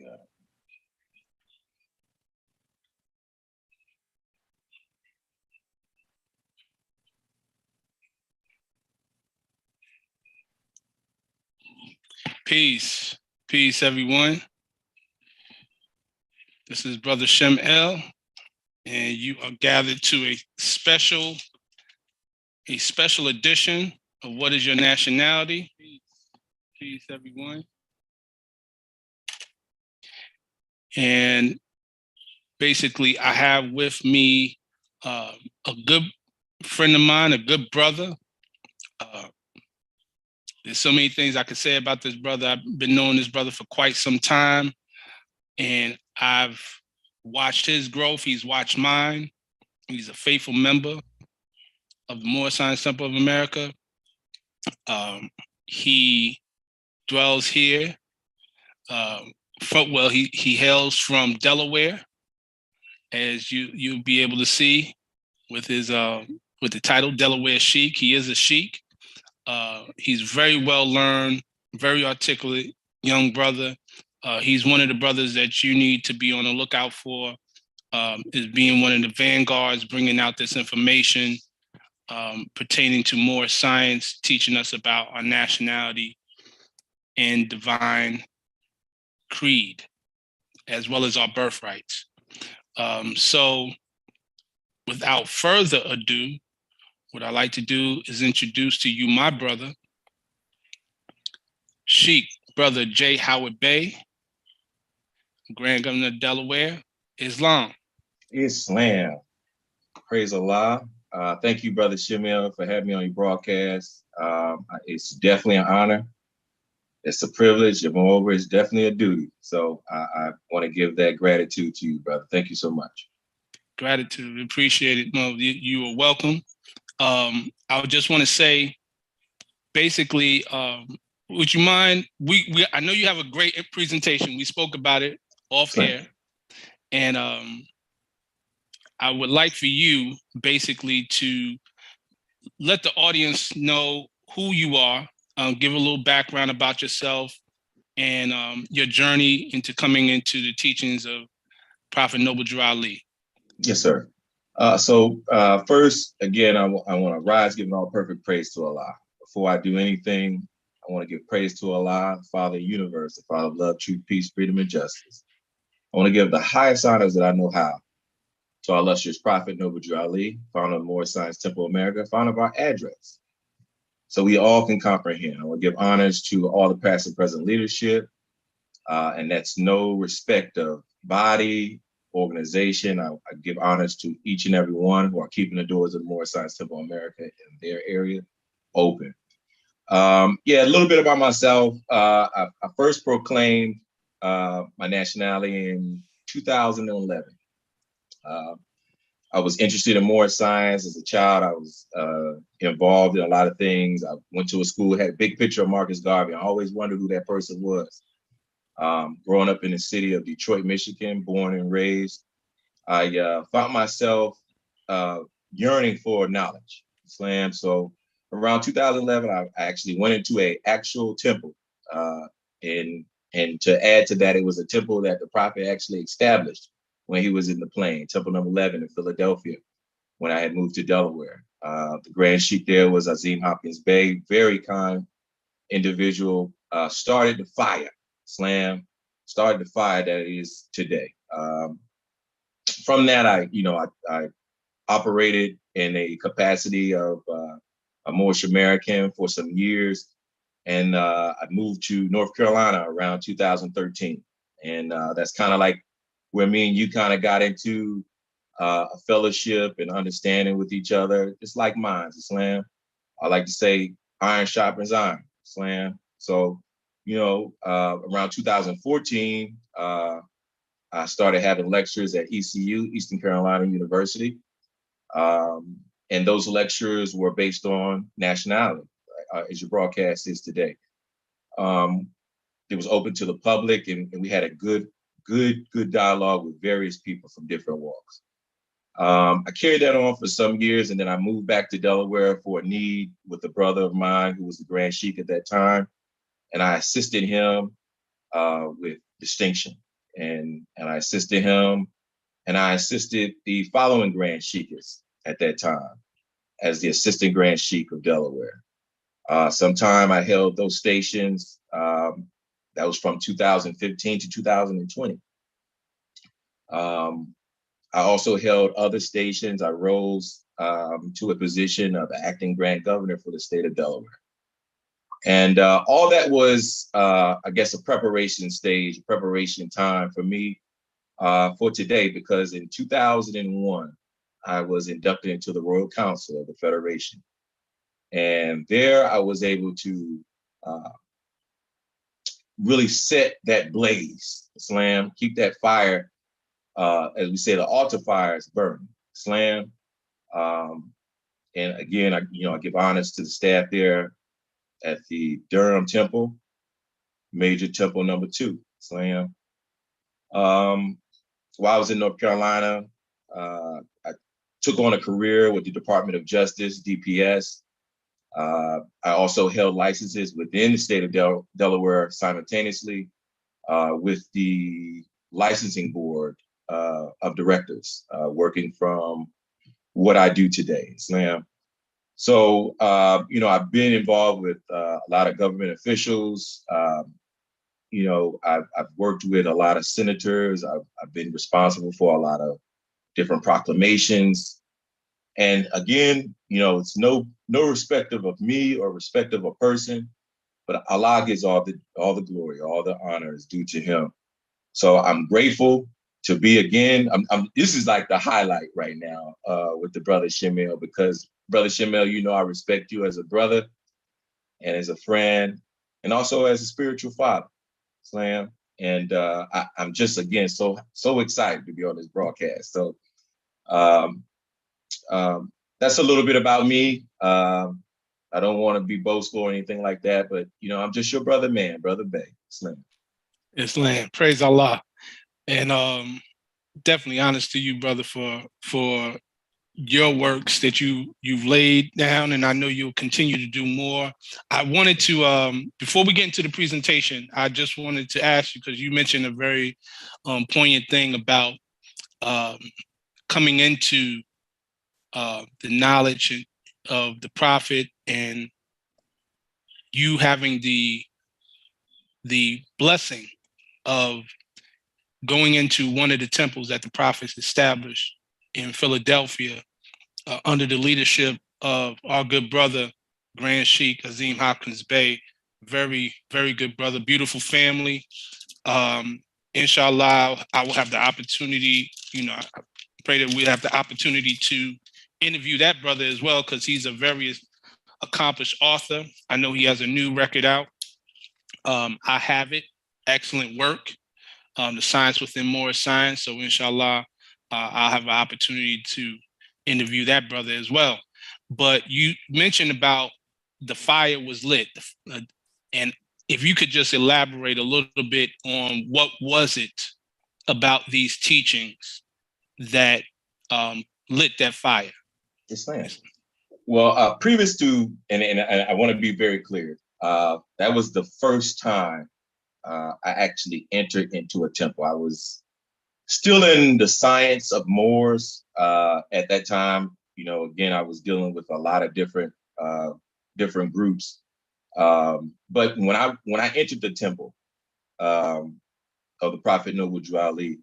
God. Peace. Peace, everyone. This is Brother Shem El, and you are gathered to a special edition of What is Your Nationality? Peace, everyone. And basically, I have with me a good friend of mine, a good brother. There's so many things I could say about this brother. I've been knowing this brother for quite some time, and I've watched his growth. He's watched mine. He's a faithful member of the Moorish Science Temple of America. He dwells here. He hails from Delaware, as you'll be able to see with his with the title Delaware Sheik. He is a Sheik. He's very well learned, very articulate young brother. He's one of the brothers that you need to be on the lookout for, is being one of the vanguards, bringing out this information pertaining to more science, teaching us about our nationality and divine creed, as well as our birthrights. So without further ado, what I like to do is introduce to you my brother, Sheik, Brother J. Howard-Bey, Grand Governor of Delaware, Islam. Islam. Praise Allah. Thank you, Brother Shemel, for having me on your broadcast. It's definitely an honor. It's a privilege, and moreover, it's definitely a duty. So I want to give that gratitude to you, brother. Thank you so much. Gratitude, appreciate it. No, you are welcome. I just want to say, basically, would you mind? I know you have a great presentation. We spoke about it off air, and I would like for you basically to let the audience know who you are, give a little background about yourself and your journey into coming into the teachings of Prophet Noble Drew Ali. Yes, sir. First, again, I want to rise giving all perfect praise to Allah. Before I do anything, I want to give praise to Allah, the Father of the universe, the Father of love, truth, peace, freedom, and justice. I want to give the highest honors that I know how to our illustrious Prophet Noble Drew Ali, founder of the Moorish Science Temple of America, founder of our address, so we all can comprehend. I want to give honors to all the past and present leadership, and that's no respect of body, organization. I give honors to each and every one who are keeping the doors of the Moorish Science Temple of America in their area open. A little bit about myself. I first proclaimed my nationality in 2011. I was interested in Moorish science as a child. I was involved in a lot of things. I went to a school, had a big picture of Marcus Garvey. I always wondered who that person was. Growing up in the city of Detroit, Michigan, born and raised, I found myself yearning for knowledge, Islam. So around 2011, I actually went into an actual temple. And to add to that, it was a temple that the Prophet actually established when he was in the plane, Temple number 11 in Philadelphia, when I had moved to Delaware. The Grand Sheik there was Azim Hopkins-Bey, very kind individual, started the fire. Islam started the fire that it is today. From that, I operated in a capacity of a Moorish American for some years, and I moved to North Carolina around 2013, and that's kind of like where me and you kind of got into a fellowship and understanding with each other, just like minds, Islam. I like to say iron sharpens iron, Islam. So around 2014, I started having lectures at ECU, Eastern Carolina University. And those lectures were based on nationality, as your broadcast is today. It was open to the public, and we had a good dialogue with various people from different walks. I carried that on for some years, and then I moved back to Delaware for a need with a brother of mine who was the Grand Sheik at that time. And I assisted him with distinction. and I assisted him, and I assisted the following Grand Sheiks at that time as the Assistant Grand Sheik of Delaware. Sometime I held those stations. That was from 2015 to 2020. I also held other stations. I rose to a position of acting Grand Governor for the state of Delaware. And all that was, I guess, a preparation stage, preparation time for me for today, because in 2001, I was inducted into the Royal Council of the Federation. And there I was able to really set that blaze, Islam, keep that fire, as we say, the altar fire is burning, Islam. And again, I give honors to the staff there at the Durham Temple, Major Temple number 2, Islam. While I was in North Carolina, I took on a career with the Department of Justice, DPS. I also held licenses within the state of Delaware simultaneously with the licensing board of directors, working from what I do today, Islam. So, I've been involved with a lot of government officials. I've worked with a lot of senators. I've been responsible for a lot of different proclamations. And again, it's no respective of me or respect of a person, but Allah gives all the glory, all the honor is due to him. So I'm grateful to be again. This is like the highlight right now with the brother Shemel, because brother Shemel, I respect you as a brother and as a friend, and also as a spiritual father, Islam. And I'm just again so excited to be on this broadcast. So that's a little bit about me. I don't want to be boastful or anything like that, but I'm just your brother, man, brother Bey, Islam. Islam, praise Allah, and definitely honest to you, brother, for your works that you've laid down, and I know you'll continue to do more. I wanted to, before we get into the presentation, I just wanted to ask you, because you mentioned a very poignant thing about coming into the knowledge of the Prophet, and you having the blessing of going into one of the temples that the Prophet established in Philadelphia under the leadership of our good brother, Grand Sheik Azim Howard-Bey. Very, very good brother, beautiful family. Inshallah, I will have the opportunity, I pray that we have the opportunity to interview that brother as well, because he's a very accomplished author. I know he has a new record out. I have it. Excellent work. The Science Within More is Science. So inshallah, I'll have an opportunity to interview that brother as well. But you mentioned about the fire was lit. And if you could just elaborate a little bit on what was it about these teachings that lit that fire? Islam. Well, previous to, and I want to be very clear, that was the first time I actually entered into a temple. I was still in the science of Moors at that time. Again, I was dealing with a lot of different groups. But when I entered the temple of the Prophet Noble Drew Ali,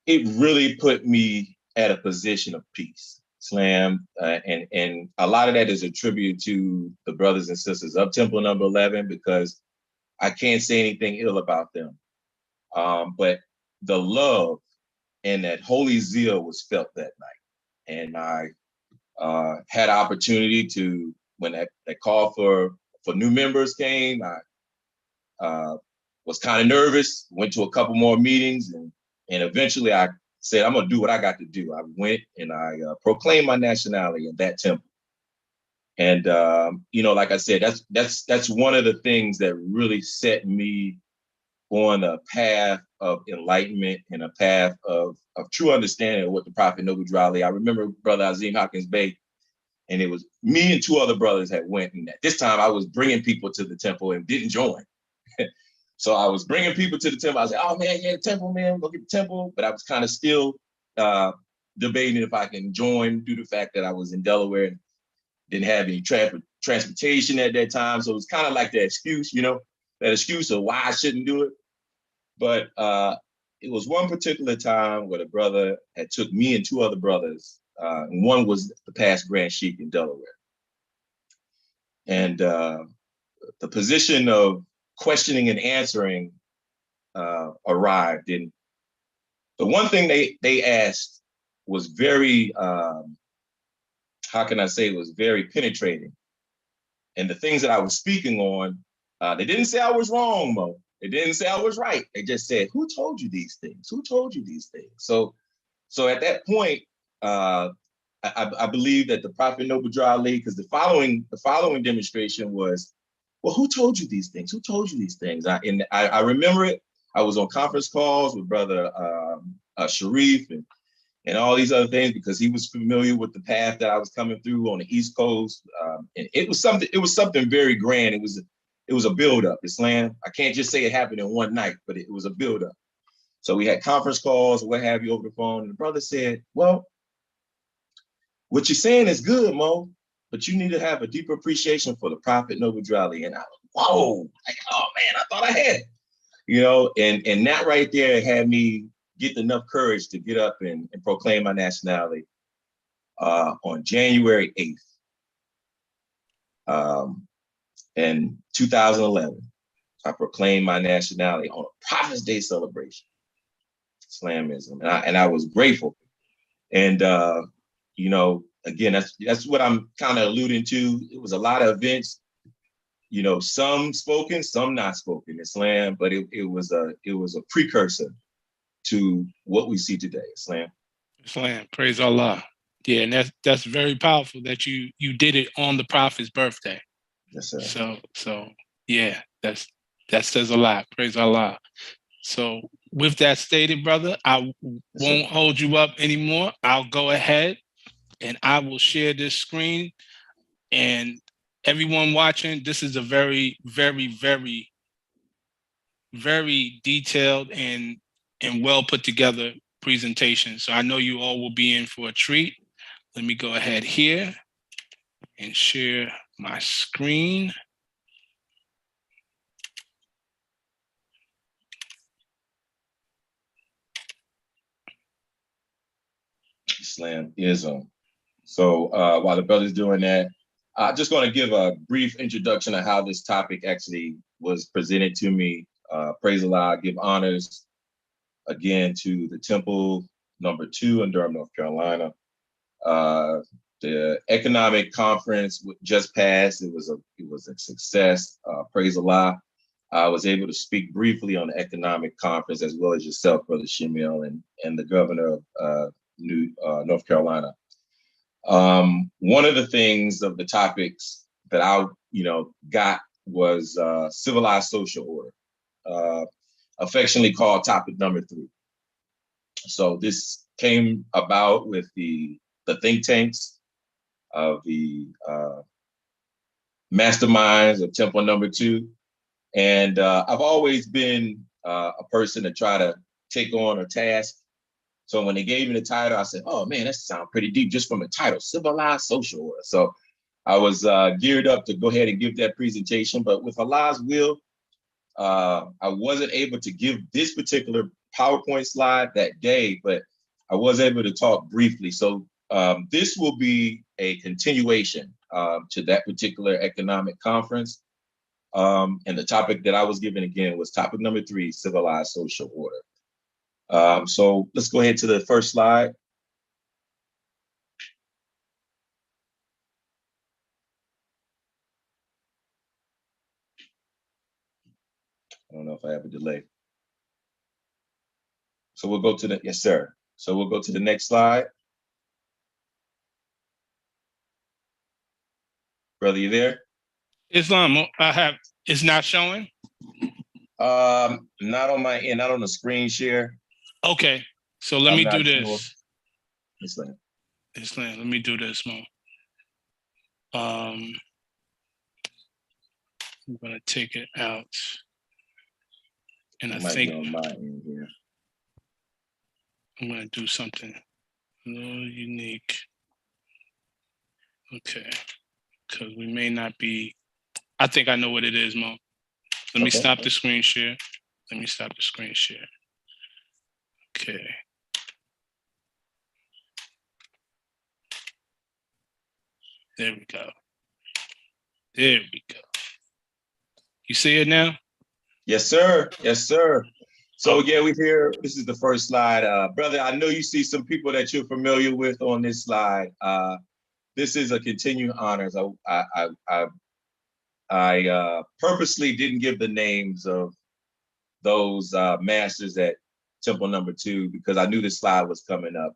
it really put me at a position of peace, Islam, and a lot of that is attributed to the brothers and sisters of Temple Number 11, because I can't say anything ill about them. But the love and that holy zeal was felt that night. And I had opportunity to, when that call for new members came, I was kind of nervous, went to a couple more meetings, and eventually I said, I'm gonna do what I got to do. I went and I proclaimed my nationality in that temple. And like I said, that's one of the things that really set me on a path of enlightenment and a path of true understanding of what the Prophet Noble Drew Ali. I remember Brother Azim Howard-Bey, and it was me and two other brothers had went, and at this time I was bringing people to the temple and didn't join. So I was bringing people to the temple. I was like, oh man, yeah, temple, man, look at the temple. But I was kind of still debating if I can join due to the fact that I was in Delaware and didn't have any transportation at that time. So it was kind of like that excuse, that excuse of why I shouldn't do it. But it was one particular time where the brother had took me and two other brothers. And one was the past Grand Sheik in Delaware. And the position of questioning and answering arrived. And the one thing they asked was very, how can I say, it was very penetrating. And the things that I was speaking on, they didn't say I was wrong, Mo. They didn't say I was right. They just said, who told you these things? Who told you these things? So at that point, I believe that the Prophet Noble Drew Ali, because the following demonstration was, well, who told you these things? Who told you these things? I remember it. I was on conference calls with brother Sharif and all these other things because he was familiar with the path that I was coming through on the East Coast. And it was something very grand. It was a buildup, Islam. I can't just say it happened in one night, but it was a buildup. So we had conference calls, what have you, over the phone. And the brother said, well, what you're saying is good, Mo, but you need to have a deeper appreciation for the Prophet Noble Drew Ali. And I was, whoa, like, oh man, I thought I had it. And that right there had me get enough courage to get up and proclaim my nationality on January 8th. In 2011, I proclaimed my nationality on a Prophet's Day celebration, Islamism, and I was grateful. And again, that's what I'm kind of alluding to. It was a lot of events, some spoken, some not spoken, Islam, but it was a precursor to what we see today, Islam. Islam, praise Allah. Yeah, and that's very powerful that you did it on the Prophet's birthday. Yes, sir. So yeah, that says a lot. Praise Allah. So with that stated, brother, I won't hold you up anymore. I'll go ahead and I will share this screen. And everyone watching, this is a very, very, very, very detailed and well put together presentation. So I know you all will be in for a treat. Let me go ahead here and share my screen. Islamism. So while the brother's doing that, I'm just going to give a brief introduction of how this topic actually was presented to me. Praise Allah, give honors again to the Temple number 2 in Durham, North Carolina. The economic conference just passed. It was a success. Praise Allah. I was able to speak briefly on the economic conference as well as yourself, Brother Shemil, and the governor of North Carolina. One of the things of the topics that I got was civilized social order, affectionately called topic number 3. So this came about with the think tanks of the masterminds of Temple number 2. And I've always been a person to try to take on a task. So when they gave me the title, I said, oh man, that sounds pretty deep just from the title, Civilized Social Order. So I was geared up to go ahead and give that presentation, but with Allah's will, I wasn't able to give this particular PowerPoint slide that day, but I was able to talk briefly. So this will be a continuation to that particular economic conference. And the topic that I was given again was topic number 3, Civilized Social Order. So let's go ahead to the first slide. I don't know if I have a delay. So we'll go to the, yes, sir. So we'll go to the next slide. Brother, you there? Islam, it's not showing? Not on my end, not on the screen share. Okay, so let me do this. Sure. Islam, let me do this, Mo. I'm gonna take it out. And I It might think be on my end here. I'm going to do something a little unique. Okay, because we may not be, I think I know what it is, Mo. Let me stop the screen share. Let me stop the screen share. Okay. There we go. There we go. You see it now? Yes, sir. Yes, sir. So yeah, we here. This is the first slide. Brother, I know you see some people that you're familiar with on this slide. This is a continued honors. I purposely didn't give the names of those masters at Temple number 2 because I knew this slide was coming up.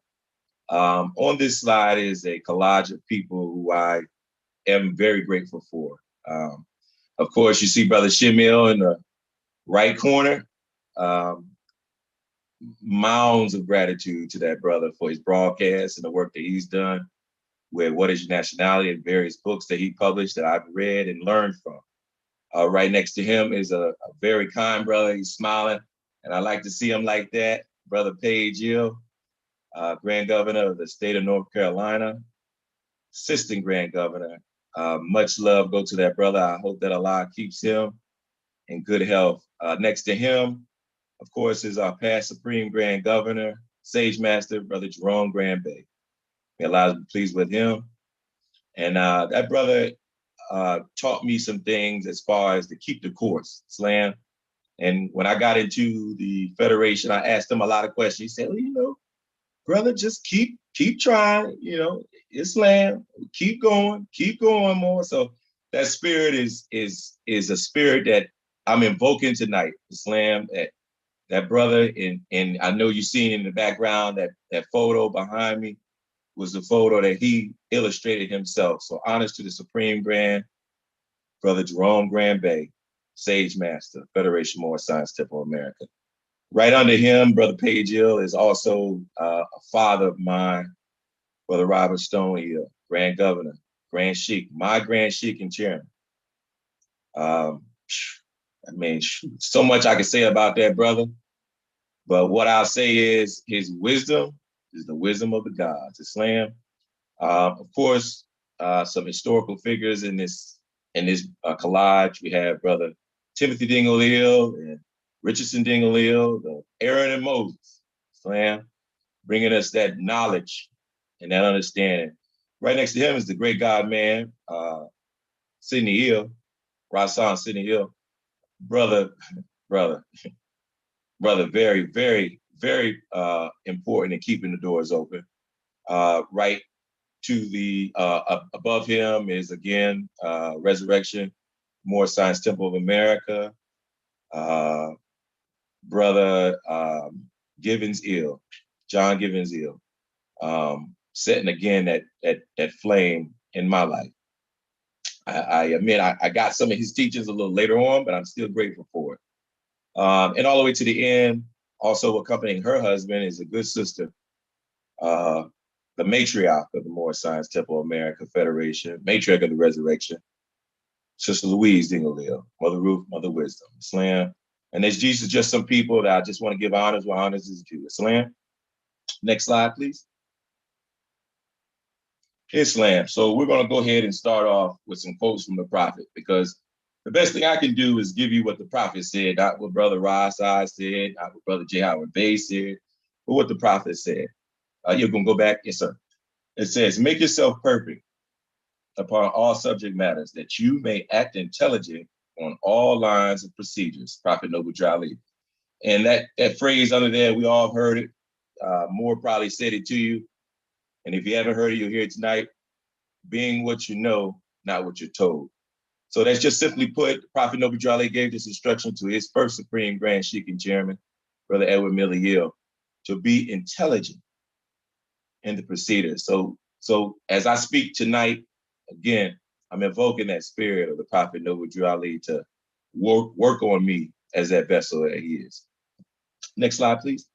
On this slide is a collage of people who I am very grateful for. Of course, you see Brother Shimil in the right corner. Mounds of gratitude to that brother for his broadcast and the work that he's done with What Is Your Nationality and various books that he published that I've read and learned from. Right next to him is a very kind brother. He's smiling, and I like to see him like that. Brother Page Hill, Grand Governor of the state of North Carolina, Assistant Grand Governor. Much love go to that brother. I hope that Allah keeps him in good health. Next to him, of course, is our past Supreme Grand Governor, Sage Master, Brother Jerome Grand-Bey. May Allah be pleased with him. And that brother taught me some things as far as to keep the course, Islam. And when I got into the Federation, I asked him a lot of questions. He said, well, you know, brother, just keep trying, you know, Islam, keep going more. So that spirit is a spirit that I'm invoking tonight, Islam. That brother, and I know you've seen in the background that photo behind me was the photo that he illustrated himself. So honors to the Supreme Grand, Brother Jerome Grand-Bey, Sage Master, Federation Moorish Science Temple of America. Right under him, Brother Page Hill is also a father of mine, Brother Robert Stone Hill, Grand Governor, Grand Sheik, my Grand Sheik and Chairman. I mean, so much I can say about that brother, but what I'll say is his wisdom is the wisdom of the gods, Islam. Of course, some historical figures in this collage. We have Brother Timothy Dingle-Hill and Richardson Dingle-Hill, the Aaron and Moses, Islam, bringing us that knowledge and that understanding. Right next to him is the great God man, Sidney Hill, Rasan Sidney Hill, brother, very, very, very important in keeping the doors open. Right to the above him is again Resurrection, Moorish Science Temple of America, Brother Givens Ill, John Givens Ill, setting again that flame in my life. I admit I got some of his teachings a little later on, but I'm still grateful for it. And all the way to the end, also accompanying her husband is a good sister, the matriarch of the Moorish Science Temple of America Federation, matriarch of the Resurrection, Sister Louise Dingle-Hill, Mother Ruth, Mother Wisdom, Islam. And there's Jesus, just some people that I just want to give honors where honors is due. Islam. Next slide, please. Islam. So we're going to go ahead and start off with some quotes from the Prophet, because the best thing I can do is give you what the Prophet said, not what Brother Rasai said, not what Brother J. Howard-Bey said, but what the Prophet said. You're going to go back? Yes, sir. It says, make yourself perfect upon all subject matters, that you may act intelligent on all lines of procedures. Prophet Noble Jali. And that phrase under there, we all heard it. Moore probably said it to you. And if you haven't heard it, you'll hear it tonight. Being what you know, not what you're told. So that's just simply put, Prophet Noble Jali gave this instruction to his first Supreme Grand Sheik and Chairman, Brother Edward Miller Yale, to be intelligent in the procedures. So as I speak tonight, again, I'm invoking that spirit of the Prophet Noble Jali to work on me as that vessel that he is. Next slide, please.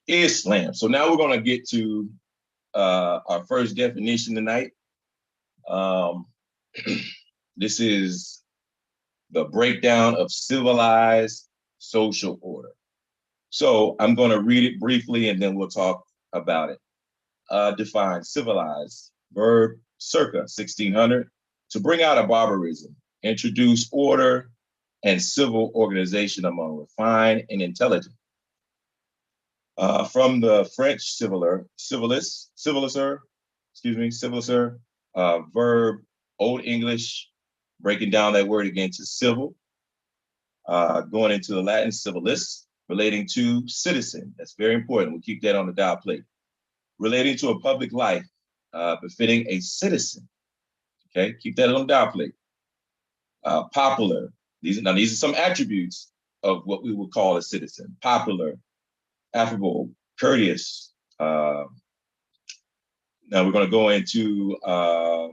Islam. So now we're going to get to our first definition tonight. This is the breakdown of civilized social order. So I'm going to read it briefly and then we'll talk about it. Define civilized, verb circa 1600, to bring out of barbarism, introduce order and civil organization among refined and intelligent. From the French civiliser, verb Old English, breaking down that word again to civil, going into the Latin civilis, relating to citizen. That's very important. We'll keep that on the dial plate. Relating to a public life, befitting a citizen. Okay, keep that on the dial plate. Popular. These are some attributes of what we would call a citizen. Popular, affable, courteous. Now we're going to go into a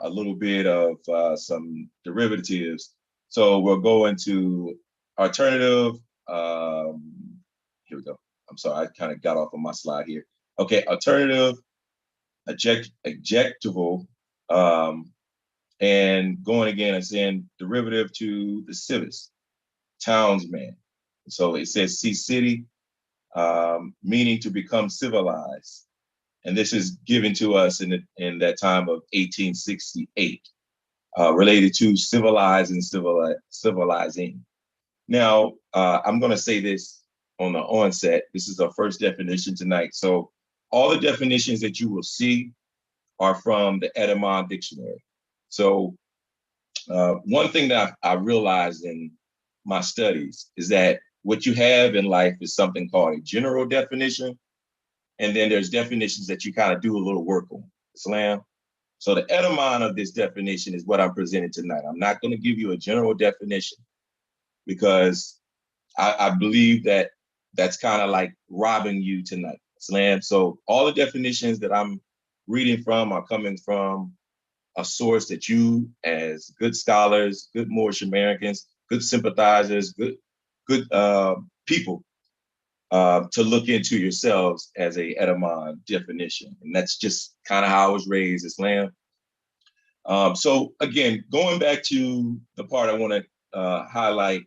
little bit of some derivatives. So we'll go into alternative. Here we go. I'm sorry, I kind of got off of my slide here. Okay, alternative, adjectival, and going again and saying derivative to the civis, townsman. So it says see city, meaning to become civilized. And this is given to us in that time of 1868, related to civilized and civilizing. Now, I'm going to say this on the onset. This is our first definition tonight. So all the definitions that you will see are from the Edemond Dictionary. So one thing that I realized in my studies is that what you have in life is something called a general definition. And then there's definitions that you kind of do a little work on. Islam. So the etymon of this definition is what I'm presenting tonight. I'm not going to give you a general definition because I believe that that's kind of like robbing you tonight. Islam. So all the definitions that I'm reading from are coming from a source that you, as good scholars, good Moorish Americans, good sympathizers, good people, to look into yourselves as a etymon definition. And that's just kind of how I was raised, Islam. So again, going back to the part I want to highlight,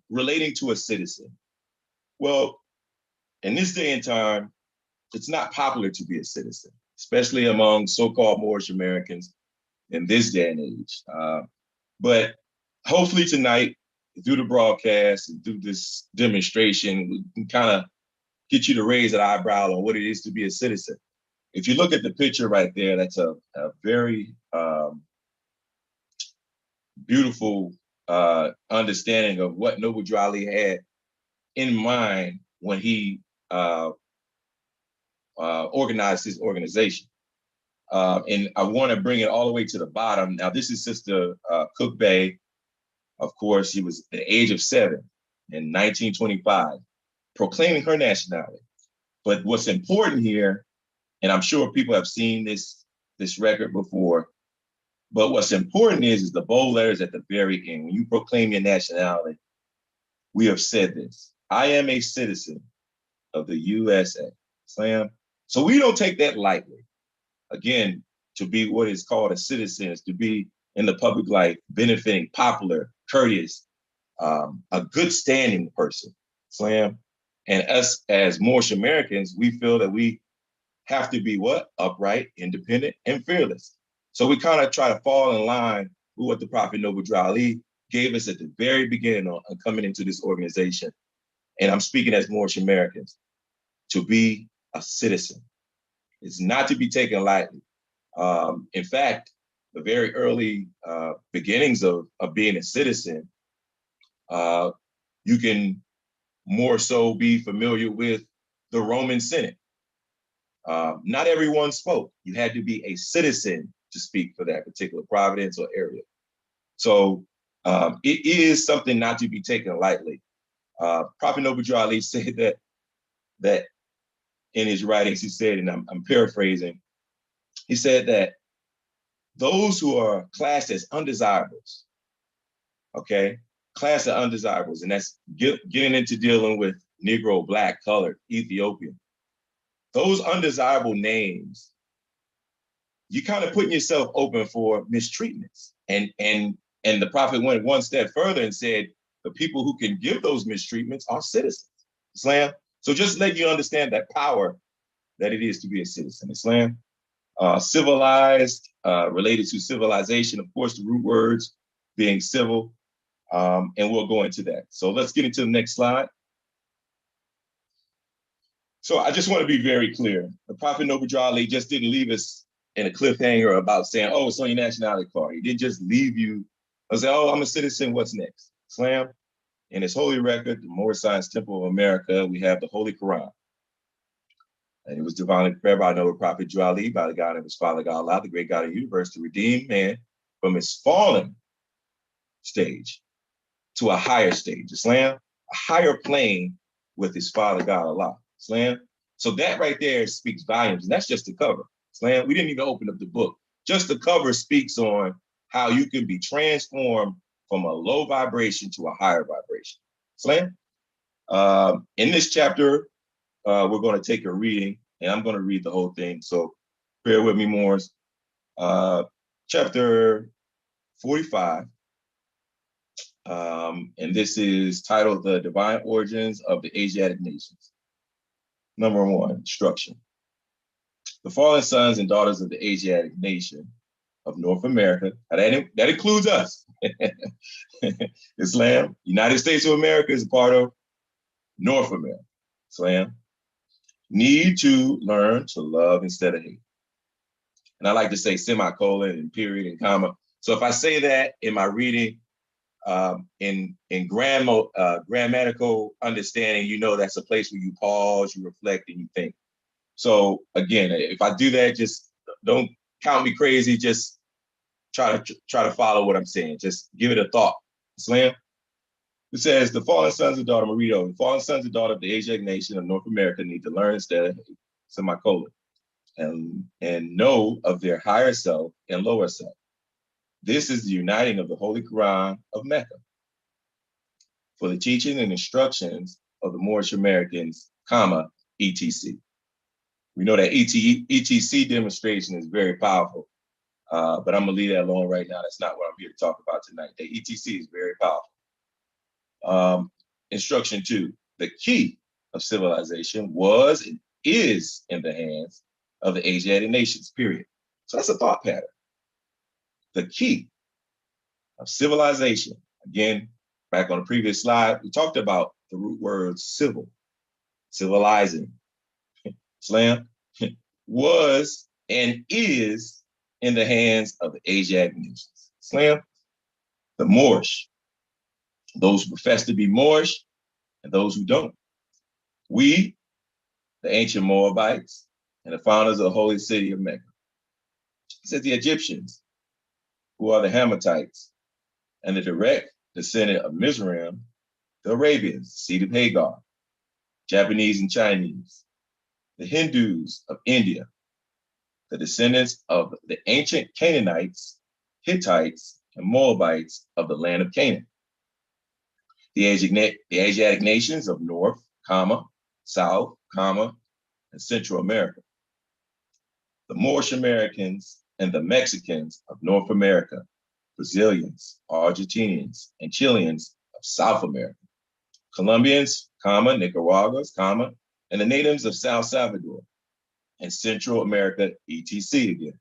relating to a citizen. Well, in this day and time, it's not popular to be a citizen, especially among so-called Moorish Americans in this day and age. But hopefully tonight, through the broadcast and through this demonstration, we can kind of get you to raise an eyebrow on what it is to be a citizen. If you look at the picture right there, that's a very beautiful understanding of what Noble Drew Ali had in mind when he organized his organization. And I want to bring it all the way to the bottom. Now, this is Sister Cook-Bey. Of course, she was at the age of 7 in 1925, proclaiming her nationality. But what's important here, and I'm sure people have seen this record before, but what's important is the bold letters at the very end. When you proclaim your nationality, we have said this: I am a citizen of the USA. Slam. So we don't take that lightly. Again, to be what is called a citizen is to be in the public life, benefiting, popular, courteous, a good standing person. Slam. And us as Moorish Americans, we feel that we have to be what? Upright, independent, and fearless. So we kind of try to fall in line with what the Prophet Noble Drew Ali gave us at the very beginning on coming into this organization. And I'm speaking as Moorish Americans, to be a citizen. It's not to be taken lightly. In fact, the very early beginnings of being a citizen, you can more so be familiar with the Roman Senate. Not everyone spoke. You had to be a citizen to speak for that particular province or area. So it is something not to be taken lightly. Prophet Noble Drew Ali said that in his writings, he said, and I'm paraphrasing, he said that those who are classed as undesirables, okay, class of undesirables, and that's getting into dealing with Negro, Black, colored, Ethiopian. Those undesirable names you kind of putting yourself open for mistreatments. And the prophet went one step further and said, the people who can give those mistreatments are citizens. Islam. So just let you understand that power that it is to be a citizen. Islam. Civilized, related to civilization, of course, the root words being civil, and we'll go into that. So let's get into the next slide. So I just want to be very clear. The Prophet Noble Ali just didn't leave us in a cliffhanger about saying, oh, it's on your nationality card. He didn't just leave you and say, oh, I'm a citizen, what's next? Islam. In his holy record, the Moorish Science Temple of America, we have the Holy Quran. And it was divinely prepared by Noble Prophet Ali, by the God of his Father, God Allah, the great God of the universe, to redeem man from his fallen stage to a higher stage. Islam, a higher plane with his Father, God Allah. Islam. So that right there speaks volumes, and that's just the cover. Islam, we didn't even open up the book. Just the cover speaks on how you can be transformed from a low vibration to a higher vibration. Islam. In this chapter, we're going to take a reading, and I'm going to read the whole thing. So bear with me, Morris. Chapter 45. And this is titled The Divine Origins of the Asiatic Nations. Number 1, instruction. The fallen sons and daughters of the Asiatic nation of North America, that includes us. Islam, United States of America is a part of North America. Islam, need to learn to love instead of hate. And I like to say semicolon and period and comma. So if I say that in my reading, in grammatical understanding, you know that's a place where you pause, you reflect, and you think. So again, if I do that, just don't count me crazy. Just try to follow what I'm saying. Just give it a thought. Islam. It says the fallen sons and daughters, Marito, the fallen sons and daughters of the Asiatic nation of North America need to learn instead of semicolon and know of their higher self and lower self. This is the uniting of the Holy Quran of Mecca for the teaching and instructions of the Moorish Americans, comma, ETC. We know that ETC demonstration is very powerful, but I'm gonna leave that alone right now. That's not what I'm here to talk about tonight. The ETC is very powerful. Instruction 2, the key of civilization was and is in the hands of the Asiatic nations, period. So that's a thought pattern. The key of civilization, again, back on the previous slide, we talked about the root word civil, civilizing. Islam was and is in the hands of the Asiatic nations. Islam, the Moorish, those who profess to be Moorish and those who don't. We, the ancient Moabites, and the founders of the holy city of Mecca. It says the Egyptians, who are the Hammatites, and the direct descendant of Mizraim, the Arabians, seed of Hagar, Japanese and Chinese, the Hindus of India, the descendants of the ancient Canaanites, Hittites, and Moabites of the land of Canaan, the Asiatic nations of North, comma, South, comma, and Central America, the Moorish Americans and the Mexicans of North America, Brazilians, Argentinians, and Chileans of South America, Colombians, comma, Nicaraguas, comma, and the natives of South Salvador, and Central America, ETC again.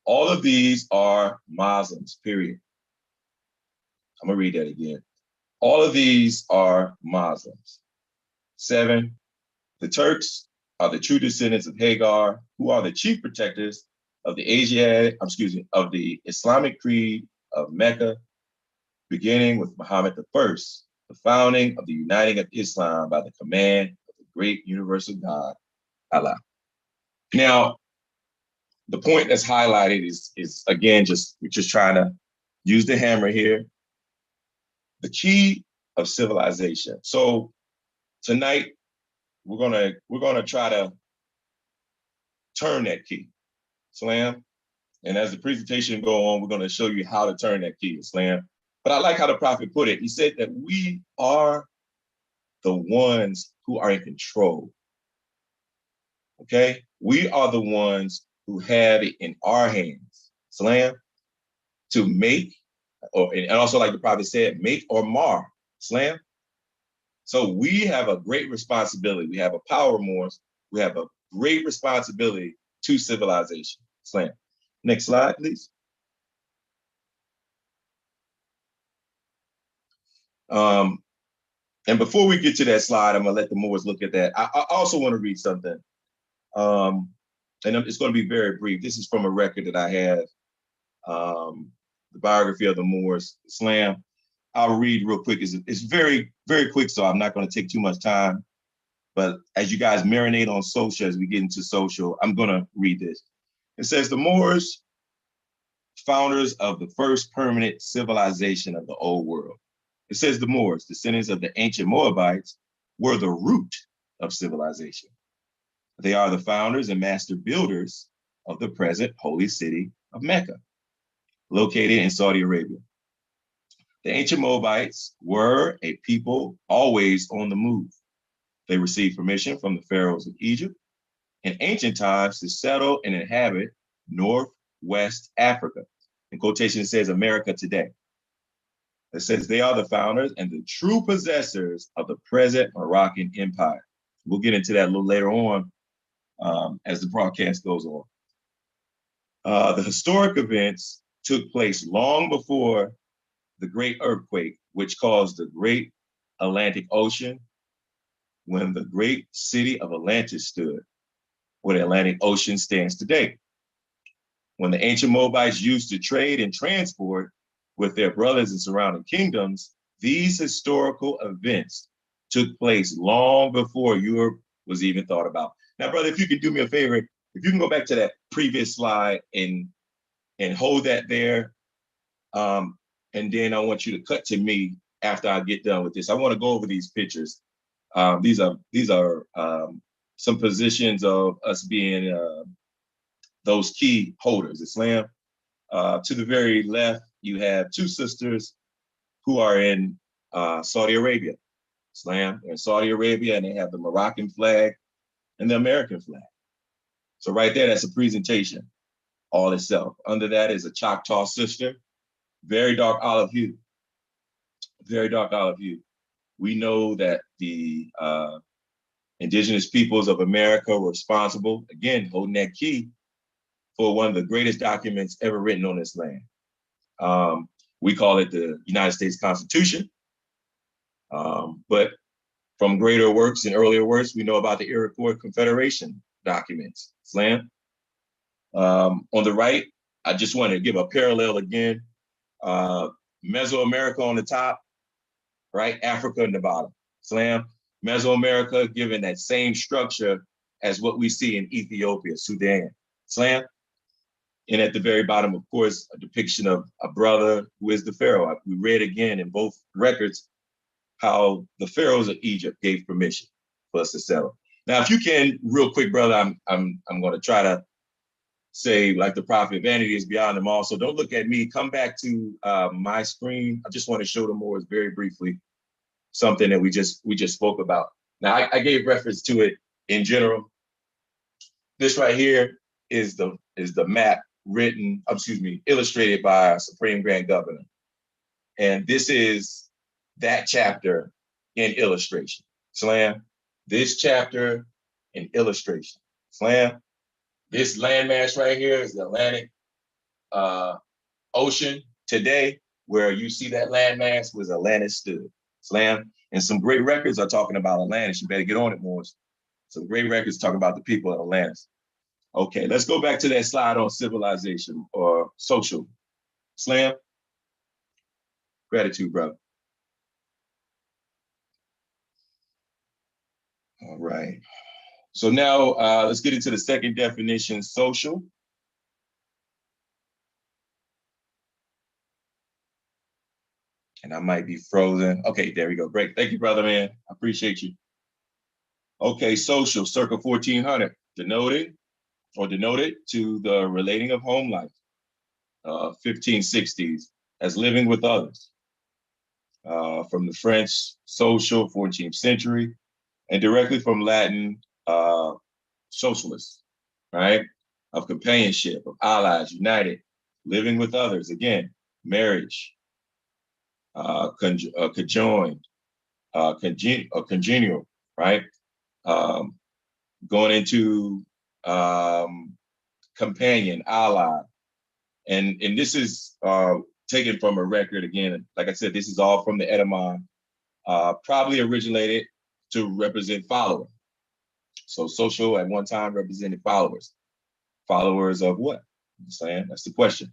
All of these are Muslims, period. I'm gonna read that again. All of these are Muslims. 7, the Turks are the true descendants of Hagar, who are the chief protectors of of the Islamic creed of Mecca, beginning with Muhammad I, the founding of the uniting of Islam by the command of the great universal God, Allah. Now, the point that's highlighted is again, we're just trying to use the hammer here. The key of civilization. So tonight, we're gonna try to turn that key, Islam. And as the presentation go on, we're gonna show you how to turn that key, Islam. But I like how the prophet put it. He said that we are the ones who are in control. Okay? We are the ones who have it in our hands, Islam, to make, or and also like the prophet said, make or mar, Islam. So we have a great responsibility. We have a power Moors. We have a great responsibility to civilization, Islam. Next slide, please. And before we get to that slide, I'm gonna let the Moors look at that. I also want to read something. And it's going to be very brief. This is from a record that I have, the biography of the Moors, Islam. I'll read real quick. It's very, very quick, so I'm not going to take too much time. But as you guys marinate on social, as we get into social, I'm going to read this. It says, the Moors, founders of the first permanent civilization of the old world. It says the Moors, descendants of the ancient Moabites, were the root of civilization. They are the founders and master builders of the present holy city of Mecca, located in Saudi Arabia. The ancient Moabites were a people always on the move. They received permission from the pharaohs of Egypt in ancient times to settle and inhabit Northwest Africa. In quotation, it says America today. It says they are the founders and the true possessors of the present Moroccan Empire. We'll get into that a little later on as the broadcast goes on. The historic events took place long before the great earthquake, which caused the great Atlantic Ocean, when the great city of Atlantis stood, where the Atlantic Ocean stands today. When the ancient Moabites used to trade and transport with their brothers in surrounding kingdoms, these historical events took place long before Europe was even thought about. Now, brother, if you can do me a favor, if you can go back to that previous slide and hold that there, and then I want you to cut to me after I get done with this. I want to go over these pictures. These are some positions of us being those key holders, Islam. To the very left, you have two sisters who are in Saudi Arabia, Islam. They're in Saudi Arabia, and they have the Moroccan flag and the American flag. So right there, that's a presentation all itself. Under that is a Choctaw sister, very dark olive hue, very dark olive hue. We know that the indigenous peoples of America were responsible, again, holding that key for one of the greatest documents ever written on this land. We call it the United States Constitution. But from greater works and earlier works, we know about the Iroquois Confederation documents, Islam. On the right, I just want to give a parallel again. Mesoamerica on the top, right? Africa in the bottom, Islam. Mesoamerica given that same structure as what we see in Ethiopia, Sudan, Islam. And at the very bottom, of course, a depiction of a brother who is the Pharaoh. We read again in both records how the pharaohs of Egypt gave permission for us to settle. Now, if you can, real quick, brother, I'm going to try to say, like the prophet, vanity is beyond them all. So don't look at me. Come back to my screen. I just want to show the Moors very briefly something that we just spoke about. Now, I gave reference to it in general. This right here is the map illustrated by our Supreme Grand Governor. And this is that chapter in illustration. Islam, this chapter in illustration. Islam, this landmass right here is the Atlantic Ocean today, where you see that landmass was Atlantis stood. Islam, and some great records are talking about Atlantis. You better get on it, Moors. Some great records talking about the people of Atlantis. Okay, let's go back to that slide on civilization or social. Islam, gratitude, brother. All right. So now let's get into the second definition, social. And I might be frozen. Okay, there we go. Great. Thank you, brother, man. I appreciate you. Okay, social, circa 1400, denoted to the relating of home life, 1560s, as living with others. From the French social, 14th century, and directly from Latin, socialist, right? of companionship, of allies, united, living with others, again, marriage, conjoined, congenial, right? Um, Going into companion, ally, and this is taken from a record again. Like I said, this is all from the Edamon. Probably originated to represent follower. So social at one time represented followers. Followers of what? I'm saying that's the question.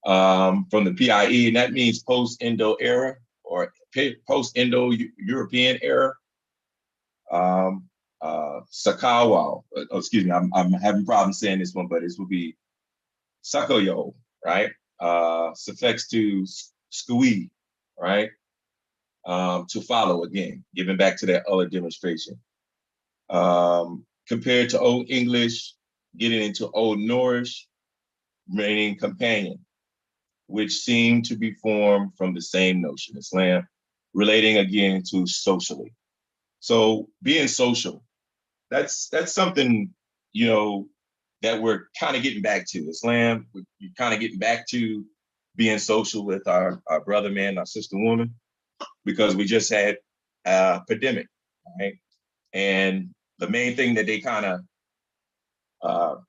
From the PIE, and that means post-Indo era post-Indo-European era. Sakawa, excuse me, I'm having problems saying this one, but this would be Sakoyo, right? Suffix to skui, right? To follow again, giving back to that other demonstration. Compared to Old English, getting into Old Norse, meaning companion, which seem to be formed from the same notion, Islam, relating again to socially. So being social, that's something, you know, that we're kind of getting back to. Islam, we're kind of getting back to being social with our brother man, our sister woman, because we just had a pandemic, right? And the main thing that they kind of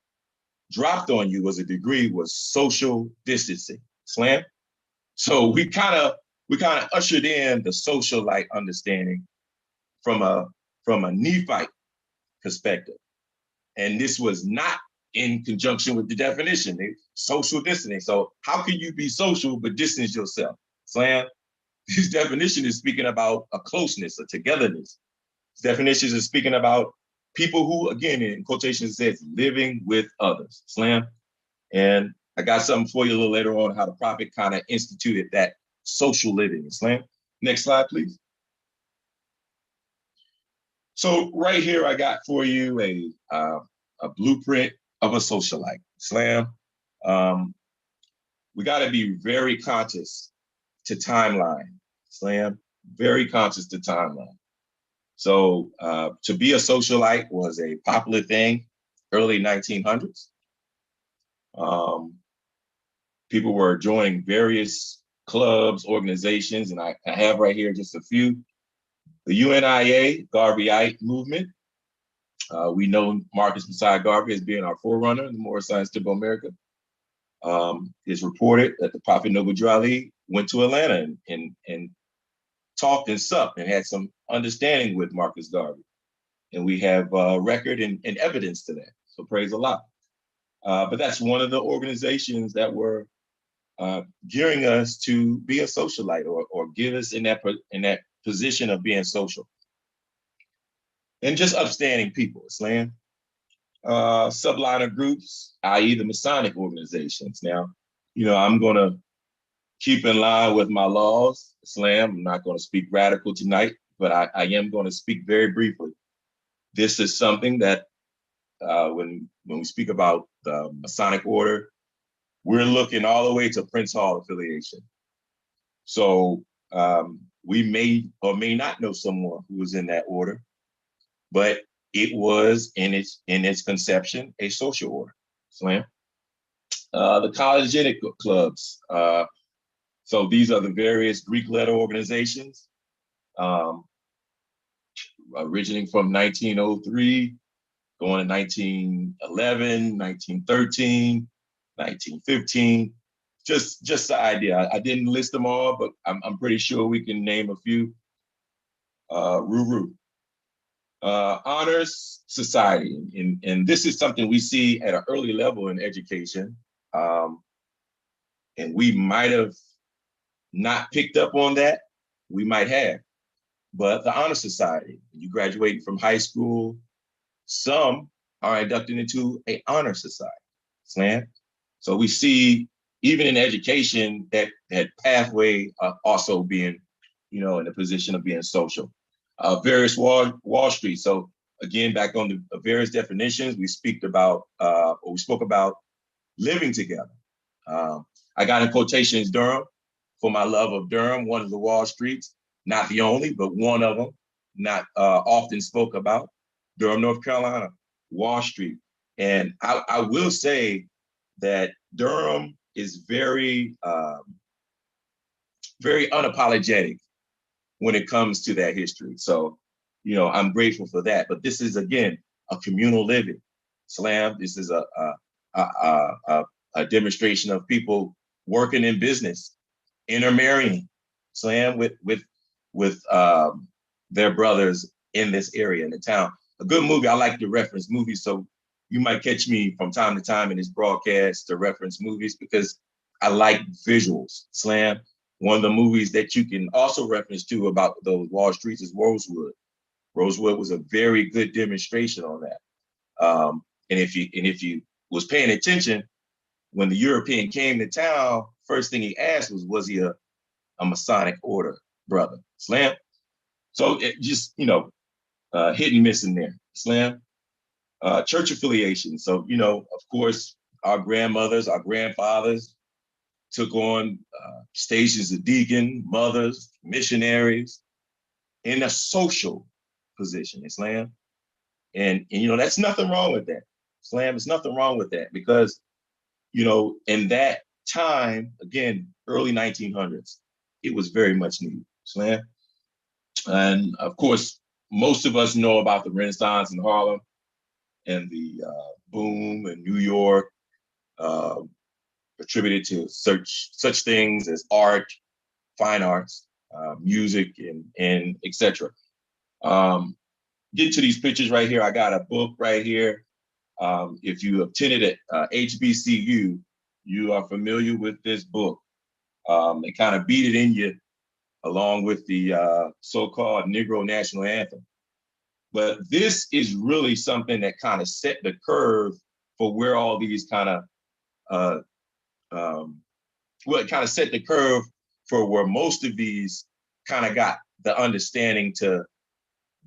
dropped on you was a degree was social distancing, Islam. So we kind of ushered in the social like understanding from a Nephite perspective. And this was not in conjunction with the definition, social distancing. So how can you be social but distance yourself? Islam, this definition is speaking about a closeness, a togetherness. This definition is speaking about people who, again, in quotations, says living with others. Islam. And I got something for you a little later on how the Prophet kind of instituted that social living. Islam. Next slide, please. So right here, I got for you a blueprint of a socialite. Islam. We got to be very conscious to timeline. Islam, very conscious to timeline. So to be a socialite was a popular thing, early 1900s. People were joining various clubs, organizations, and I have right here just a few. The UNIA, Garveyite movement. We know Marcus Messiah Garvey as being our forerunner in the Moorish Scientific America. It's reported that the Prophet Noble Drew Ali went to Atlanta and talked and supped and had some understanding with Marcus Garvey. And we have record and evidence to that. So praise Allah. But that's one of the organizations that were gearing us to be a socialite or give us in that position of being social. And just upstanding people, Islam. Subliner groups, i.e. the Masonic organizations. Now, you know, I'm going to keep in line with my laws, Islam. I'm not going to speak radical tonight, but I am going to speak very briefly. This is something that when we speak about the Masonic order, we're looking all the way to Prince Hall affiliation. So we may or may not know someone who was in that order, but it was in its conception a social order. Islam. The college clubs. So these are the various Greek letter organizations, originating from 1903, going to 1911, 1913, 1915. Just the idea. I didn't list them all, but I'm pretty sure we can name a few. Ruru. Honors society, and this is something we see at an early level in education, and we might have not picked up on that. We might have, but the honor society, you graduating from high school, some are inducted into an honor society. Islam. So we see even in education that pathway also being, you know, in the position of being social. Various Wall Street. So again, back on the various definitions, we spoke about living together. I got in quotations Durham for my love of Durham, one of the Wall Streets, not the only, but one of them, not often spoke about. Durham, North Carolina, Wall Street. And I will say that Durham is very, very unapologetic when it comes to that history. So, you know, I'm grateful for that. But this is, again, a communal living. Slam, this is a demonstration of people working in business, intermarrying, Slam, with their brothers in this area, in the town. A good movie, I like to reference movies, so you might catch me from time to time in this broadcast to reference movies because I like visuals, Slam. One of the movies that you can also reference to about those Wall Streets is Rosewood. Rosewood was a very good demonstration on that. And if you was paying attention, when the European came to town, first thing he asked was he a Masonic order brother, Slam? So it just, you know, hit and miss in there, Slam. Church affiliation. So, you know, of course, our grandmothers, our grandfathers took on stations of deacon, mothers, missionaries in a social position, Islam. And you know, that's nothing wrong with that. Islam, there's nothing wrong with that because, you know, in that time, again, early 1900s, it was very much needed, Islam. And of course, most of us know about the Renaissance in Harlem and the boom in New York, attributed to such things as art, fine arts, music, and etc. Get to these pictures right here. I got a book right here. If you attended at HBCU, you are familiar with this book. They kind of beat it in you along with the so-called Negro National Anthem. But this is really something that kind of set the curve for where all these kind of well, it kind of set the curve for where most of these kind of got the understanding to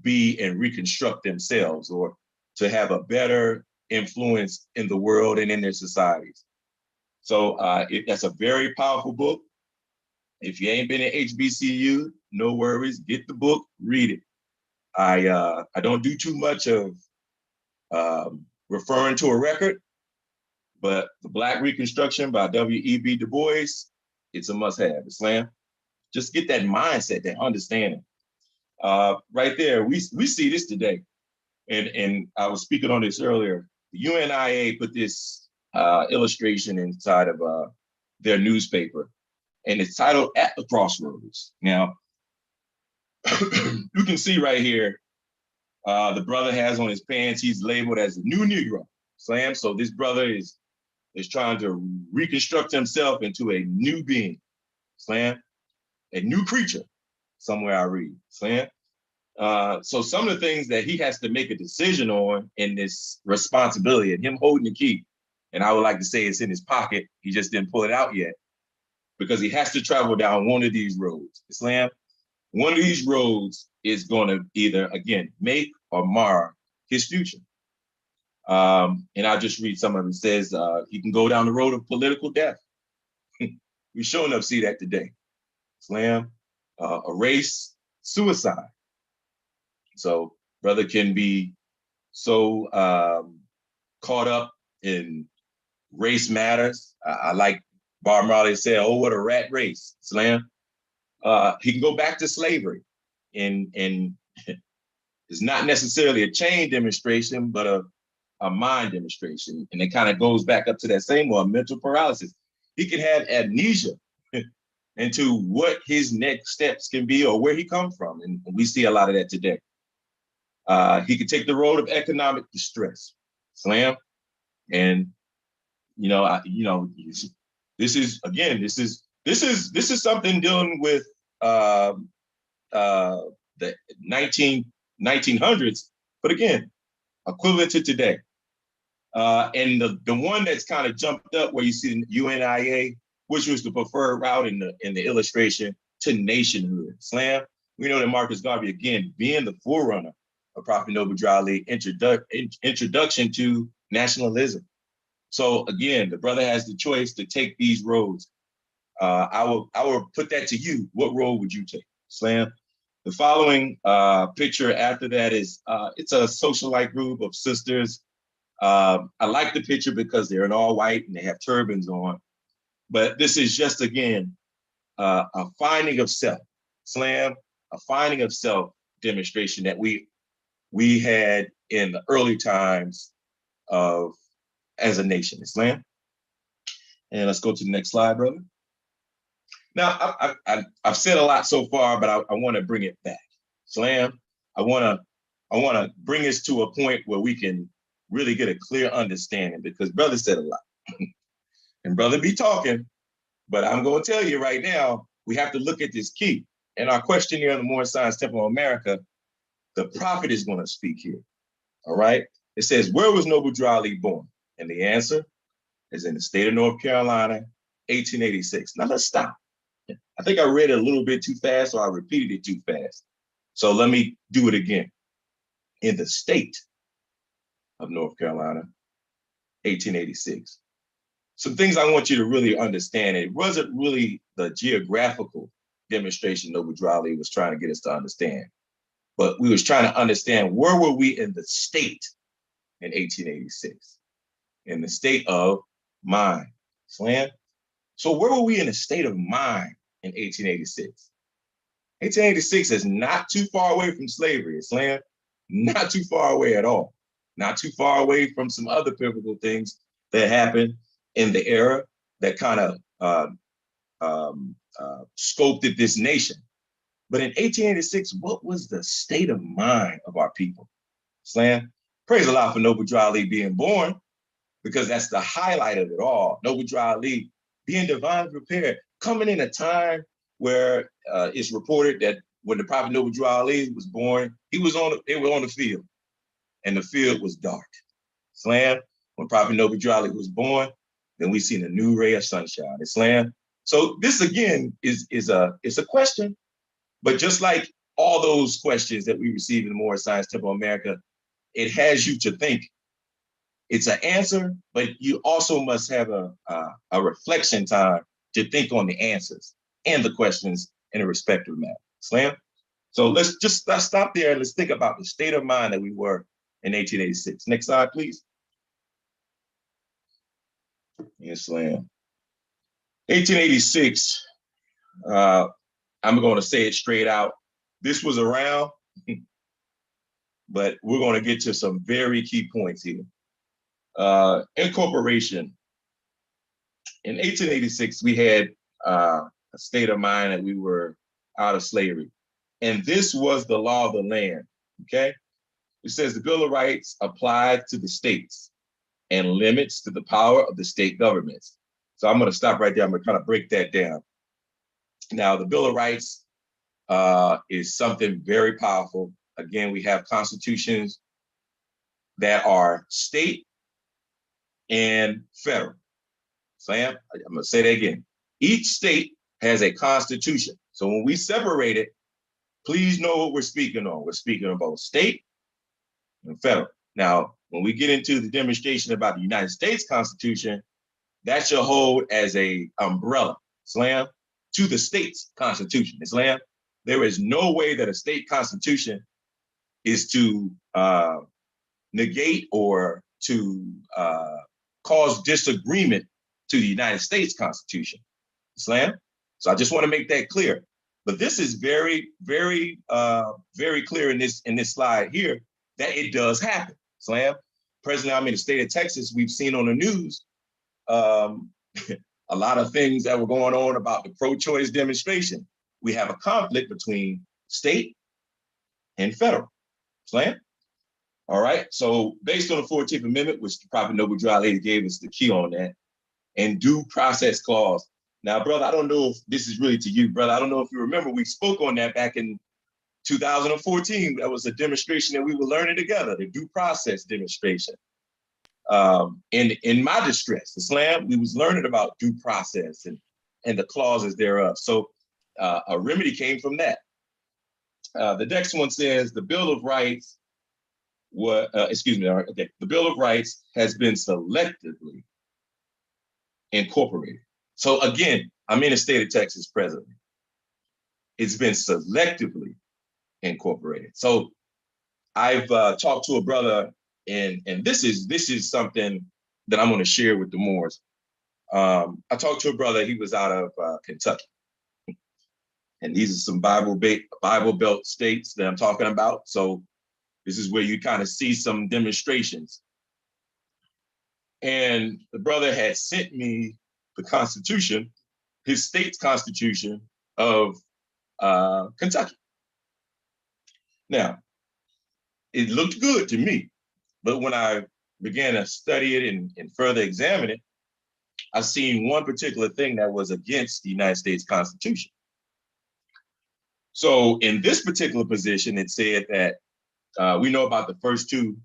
be and reconstruct themselves or to have a better influence in the world and in their societies. So that's a very powerful book. If you ain't been at HBCU, no worries, get the book, read it. I don't do too much of referring to a record, but The Black Reconstruction by W.E.B. Du Bois, it's a must-have, Islam. Just get that mindset, that understanding. Right there, we see this today. And I was speaking on this earlier. The UNIA put this illustration inside of their newspaper, and it's titled At the Crossroads. Now, you can see right here, the brother has on his pants, he's labeled as a new Negro, Slam. So this brother is trying to reconstruct himself into a new being, Slam, a new creature, somewhere I read, Slam. So some of the things that he has to make a decision on in this responsibility and him holding the key, and I would like to say it's in his pocket, he just didn't pull it out yet, because he has to travel down one of these roads, Islam. One of these roads is going to either, again, make or mar his future. And I'll just read some of it. It says he can go down the road of political death. We sure enough see that today. Islam, a race, suicide. So brother can be so caught up in race matters. I like Bob Marley said, "Oh, what a rat race, Islam." He can go back to slavery, and it's not necessarily a chain demonstration, but a mind demonstration. And it kind of goes back up to that same one, mental paralysis. He can have amnesia into what his next steps can be or where he comes from. And we see a lot of that today. He could take the road of economic distress, Slam. And, you know, this is, again, this is something dealing with the 1900s, but again, equivalent to today. And the one that's kind of jumped up where you see the UNIA, which was the preferred route in the illustration to nationhood. Slam, we know that Marcus Garvey, again, being the forerunner of Prophet Noble Drew Ali, introduction to nationalism. So again, the brother has the choice to take these roads. I will put that to you. What road would you take, Slam? The following picture after that is, it's a socialite group of sisters. I like the picture because they're in all white and they have turbans on. But this is just, again, a finding of self. Islam, a finding of self demonstration that we had in the early times of as a nation. Islam. And let's go to the next slide, brother. Now, I've said a lot so far, but I want to bring it back. Islam, I want to bring us to a point where we can really get a clear understanding, because brother said a lot. And brother be talking, but I'm going to tell you right now, we have to look at this key. In our question here on the Moorish Science Temple of America, the prophet is going to speak here. All right. It says, where was Noble Drew Ali born? And the answer is in the state of North Carolina, 1886. Now let's stop. I think I read it a little bit too fast, or I repeated it too fast. So let me do it again. In the state of North Carolina, 1886. Some things I want you to really understand. It wasn't really the geographical demonstration Noble Drew Ali was trying to get us to understand, but we was trying to understand, where were we in the state in 1886? In the state of mind. Islam. So where were we in the state of mind in 1886? 1886 is not too far away from slavery, Islam. Not too far away at all. Not too far away from some other pivotal things that happened in the era that kind of sculpted this nation. But in 1886, what was the state of mind of our people? Islam. Praise Allah for Noble Drew Ali being born, because that's the highlight of it all. Noble Drew Ali being divinely prepared, coming in a time where it's reported that when the Prophet Noble Drew Ali was born, they were on the field, and the field was dark. Islam. When Prophet Noble Drew Ali was born, then we seen a new ray of sunshine. Islam. So this again is a question, but just like all those questions that we receive in the Moorish Science Temple of America, it has you to think. It's an answer, but you also must have a reflection time to think on the answers and the questions in a respective manner. Islam. So let's stop there and let's think about the state of mind that we were in 1886. Next slide, please. Islam. 1886, I'm going to say it straight out. This was around, but we're going to get to some very key points here. Incorporation. In 1886, we had a state of mind that we were out of slavery. And this was the law of the land, okay? It says the Bill of Rights applied to the states and limits to the power of the state governments. So I'm going to stop right there. I'm going to kind of break that down. Now, the Bill of Rights is something very powerful. Again, we have constitutions that are state and federal. Sam, I'm going to say that again. Each state has a constitution. So when we separate it, please know what we're speaking on. We're speaking about state and federal. Now, when we get into the demonstration about the United States Constitution, that shall hold as a umbrella, Islam, to the state's constitution. Islam, there is no way that a state constitution is to negate or to cause disagreement to the United States Constitution. Islam. So I just want to make that clear. But this is very, very, very clear in this slide here that it does happen. Islam. Presently, I'm in the state of Texas. We've seen on the news a lot of things that were going on about the pro-choice demonstration. We have a conflict between state and federal. Islam. All right. So based on the 14th Amendment, which the Prophet Noble Drew Ali gave us the key on that, and due process clause. Now, brother, I don't know if this is really to you, brother. I don't know if you remember, we spoke on that back in 2014. That was a demonstration that we were learning together, the due process demonstration. In my distress, Islam, we was learning about due process and the clauses thereof. So a remedy came from that. The next one says the Bill of Rights the Bill of Rights has been selectively incorporated. So again, I'm in the state of Texas presently. It's been selectively incorporated. So I've talked to a brother And this is something that I'm going to share with the Moors. I talked to a brother. He was out of Kentucky, and these are some Bible Belt states that I'm talking about. So this is where you kind of see some demonstrations. And the brother had sent me the Constitution, his state's Constitution of Kentucky. Now, it looked good to me, but when I began to study it and further examine it, I seen one particular thing that was against the United States Constitution. So in this particular position, it said that we know about the first two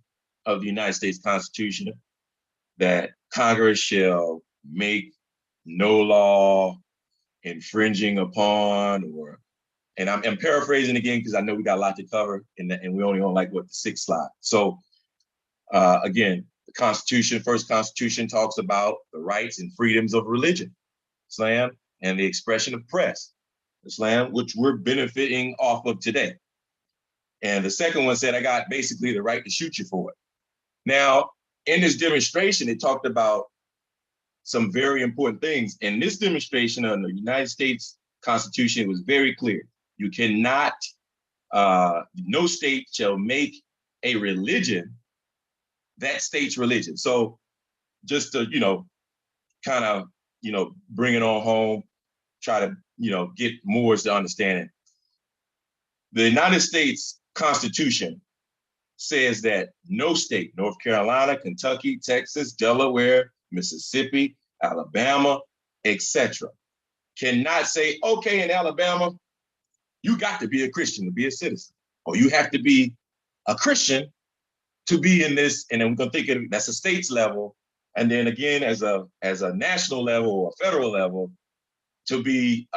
of the United States Constitution, that Congress shall make no law infringing upon, or, and I'm paraphrasing again because I know we got a lot to cover, and we only on like what, the 6th slide. So again, the Constitution, first Constitution talks about the rights and freedoms of religion, Islam, and the expression of press, Islam, which we're benefiting off of today. And the second one said, I got basically the right to shoot you for it. Now, in this demonstration, it talked about some very important things. In this demonstration on the United States Constitution, it was very clear. You cannot, no state shall make a religion that state's religion. So just to, kind of, bring it on home, try to, get Moors to understand it. The United States Constitution says that no state, North Carolina, Kentucky, Texas, Delaware, Mississippi, Alabama, etc., cannot say, okay, in Alabama, you got to be a Christian to be a citizen, or you have to be a Christian to be in this. And then we're gonna think of that's a state's level, and then again as a national level or federal level, to be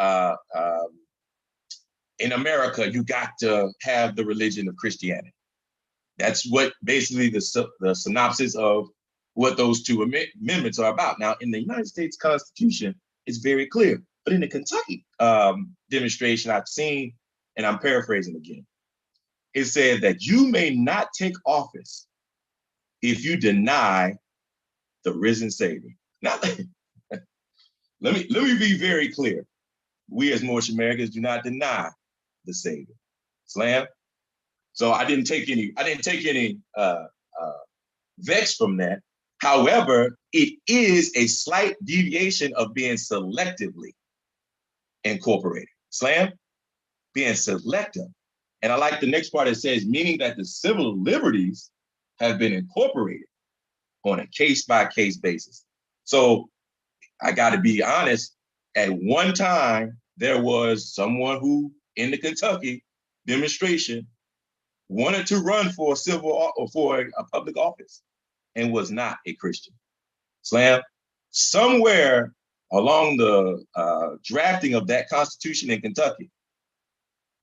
in America, you got to have the religion of Christianity. That's what basically the synopsis of what those two amendments are about. Now, in the United States Constitution, it's very clear. But in the Kentucky demonstration I've seen, and I'm paraphrasing again, it said that you may not take office if you deny the risen Savior. Now, let me be very clear. We as Moorish Americans do not deny the Savior, Islam. So I didn't take any vex from that. However, it is a slight deviation of being selectively incorporated. Islam, being selective. And I like the next part that says, meaning that the civil liberties have been incorporated on a case-by-case basis. So I got to be honest, at one time, there was someone who, in the Kentucky demonstration, wanted to run for a public office and was not a Christian. Islam, somewhere along the drafting of that Constitution in Kentucky,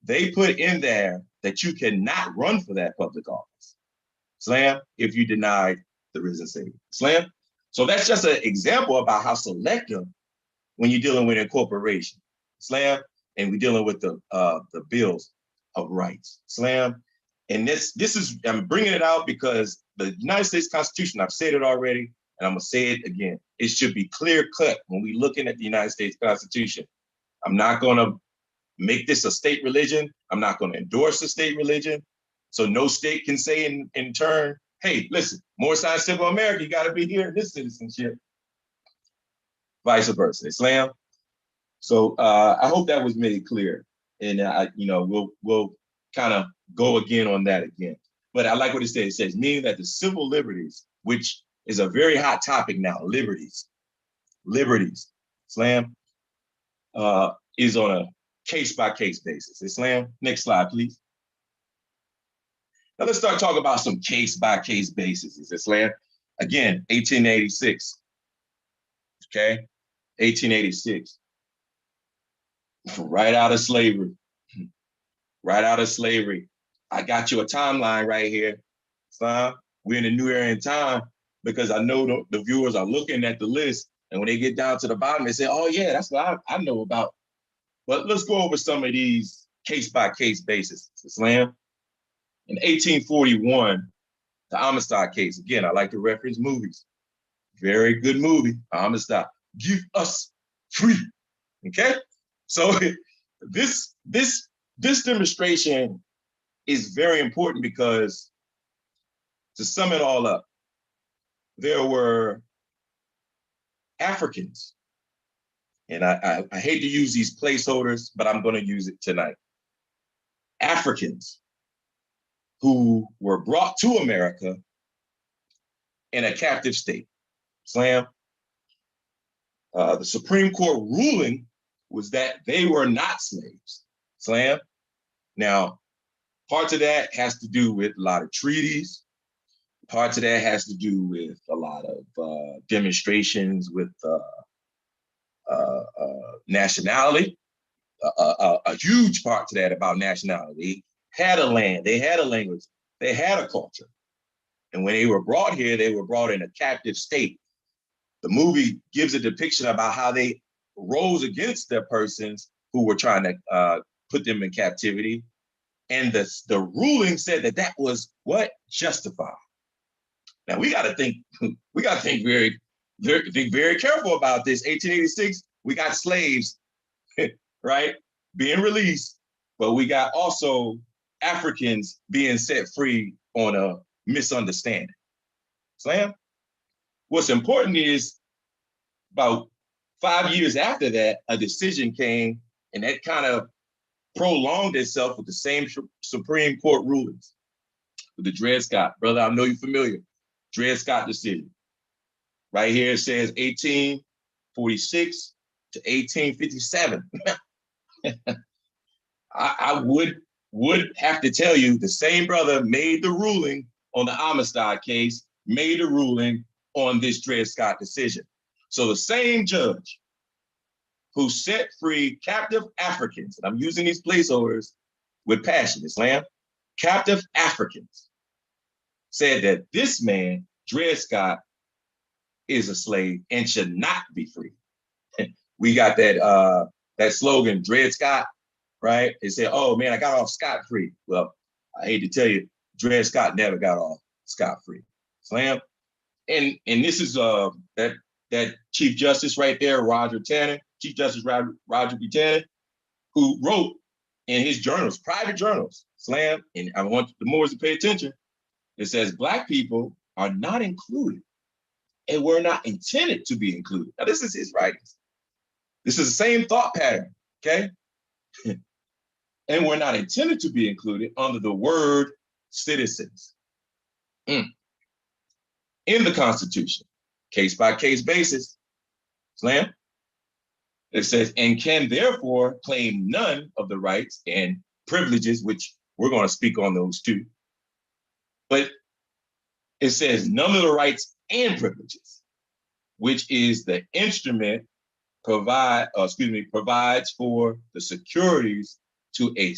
they put in there that you cannot run for that public office, Islam, if you denied the risen Savior. Islam. So that's just an example about how selective when you're dealing with incorporation, Islam, and we're dealing with the bills of rights, Islam. And this is, I'm bringing it out because the United States Constitution, I've said it already, and I'm gonna say it again. It should be clear cut when we're looking at the United States Constitution. I'm not gonna make this a state religion. I'm not gonna endorse a state religion. So no state can say in turn, hey, listen, more science civil America, you gotta be here in this citizenship. Vice versa, Islam. So I hope that was made clear. And we'll kind of go again on that again. But I like what it says. It says, meaning that the civil liberties, which is a very hot topic now, liberties, Islam, is on a case-by-case basis. Islam, next slide, please. Now let's start talking about some case-by-case basis. Islam, again, 1886, okay? 1886, right out of slavery. Right out of slavery. I got you a timeline right here. Islam, we're in a new era in time because I know the viewers are looking at the list, and when they get down to the bottom, they say, oh yeah, that's what I know about. But let's go over some of these case-by-case basis. Islam, in 1841, The Amistad case. Again, I like to reference movies. Very good movie, Amistad. Give us free. Okay? So this demonstration is very important because, to sum it all up, there were Africans, and I hate to use these placeholders, but I'm going to use it tonight. Africans who were brought to America in a captive state. Slam. The Supreme Court ruling was that they were not slaves. Slam. Now, parts of that has to do with a lot of treaties. Parts of that has to do with a lot of demonstrations with nationality. A huge part to that about nationality. They had a land, they had a language, they had a culture. And when they were brought here, they were brought in a captive state. The movie gives a depiction about how they rose against their persons who were trying to put them in captivity. And the ruling said that that was what? Justified. Now we got to think very careful about this. 1886, we got slaves, right, being released, but we got also Africans being set free on a misunderstanding. Slam. What's important is about 5 years after that, a decision came, and that kind of prolonged itself with the same Supreme Court rulings. With the Dred Scott, brother, I know you're familiar. Dred Scott decision. Right here it says 1846 to 1857. I would have to tell you the same brother made the ruling on the Amistad case, made a ruling on this Dred Scott decision. So the same judge who set free captive Africans, and I'm using these placeholders with passion, Islam, captive Africans, said that this man, Dred Scott, is a slave and should not be free. We got that slogan, Dred Scott, right? They said, oh man, I got off scot-free. Well, I hate to tell you, Dred Scott never got off scot-free. Slam. And this is that Chief Justice right there, Chief Justice Roger B. Tanner, who wrote in his journals, private journals, Slam, and I want the Moors to pay attention. It says, Black people are not included and were not intended to be included. Now, this is his writings. This is the same thought pattern, okay? And we're not intended to be included under the word citizens. In the Constitution, case-by-case basis, Slam, it says, and can therefore claim none of the rights and privileges, which we're going to speak on those too. But it says none of the rights and privileges, which is the instrument provides for the securities to a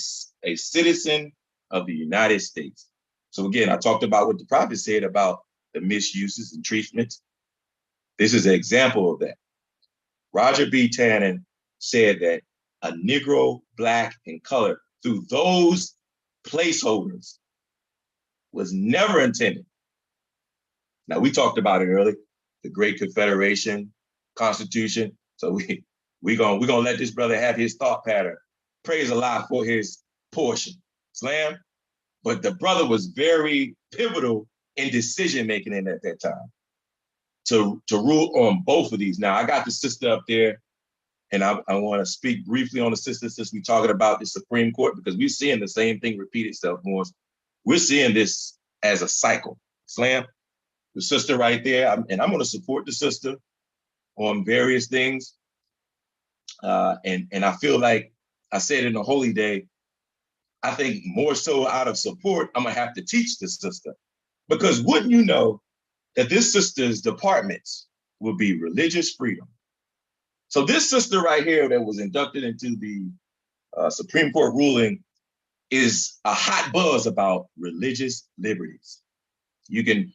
citizen of the United States. So again, I talked about what the prophet said about the misuses and treatments. This is an example of that. Roger B. Tannen said that a Negro, Black, and colored through those placeholders was never intended. Now, we talked about it earlier, the Great Confederation, Constitution. So we're gonna let this brother have his thought pattern. Praise Allah for his portion. Slam. But the brother was very pivotal in decision-making at that time to rule on both of these. Now, I got the sister up there, and I want to speak briefly on the sister since we're talking about the Supreme Court, because we're seeing the same thing repeat itself more. We're seeing this as a cycle. Slam. The sister right there, and I'm going to support the sister on various things. And I feel like I said in the Holy Day, I think more so out of support, I'm going to have to teach this sister. Because wouldn't you know that this sister's departments will be religious freedom. So this sister right here that was inducted into the Supreme Court ruling is a hot buzz about religious liberties. You can.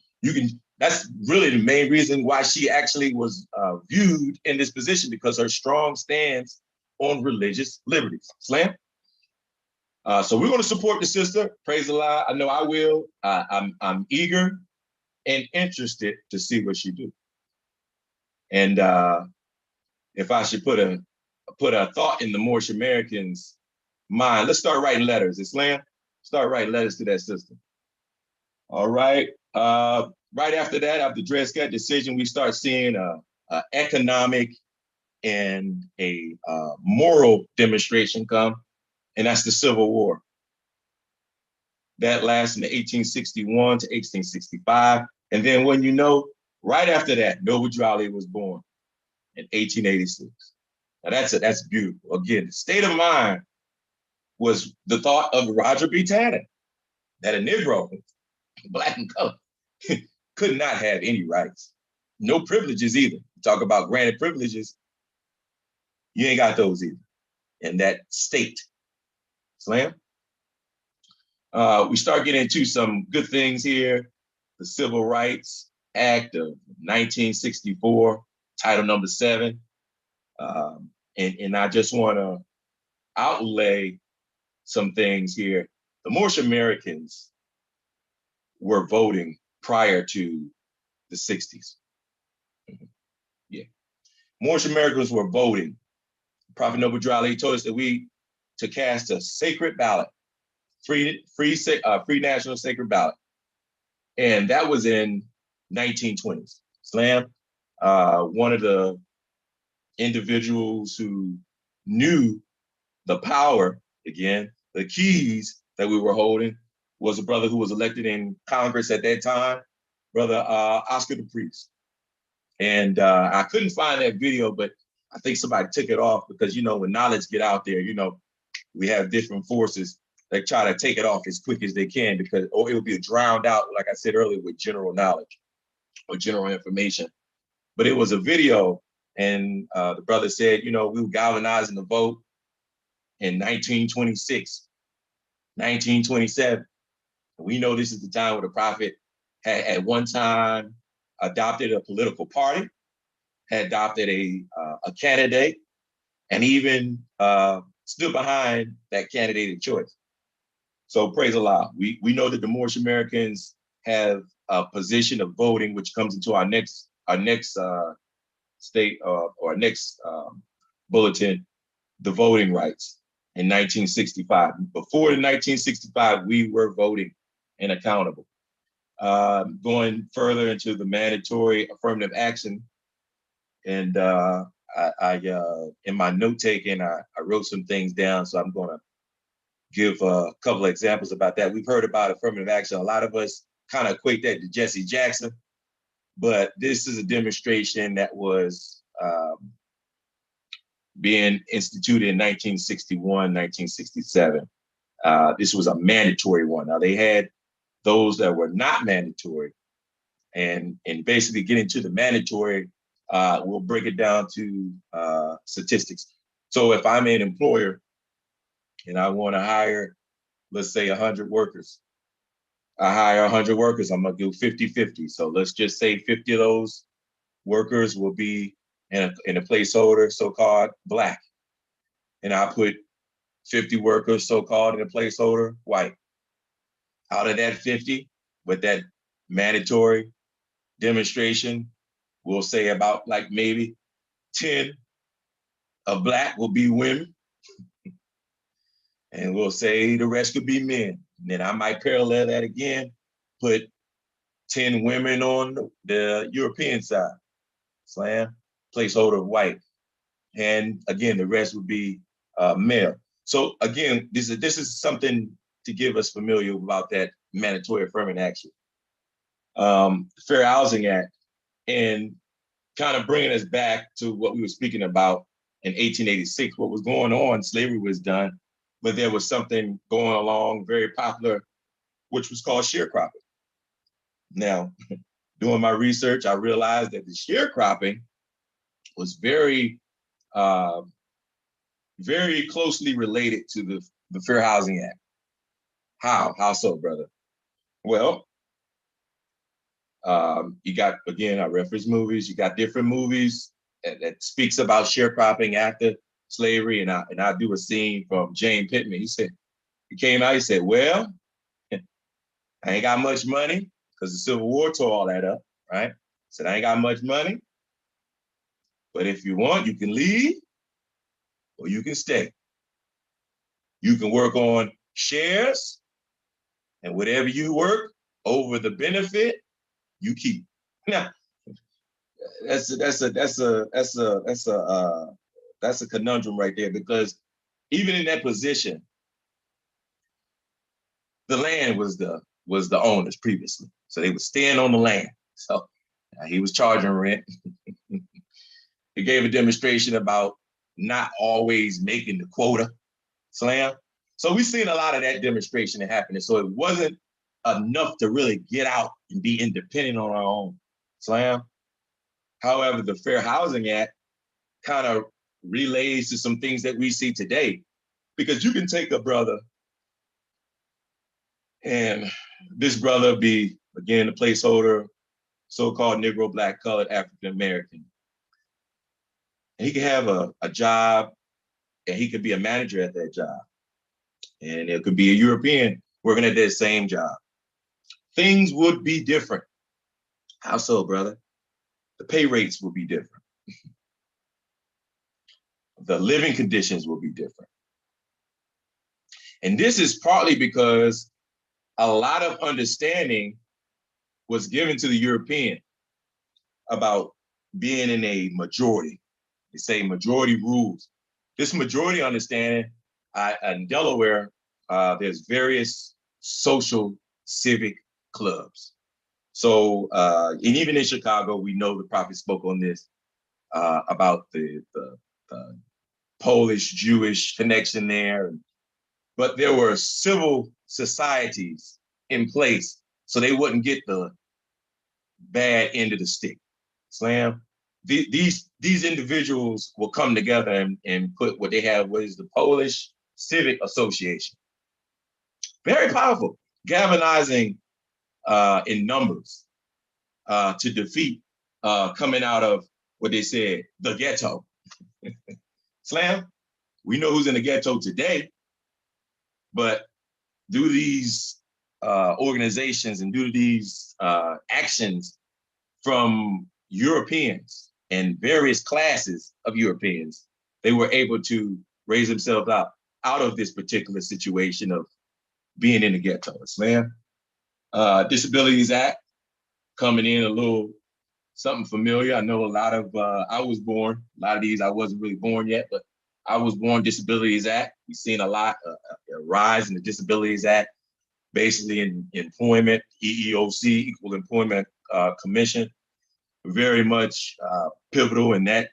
That's really the main reason why she actually was viewed in this position, because her strong stance on religious liberties. Slam. So we're going to support the sister. Praise Allah. I know I will. I'm eager and interested to see what she do. And if I should put a thought in the Moorish Americans' mind, let's start writing letters. Islam, start writing letters to that system. All right. Right after that, after Dred Scott decision, we start seeing a economic and a moral demonstration come, and that's the Civil War. That lasted in 1861 to 1865. And then when you know, right after that, Noble Drew was born in 1886. Now that's beautiful. Again, the state of mind was the thought of Roger B. Tanner, that a Negro, black and color, could not have any rights. No privileges either. Talk about granted privileges, you ain't got those either in that state. Slam. We start getting into some good things here. The Civil Rights Act of 1964, Title number 7. And I just want to outlay some things here. The Moorish Americans were voting prior to the 60s. Yeah. Moorish Americans were voting. Prophet Noble Drew Ali told us that we to cast a sacred ballot, free national sacred ballot. And that was in 1920s. Slam, one of the individuals who knew the power, again, the keys that we were holding, was a brother who was elected in Congress at that time, Brother Oscar the Priest. And I couldn't find that video, but I think somebody took it off because, you know, when knowledge get out there, you know, we have different forces that try to take it off as quick as they can because, or it will be drowned out, like I said earlier, with general knowledge or general information. But it was a video, and the brother said, you know, we were galvanizing the vote in 1926, 1927. We know this is the time where the prophet had at one time adopted a political party, had adopted a candidate, and even stood behind that candidate of choice. So praise Allah. We know that the Moorish Americans have a position of voting, which comes into our next state or our next bulletin, the voting rights in 1965. Before 1965, we were voting and accountable. Going further into the mandatory affirmative action, and I in my note taking, I wrote some things down, so I'm going to give a couple of examples about that. We've heard about affirmative action. A lot of us kind of equate that to Jesse Jackson, but this is a demonstration that was being instituted in 1961, 1967. This was a mandatory one. Now they had those that were not mandatory, and basically getting to the mandatory, we'll break it down to statistics. So if I'm an employer and I want to hire, let's say 100 workers, I hire 100 workers, I'm gonna do 50-50. So let's just say 50 of those workers will be in a placeholder, so-called Black. And I put 50 workers, so-called, in a placeholder, white. Out of that 50, with that mandatory demonstration, we'll say about like maybe 10 of Black will be women. And we'll say the rest could be men. And then I might parallel that again, put 10 women on the European side, slam, placeholder white. And again, the rest would be male. So again, this is something to give us familiar about that mandatory affirmative action. Fair Housing Act, and kind of bringing us back to what we were speaking about in 1886. What was going on, slavery was done, but there was something going along very popular, which was called sharecropping. Now, doing my research, I realized that the sharecropping was very, very closely related to the Fair Housing Act. How so, brother? Well, you got, again, I reference movies, you got different movies that speaks about sharecropping after slavery, and I do a scene from Jane Pittman. He came out, he said, well, I ain't got much money, because the Civil War tore all that up, right? Said, I ain't got much money, but if you want, you can leave or you can stay. You can work on shares, and whatever you work over the benefit, you keep. Now, that's a conundrum right there, because even in that position, the land was the owners previously, so they were staying on the land. So he was charging rent. He gave a demonstration about not always making the quota, Slam. So we've seen a lot of that demonstration happening. So it wasn't enough to really get out and be independent on our own, Slam. However, the Fair Housing Act kind of relays to some things that we see today, because you can take a brother and this brother be, again, a placeholder, so-called Negro, Black, colored, African American. And he could have a job, and he could be a manager at that job. And it could be a European working at that same job. Things would be different. How so, brother? The pay rates will be different. The living conditions will be different. And this is partly because a lot of understanding was given to the European about being in a majority. They say majority rules. This majority understanding, in Delaware, there's various social civic clubs. So, and even in Chicago, we know the prophet spoke on this, about the Polish Jewish connection there. But there were civil societies in place so they wouldn't get the bad end of the stick. Slam. These individuals will come together and put what they have, what is the Polish Civic Association. Very powerful, galvanizing in numbers to defeat coming out of what they said, the ghetto. Slam, we know who's in the ghetto today, but due to these organizations and due to these actions from Europeans and various classes of Europeans, they were able to raise themselves out of this particular situation of being in the ghetto. Slam. Disabilities Act coming in a little something familiar. I know a lot of, I was born, a lot of these I wasn't really born yet, but I was born Disabilities Act. We've seen a lot, a rise in the Disabilities Act, basically in employment, EEOC, Equal Employment Commission, very much pivotal in that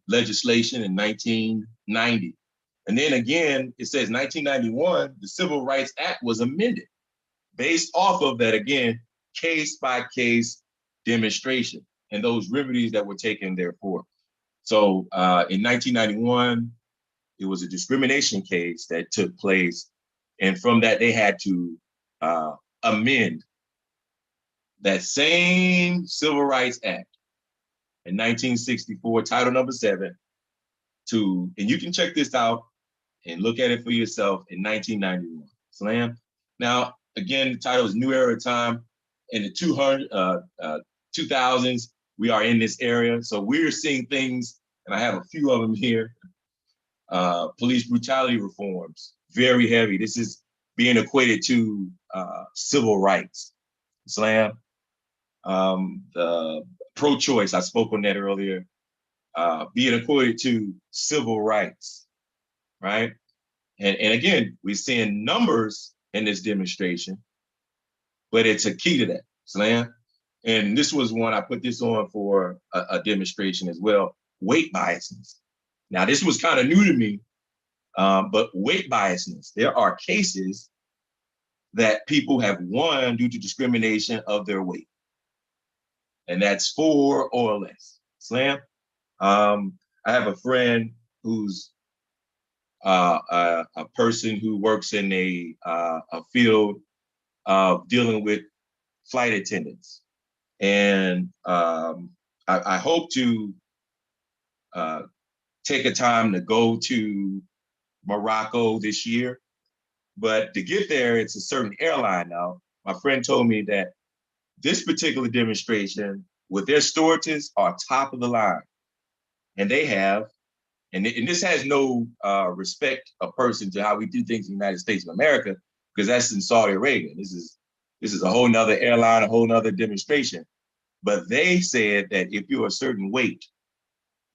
legislation in 1990. And then again, it says 1991, the Civil Rights Act was amended based off of that, again, case-by-case demonstration and those remedies that were taken therefore. So in 1991, it was a discrimination case that took place. And from that, they had to amend that same Civil Rights Act in 1964, Title number 7, to, and you can check this out and look at it for yourself, in 1991. Slam. Now, again, the title is New Era Time. In the 2000s, we are in this area. So we're seeing things, and I have a few of them here. Police brutality reforms, very heavy. This is being equated to civil rights. Slam. The pro-choice, I spoke on that earlier, being equated to civil rights, right? And again, we're seeing numbers in this demonstration, but it's a key to that, Slam. And this was one, I put this on for a demonstration as well, weight biasness. Now, this was kind of new to me, but weight biasness, there are cases that people have won due to discrimination of their weight. And that's 4 or less. Slam. I have a friend who's a person who works in a field of dealing with flight attendants. And I hope to take a time to go to Morocco this year. But to get there, it's a certain airline now. My friend told me that this particular demonstration with their storages are top of the line. And they have, and this has no respect of person to how we do things in the United States of America, because that's in Saudi Arabia. This is a whole nother airline, a whole nother demonstration. But they said that if you're a certain weight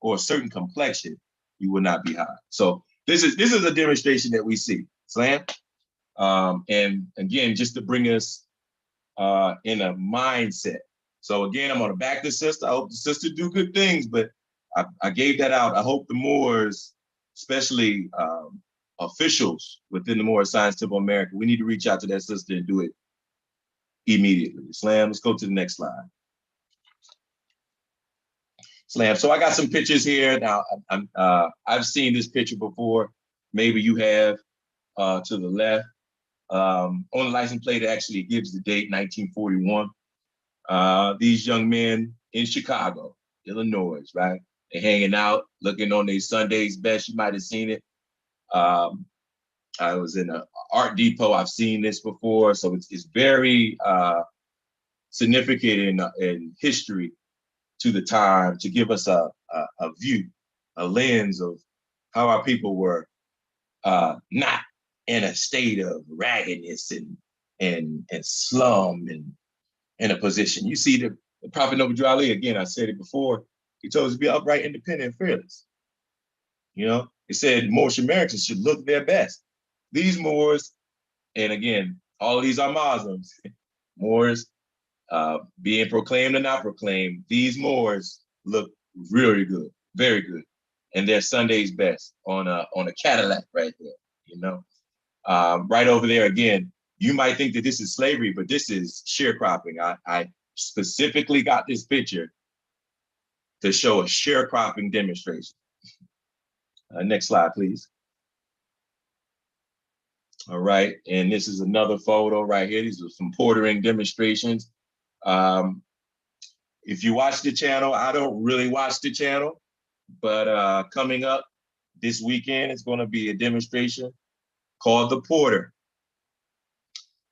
or a certain complexion, you will not be hired. So this is a demonstration that we see, Slam. And again, just to bring us in a mindset. So again, I'm gonna back the sister. I hope the sister do good things, but I gave that out. I hope the Moors, especially officials within the Moorish Science Temple of America, we need to reach out to that sister and do it immediately. Slam, let's go to the next slide. Slam. So I got some pictures here. Now, I've seen this picture before. Maybe you have to the left. On the license plate, it actually gives the date, 1941. These young men in Chicago, Illinois, right? They're hanging out, looking on their Sunday's best. You might have seen it. I was in an Art Depot. I've seen this before. So it's very significant in history to the time to give us a view, a lens of how our people were not in a state of raggedness and slum and in a position. You see the Prophet Noble Ali, again, I said it before, he told us to be upright, independent, and fearless. You know, he said Moorish Americans should look their best. These Moors, and again, all of these are Muslims, Moors, being proclaimed or not proclaimed, these Moors look really good, very good. And they're Sunday's best on a Cadillac right there, you know. Right over there, again, you might think that this is slavery, but this is sharecropping. I specifically got this picture to show a sharecropping demonstration. Next slide, please. All right, and this is another photo right here. These are some portering demonstrations. If you watch the channel, I don't really watch the channel, but coming up this weekend, it's gonna be a demonstration called the Porter.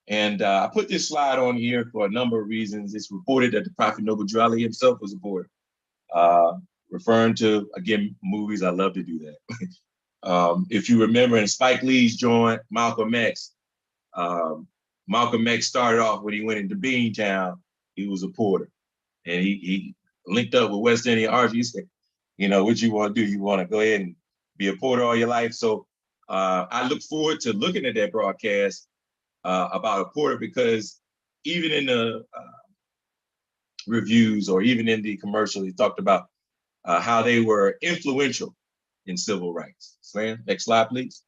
And I put this slide on here for a number of reasons. It's reported that the Prophet Noble Drew Ali himself was a porter. Referring to, again, movies, I love to do that. If you remember in Spike Lee's joint, Malcolm X, Malcolm X started off when he went into Beantown, he was a porter. And he linked up with West Indian Archie. He said, you know, what you want to do? You want to go ahead and be a porter all your life? So I look forward to looking at that broadcast about a porter, because even in the reviews or even in the commercial, he talked about how they were influential in civil rights. Slam, next slide, please.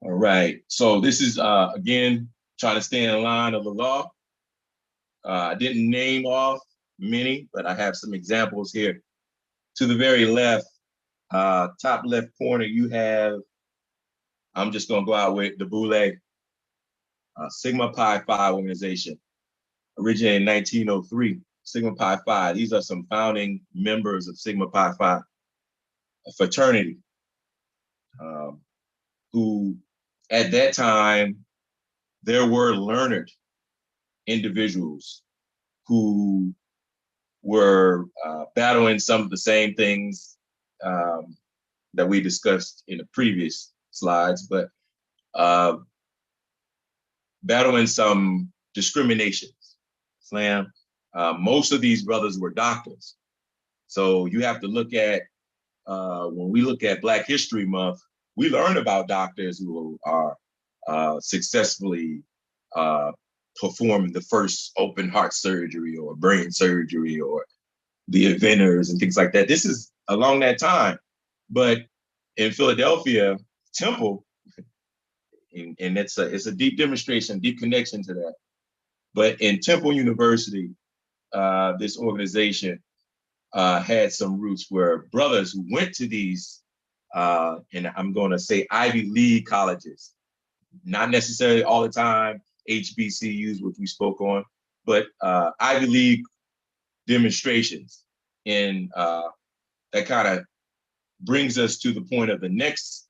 All right, so this is, again, trying to stay in line of the law. I didn't name off many, but I have some examples here. To the very left, top left corner, you have, I'm just gonna go out with the Boule, Sigma Pi Phi organization, originated in 1903, Sigma Pi Phi. These are some founding members of Sigma Pi Phi, a fraternity, who at that time, there were learned individuals who were battling some of the same things that we discussed in the previous slides, but battling some discriminations. Slam. Most of these brothers were doctors. So you have to look at, when we look at Black History Month, we learn about doctors who are successfully performing the first open heart surgery or brain surgery or the inventors and things like that. This is along that time. But in Philadelphia, Temple, and it's a deep demonstration, deep connection to that. But in Temple University, this organization had some roots where brothers who went to these, and I'm going to say Ivy League colleges, not necessarily all the time HBCUs, which we spoke on, but Ivy League demonstrations. And that kind of brings us to the point of the next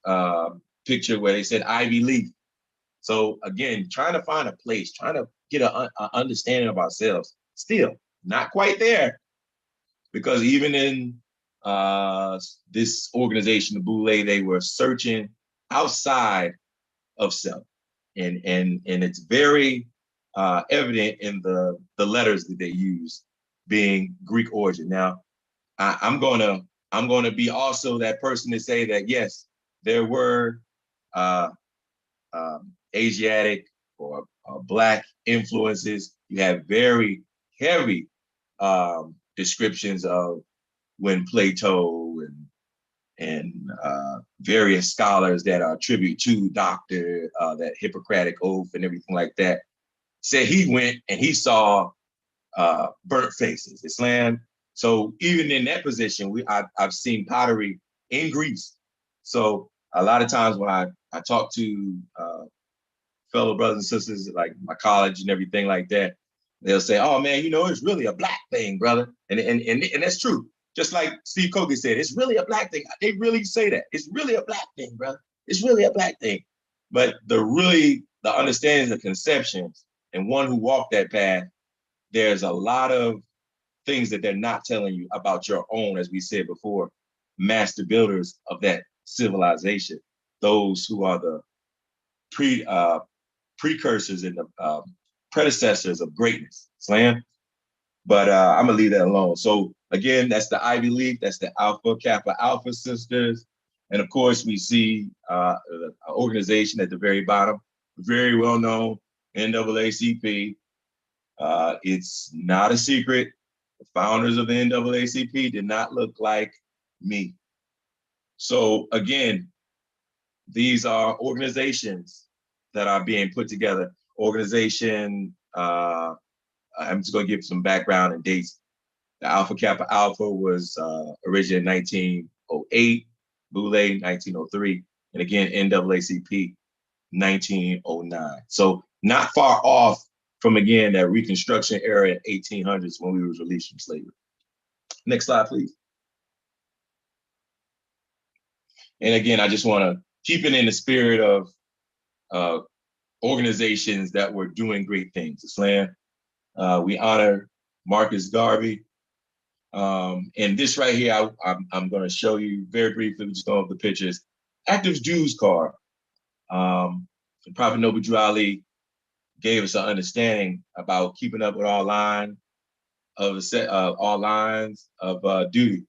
picture where they said Ivy League. So again, trying to find a place, trying to get an understanding of ourselves. Still not quite there, because even in this organization, the Boule, they were searching outside of self, and it's very evident in the letters that they use, being Greek origin. Now, I'm gonna be also that person to say that yes, there were uh, Asiatic or Black influences. You have very heavy descriptions of when Plato and various scholars that are attributed to Doctor, that Hippocratic oath and everything like that, said he went and he saw burnt faces, Islam. So even in that position, I've seen pottery in Greece. So a lot of times when I talk to fellow brothers and sisters, like my college and everything like that, they'll say, "Oh man, you know, it's really a Black thing, brother," and that's true. Just like Steve Kogi said, it's really a Black thing. They really say that. It's really a Black thing, brother. It's really a Black thing. But the understanding, the conceptions, and one who walked that path, there's a lot of things that they're not telling you about your own, as we said before, master builders of that civilization, those who are the precursors and the predecessors of greatness. Slam. But I'm gonna leave that alone. So again, that's the Ivy League, that's the Alpha Kappa Alpha Sisters. And of course, we see an organization at the very bottom, very well known, NAACP. It's not a secret. The founders of the NAACP did not look like me. So again, these are organizations that are being put together. I'm just going to give some background and dates. The Alpha Kappa Alpha was originated in 1908, Boule 1903, and again, NAACP 1909. So not far off from, again, that Reconstruction era in 1800s when we were released from slavery. Next slide, please. And again, I just want to keep it in the spirit of organizations that were doing great things. Islam. We honor Marcus Garvey. And this right here, I'm going to show you very briefly, just going over the pictures. Active Jews card. Prophet Noble Drew Ali gave us an understanding about keeping up with all lines of duty,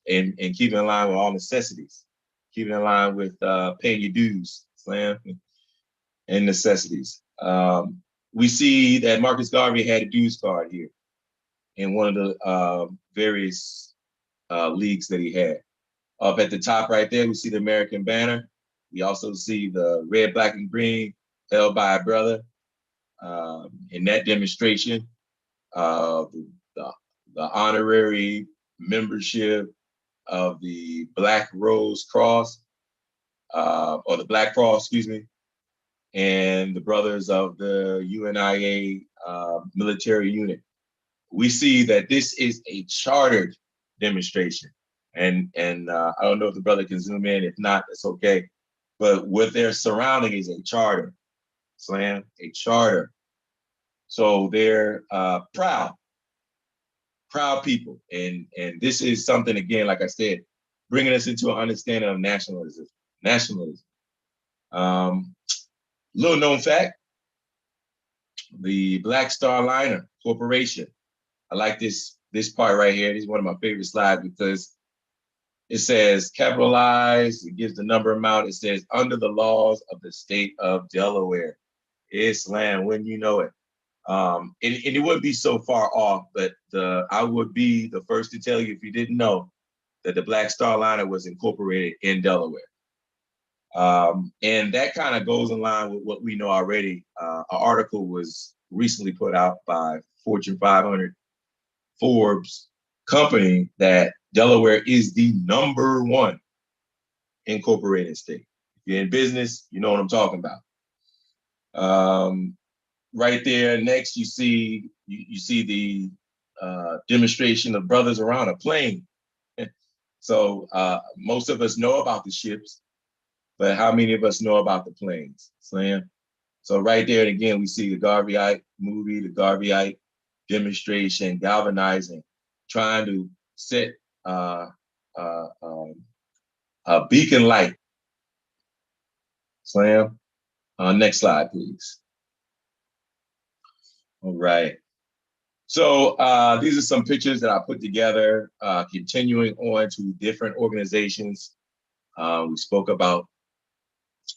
and keeping in line with all necessities, keeping in line with paying your dues, Islam, and necessities. We see that Marcus Garvey had a dues card here in one of the various leagues that he had. Up at the top right there, we see the American banner. We also see the red, black, and green held by a brother in that demonstration. The honorary membership of the Black Rose Cross, or the Black Cross, excuse me, and the brothers of the UNIA military unit. We see that this is a chartered demonstration. And I don't know if the brother can zoom in. If not, it's okay. But what they're surrounding is a charter, Slam, a charter. So they're proud people. And this is something, again, like I said, bringing us into an understanding of nationalism. Little known fact, the Black Star Liner Corporation. I like this part right here. This is one of my favorite slides because it says capitalized, it gives the number amount. It says under the laws of the state of Delaware. Islam, when you know it. And it wouldn't be so far off, but I would be the first to tell you, if you didn't know, that the Black Star Liner was incorporated in Delaware. And that kind of goes in line with what we know already. An article was recently put out by Fortune 500 Forbes company that Delaware is the #1 incorporated state. If you're in business, you know what I'm talking about. Right there, next you see the demonstration of brothers around a plane. So most of us know about the ships, but how many of us know about the planes? Slam. So right there, and again, we see the Garveyite movie, the Garveyite demonstration, galvanizing, trying to set uh, uh, um, a beacon light. Slam. Next slide, please. All right. So these are some pictures that I put together, continuing on to different organizations. We spoke about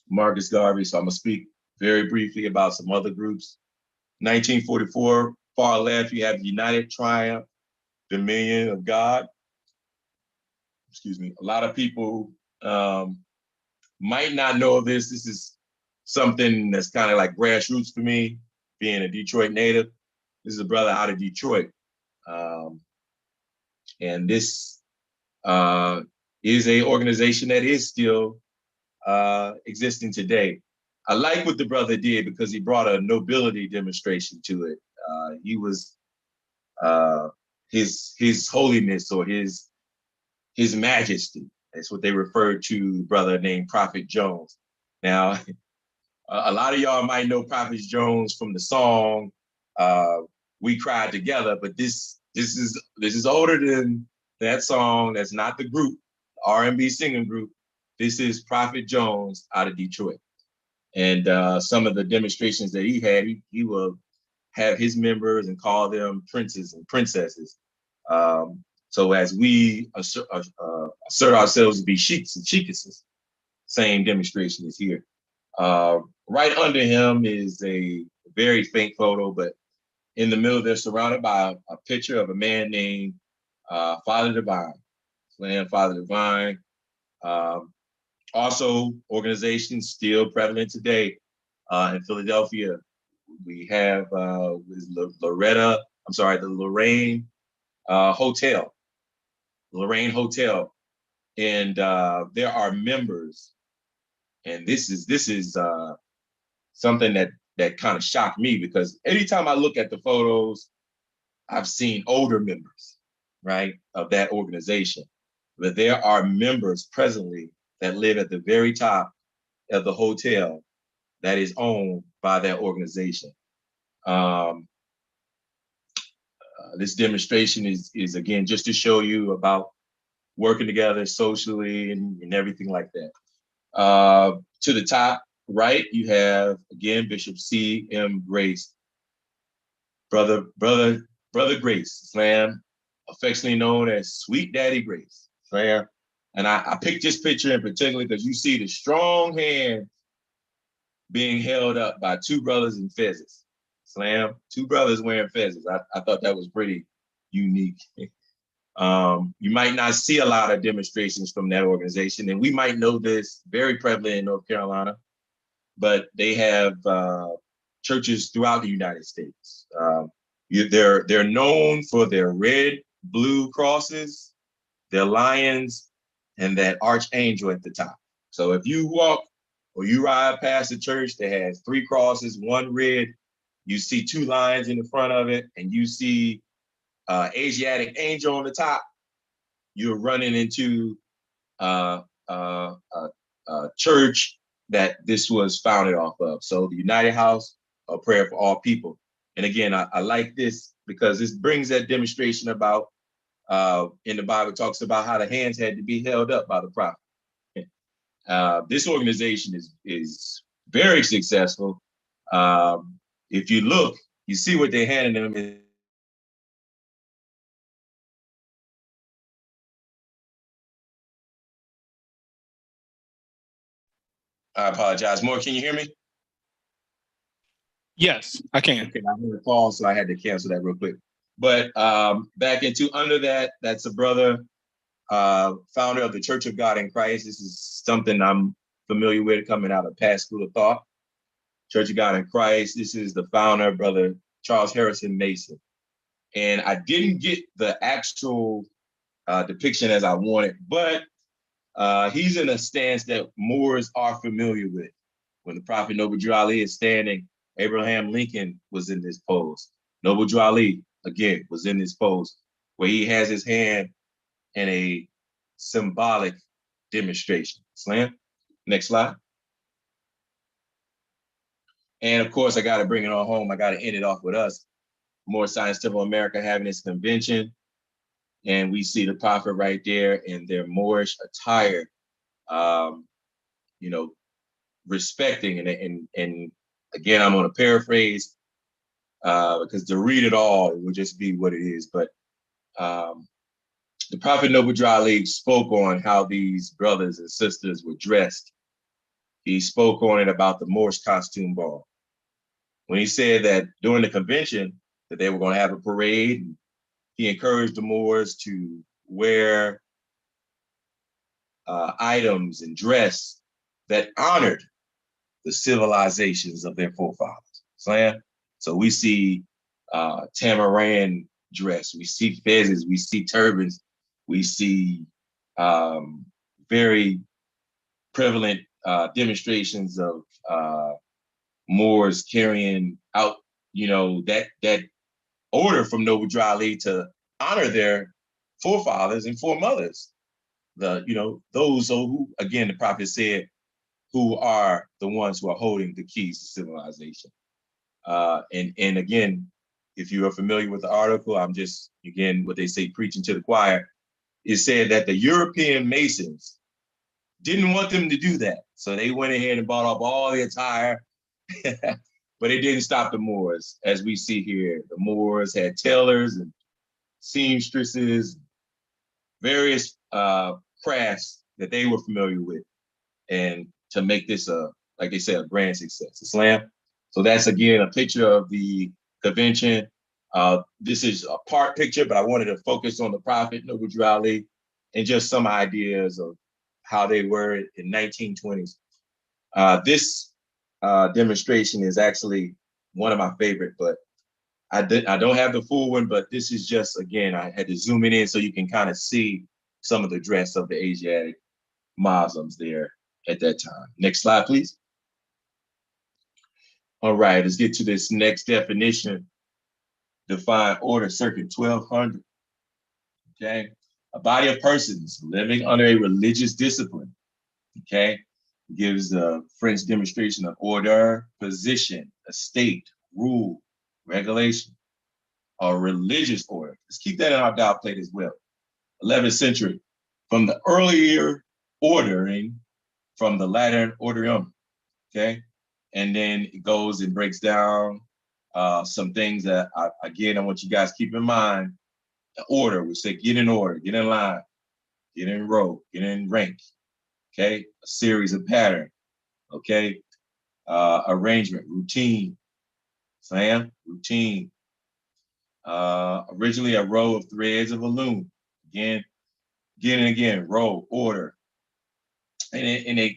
Marcus Garvey, so I'm gonna speak very briefly about some other groups. 1944, far left, you have United Triumph, Dominion of God. Excuse me. A lot of people might not know of this. This is something that's kind of like grassroots for me, being a Detroit native. This is a brother out of Detroit. And this is a organization that is still existing today. I like what the brother did because he brought a nobility demonstration to it. He was his holiness or his majesty. That's what they referred to the brother named Prophet Jones. Now, a lot of y'all might know Prophet Jones from the song "We Cried Together," but this is older than that song. That's not the group, R&B singing group. This is Prophet Jones out of Detroit. And some of the demonstrations that he had, he will have his members and call them princes and princesses. So as we assert ourselves to be sheiks and sheikesses, same demonstration is here. Right under him is a very faint photo, but in the middle, they're surrounded by a picture of a man named Father Divine. Father Divine. Also, organizations still prevalent today in Philadelphia. We have Loretta, I'm sorry, the Lorraine Hotel, Lorraine Hotel. And there are members, and this is something that kind of shocked me because anytime I look at the photos, I've seen older members, right, of that organization. But there are members presently that live at the very top of the hotel that is owned by that organization. This demonstration is again just to show you about working together socially and everything like that. To the top right, you have again Bishop C.M. Grace, brother Grace, Slam, affectionately known as Sweet Daddy Grace, Slam. And I picked this picture in particular because you see the strong hand being held up by two brothers in fezzes. Slam, two brothers wearing fezzes. I thought that was pretty unique. You might not see a lot of demonstrations from that organization, and we might know this, very prevalent in North Carolina, but they have churches throughout the United States. They're known for their red, blue crosses, their lions, and that archangel at the top. So if you walk or you ride past a church that has three crosses, one red, you see two lions in the front of it, and you see Asiatic angel on the top, you're running into a church that this was founded off of. So the United House, a prayer for all people. And again, I like this because this brings that demonstration about, in the Bible, it talks about how the hands had to be held up by the prophet. This organization is very successful. If you look, you see what they're handing them. I apologize. More, can you hear me? Yes, I can. Okay, I heard a call, so I had to cancel that real quick. But back into under that, that's a brother, founder of the Church of God in Christ. This is something I'm familiar with coming out of past school of thought. Church of God in Christ. This is the founder, brother Charles Harrison Mason. And I didn't get the actual depiction as I wanted, but he's in a stance that Moors are familiar with. When the Prophet Noble Drew Ali is standing, Abraham Lincoln was in this pose. Noble Drew Ali, again, was in this pose where he has his hand in a symbolic demonstration. Slam. Next slide. And of course, I got to bring it on home. I got to end it off with us. Moorish Science Temple of America having its convention. And we see the prophet right there in their Moorish attire, you know, respecting. And again, I'm going to paraphrase because to read it all, it would just be what it is. But the Prophet Noble Ali spoke on how these brothers and sisters were dressed. He spoke on it about the Moorish costume ball. When he said that during the convention that they were going to have a parade, he encouraged the Moors to wear items and dress that honored the civilizations of their forefathers. So we see Tamaran dress, we see fezzes, we see turbans, we see very prevalent demonstrations of Moors carrying out, that order from Noble Ali to honor their forefathers and foremothers. Those who, again, the prophet said, who are the ones who are holding the keys to civilization. And again, if you are familiar with the article, I'm just, again, what they say, preaching to the choir. It said that the European Masons didn't want them to do that. So they went ahead and bought up all the attire, but it didn't stop the Moors. As we see here, the Moors had tailors and seamstresses, various crafts that they were familiar with, and to make this like they said, a grand success, Islam. So that's, again, a picture of the convention. This is a part picture, but I wanted to focus on the Prophet Noble Ali and just some ideas of how they were in 1920s. This demonstration is actually one of my favorite, but I don't have the full one, but this is just, again, I had to zoom it in so you can kind of see some of the dress of the Asiatic Muslims there at that time. Next slide, please. All right, let's get to this next definition. Define order, circa 1200. Okay, a body of persons living under a religious discipline. Okay, gives the French demonstration of order, position, a state, rule, regulation, or religious order. Let's keep that in our dial plate as well. 11th century, from the earlier ordering, from the Latin orderium. Okay, and then it goes and breaks down some things that, I want you guys to keep in mind. The order, we say get in order, get in line, get in row, get in rank. Okay, a series of pattern. Okay, arrangement, routine. Routine. Originally a row of threads of a loom. Again and again, row, order. And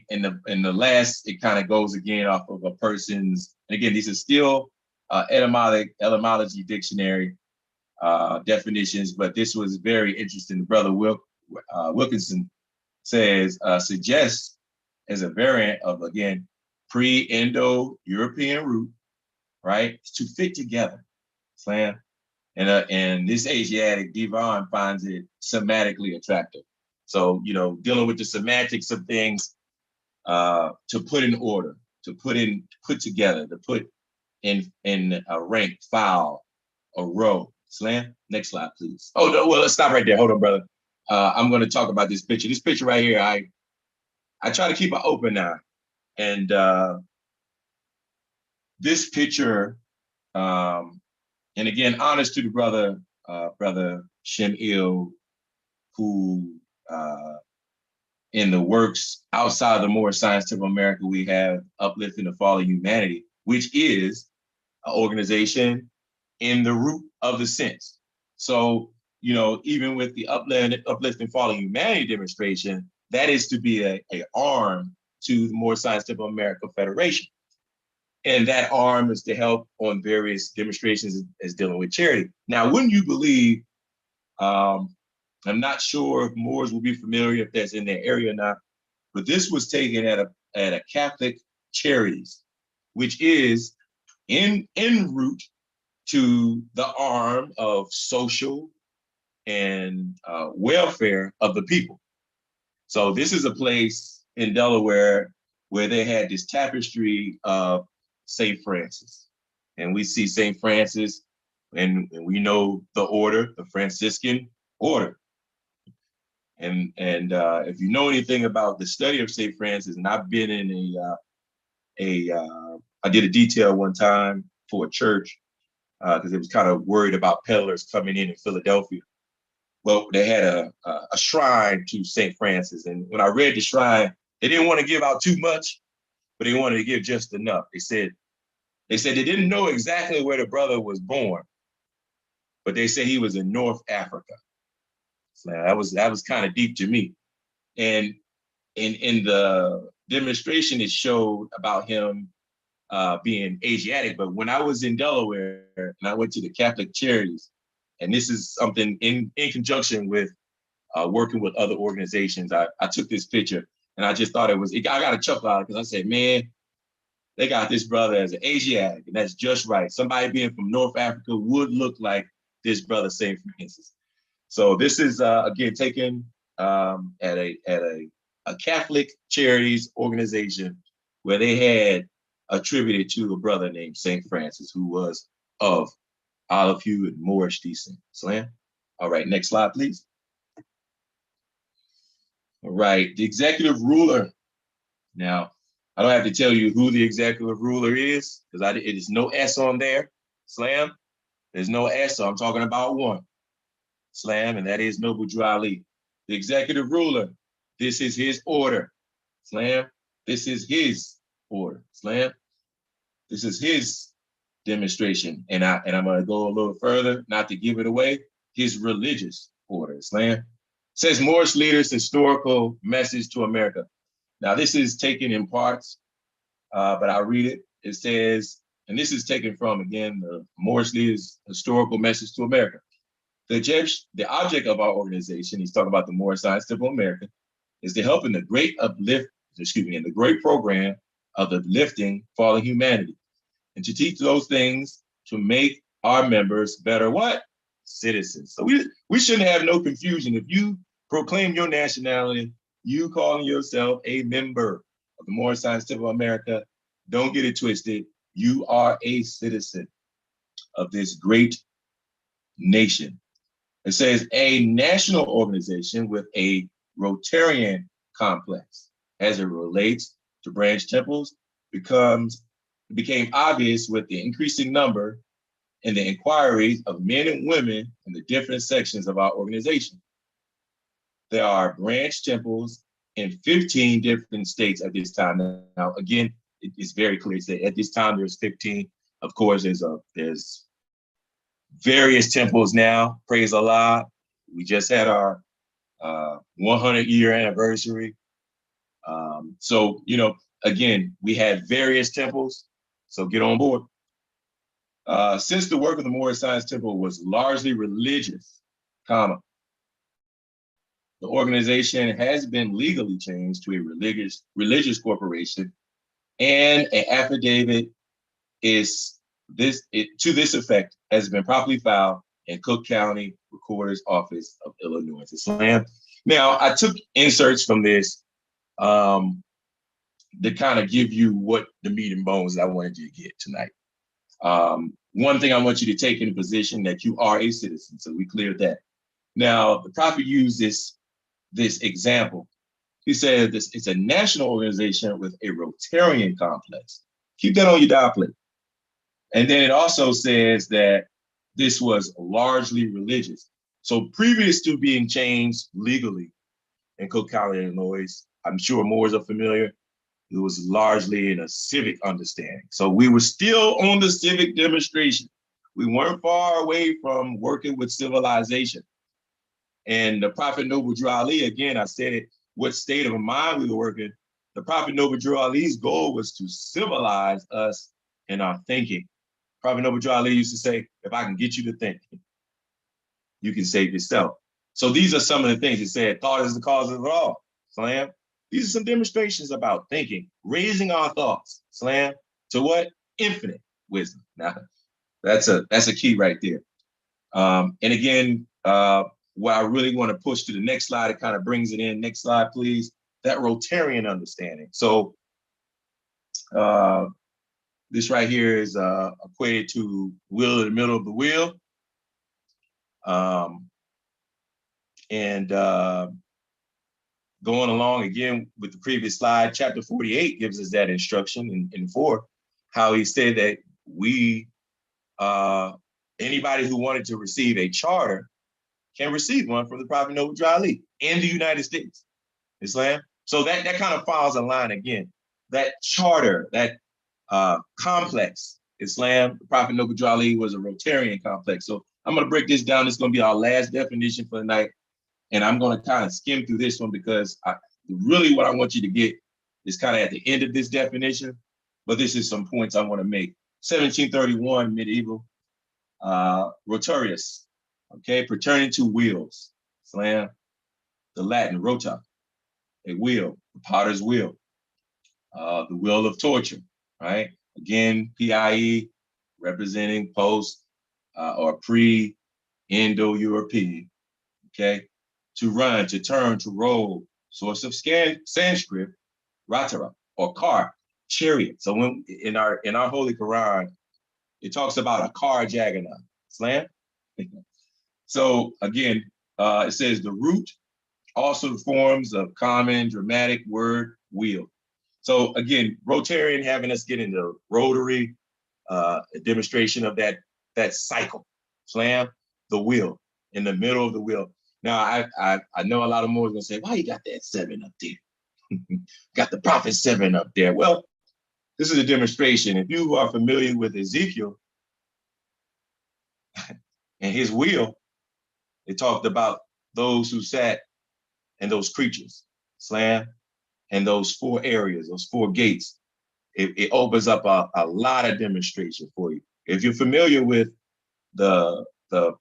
in the last, it kind of goes again off of a person's, and again, these are still etymology dictionary definitions, but this was very interesting. The brother Wilkinson says, suggests as a variant of, again, pre-Indo-European root, right? To fit together, Slam. And this Asiatic divan finds it semantically attractive. So, dealing with the semantics of things, to put in order, to put together, to put in a rank, file, a row. Slam. Next slide, please. Oh, no, well, let's stop right there. Hold on, brother. I'm going to talk about this picture. This picture right here, I try to keep an open eye. And this picture, and again, honest to the brother Shem-Il, who in the works outside of the Moorish Science Temple of America, we have Uplifting the Fallen Humanity, which is an organization in the root of the sense. So, even with the Uplifting Fallen Humanity demonstration, that is to be a arm to the Moorish Science Temple of America Federation. And that arm is to help on various demonstrations as dealing with charity. Now, wouldn't you believe, I'm not sure if Moors will be familiar if that's in their area or not, but this was taken at a Catholic Charities, which is en route to the arm of social and welfare of the people. So this is a place in Delaware where they had this tapestry of St. Francis. And we see St. Francis, and we know the order, the Franciscan order. And if you know anything about the study of St. Francis, and I've been in I did a detail one time for a church because it was kind of worried about peddlers coming in Philadelphia. Well, they had a shrine to St. Francis, and when I read the shrine, they didn't want to give out too much, but they wanted to give just enough. They said they didn't know exactly where the brother was born, but they said he was in North Africa. So that was kind of deep to me. And in the demonstration, it showed about him being Asiatic. But when I was in Delaware and I went to the Catholic Charities, and this is something in conjunction with working with other organizations, I took this picture and I just thought I got a chuckle out because I said, man, they got this brother as an Asiatic, and that's just right. Somebody being from North Africa would look like this brother, St. Francis. So this is again taken at a Catholic Charities organization where they had attributed to a brother named St. Francis, who was of olive hue and Moorish descent. Slam. All right, next slide, please. All right, the executive ruler. Now, I don't have to tell you who the executive ruler is because it is no S on there. Slam. There's no S, so I'm talking about one. Slam, and that is Noble Drew Ali. The executive ruler. This is his order. Slam. This is his order. Slam. This is his demonstration. And I'm going to go a little further, not to give it away. His religious order. Slam. Says Moorish leaders' historical message to America. Now, this is taken in parts, but I'll read it. It says, and this is taken from, again, the Moorish leaders' historical message to America. The object of our organization, he's talking about the Moorish Science Temple of America, is to help in the great program of uplifting fallen humanity, and to teach those things to make our members better what? Citizens. So we shouldn't have no confusion. If you proclaim your nationality, you calling yourself a member of the Moorish Science Temple of America, don't get it twisted. You are a citizen of this great nation. It says a national organization with a Rotarian complex as it relates to branch temples became obvious with the increasing number and the inquiries of men and women in the different sections of our organization. There are branch temples in 15 different states at this time. Now, again, it's very clear that at this time there's 15. Of course, there's various temples now. Praise Allah. We just had our 100-year anniversary. So, again, we had various temples. So get on board. Since the work of the Moorish Science Temple was largely religious, the organization has been legally changed to a religious corporation, and an affidavit to this effect has been properly filed in Cook County Recorder's Office of Illinois. Slam. Now, I took inserts from this to kind of give you what the meat and bones that I wanted you to get tonight. One thing I want you to take in the position that you are a citizen, so we cleared that. Now, the prophet used this example. He said it's a national organization with a Rotarian complex. Keep that on your dial plate. And then it also says that this was largely religious. So previous to being changed legally in Cook County, Illinois, I'm sure Moors are familiar, it was largely in a civic understanding. So we were still on the civic demonstration. We weren't far away from working with civilization. And the Prophet Noble Drew Ali, again, I said it, what state of mind we were working. The Prophet Noble Drew Ali's goal was to civilize us in our thinking. Prophet Noble Drew Ali used to say, if I can get you to think, you can save yourself. So these are some of the things he said. Thought is the cause of it all. Slam. These are some demonstrations about thinking, raising our thoughts. Slam. To what? Infinite wisdom. Now, that's a key right there. And again, what I really want to push to the next slide, it kind of brings it in. Next slide, please. That Rotarian understanding. So This right here is equated to wheel in the middle of the wheel. And going along again with the previous slide, chapter 48 gives us that instruction in 4, how he said that we, anybody who wanted to receive a charter can receive one from the Prophet Noble Ali in the United States, Islam. So that kind of follows a line again. That charter, that complex, Islam, the Prophet Noble Ali was a Rotarian complex. So I'm going to break this down. It's going to be our last definition for the night. And I'm going to kind of skim through this one because really what I want you to get is kind of at the end of this definition. But this is some points I want to make. 1731, medieval, rotarius, okay, pertaining to wheels, Islam, the Latin rota, a wheel, the potter's wheel, the wheel of torture, right? Again, PIE representing post or pre-Indo-European, okay? To run, to turn, to roll, source of Sanskrit, ratara, or car, chariot. So when in our Holy Quran, it talks about a car jagannath, Islam. So again, it says the root also forms of common dramatic word wheel. So again, Rotarian having us get into rotary, a demonstration of that cycle, Islam, the wheel, in the middle of the wheel. Now, I know a lot of more is gonna say, why you got that 7 up there? Got the prophet 7 up there. Well, this is a demonstration. If you are familiar with Ezekiel and his wheel, it talked about those who sat and those creatures, Islam, and those 4 areas, those 4 gates. It opens up a lot of demonstration for you. If you're familiar with the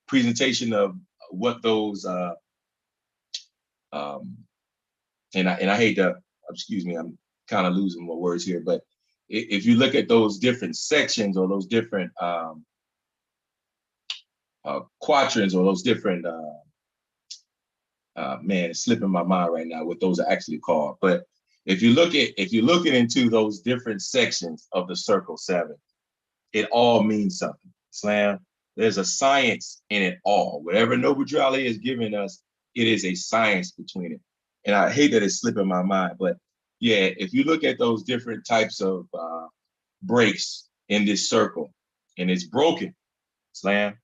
presentation of what those and I hate to, excuse me, I'm kind of losing my words here, but if you look at those different sections or those different quatrains or those different man, it's slipping my mind right now what those are actually called. But if you look into those different sections of the circle 7, it all means something. Islam, there's a science in it all. Whatever Noble Ali has given us, it is a science between it. And I hate that it's slipping my mind, but yeah, if you look at those different types of breaks in this circle, and it's broken, Islam,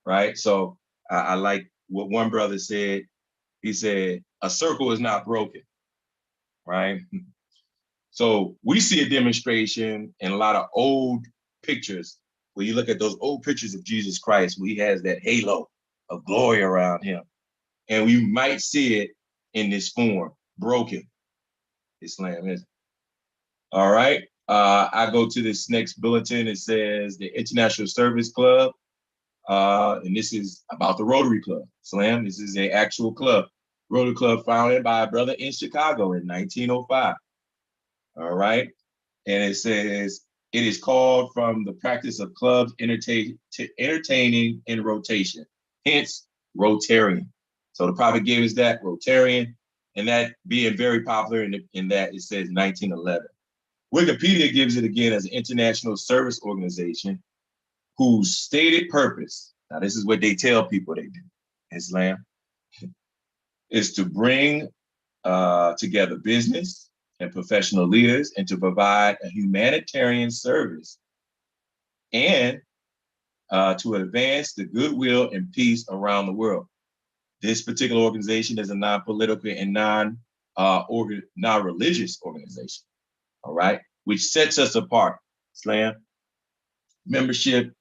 right? So I like what one brother said. He said, a circle is not broken, right? So we see a demonstration in a lot of old pictures where you look at those old pictures of Jesus Christ, where he has that halo of glory around him. And we might see it in this form, broken. Islam is. All right. I go to this next bulletin. It says the International Service Club. And this is about the Rotary Club. Islam, this is an actual club. Rotary Club founded by a brother in Chicago in 1905. All right. And it says, it is called from the practice of clubs entertaining in rotation, hence Rotarian. So the prophet gave us that, Rotarian, and that being very popular in that it says 1911. Wikipedia gives it again as an international service organization whose stated purpose, now this is what they tell people they do, Islam, is to bring together business and professional leaders and to provide a humanitarian service and to advance the goodwill and peace around the world. This particular organization is a non-political and non-religious organization, all right, which sets us apart. Islam, membership,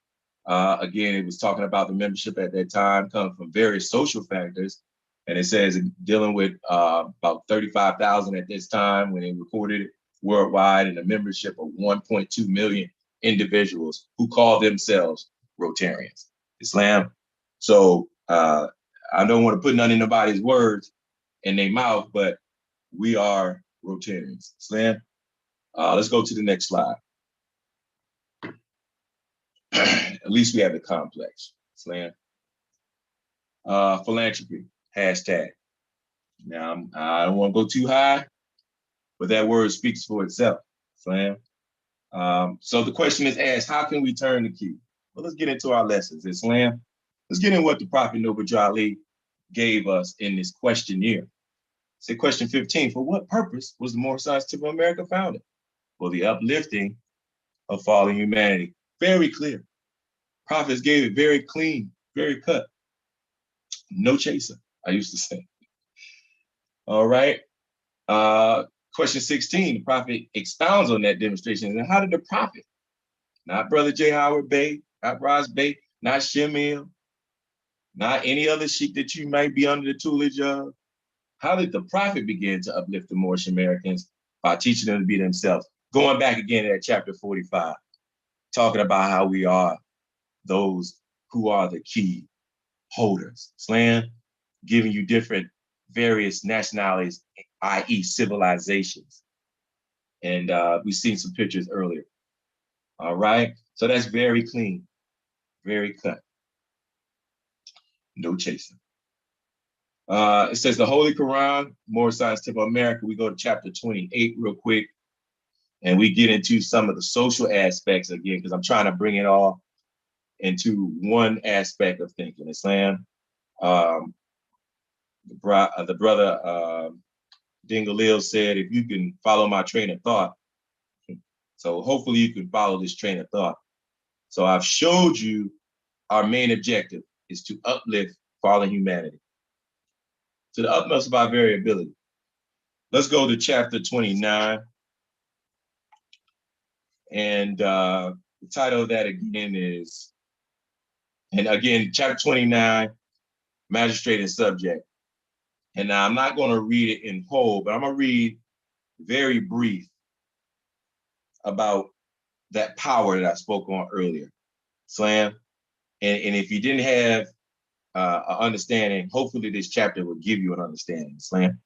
again, it was talking about the membership at that time coming from various social factors. And it says dealing with about 35,000 at this time when they recorded it worldwide, and a membership of 1.2 million individuals who call themselves Rotarians. Islam. So I don't want to put none in nobody's words in their mouth, but we are Rotarians. Islam. Let's go to the next slide. At least we have the complex. Islam. Philanthropy. Hashtag. Now, I don't want to go too high, but that word speaks for itself. Islam. So the question is asked, how can we turn the key? Well, let's get into our lessons. Islam. Let's get into what the Prophet Noble Jali gave us in this questionnaire. Say question 15, for what purpose was the Moorish Science of America founded? For the uplifting of fallen humanity. Very clear. Prophets gave it very clean, very cut. No chaser, I used to say. All right. Question 16, the Prophet expounds on that demonstration. And how did the Prophet, not Brother J. Howard-Bey, not Ras-Bey, not Shemil, not any other Sheik that you might be under the tutelage of, how did the Prophet begin to uplift the Moorish Americans by teaching them to be themselves? Going back again to that chapter 45, talking about how we are those who are the key holders. Islam, giving you different various nationalities, i.e. civilizations. And we've seen some pictures earlier. All right, so that's very clean, very cut. No chasing. It says the Holy Quran, Moorish Science Temple of America. We go to chapter 28 real quick, and we get into some of the social aspects again, because I'm trying to bring it all into one aspect of thinking. Islam. The brother Dingalil said, if you can follow my train of thought, so hopefully you can follow this train of thought. So I've showed you our main objective is to uplift fallen humanity to the utmost of our variability. Let's go to chapter 29. And the title of that again is, and again, chapter 29, magistrate and subject. And now I'm not going to read it in whole, but I'm going to read very brief about that power that I spoke on earlier. Slam. And if you didn't have an understanding, hopefully this chapter will give you an understanding. Slam.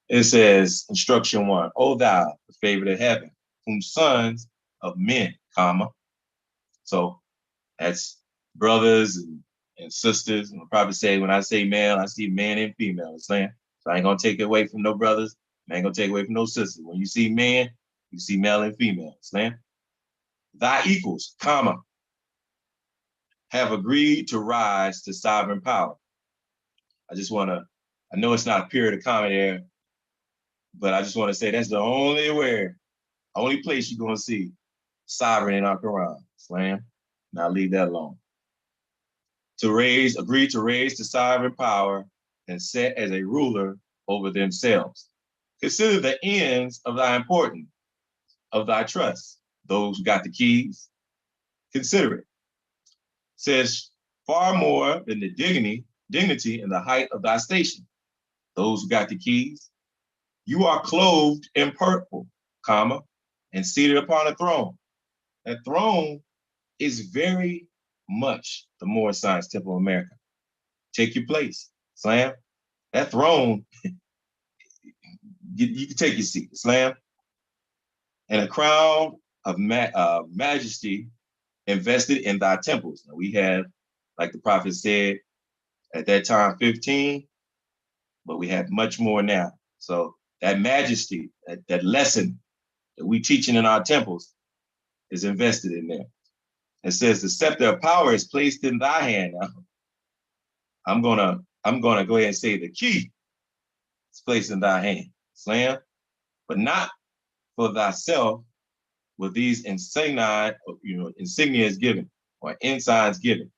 It says, instruction 1, O thou, the favorite of heaven, whom sons of men, comma. So that's brothers and sisters. And I'll probably say, when I say male, I see man and female. Slam. So I ain't gonna take it away from no brothers. I ain't gonna take it away from no sisters. When you see man, you see male and female. Slam. Thy equals, comma, have agreed to rise to sovereign power. I know it's not a period of comma there, but I just want to say that's the only place you're gonna see sovereign in our Quran. Slam. Now leave that alone. Agree to raise to sovereign power and set as a ruler over themselves. Consider the ends of thy importance, of thy trust. Those who got the keys, consider it. Says far more than the dignity and the height of thy station. Those who got the keys, you are clothed in purple, comma, and seated upon a throne. That throne is very much the Moorish Science Temple of America. Take your place, Slam. That throne, you can take your seat, Slam. And a crown of majesty invested in thy temples. Now we have, like the prophet said, at that time 15, but we have much more now. So that majesty, that lesson that we teaching in our temples is invested in there. It says the scepter of power is placed in thy hand. Now, I'm gonna go ahead and say the key is placed in thy hand, Slam, but not for thyself with these insignia is given, or ensigns given,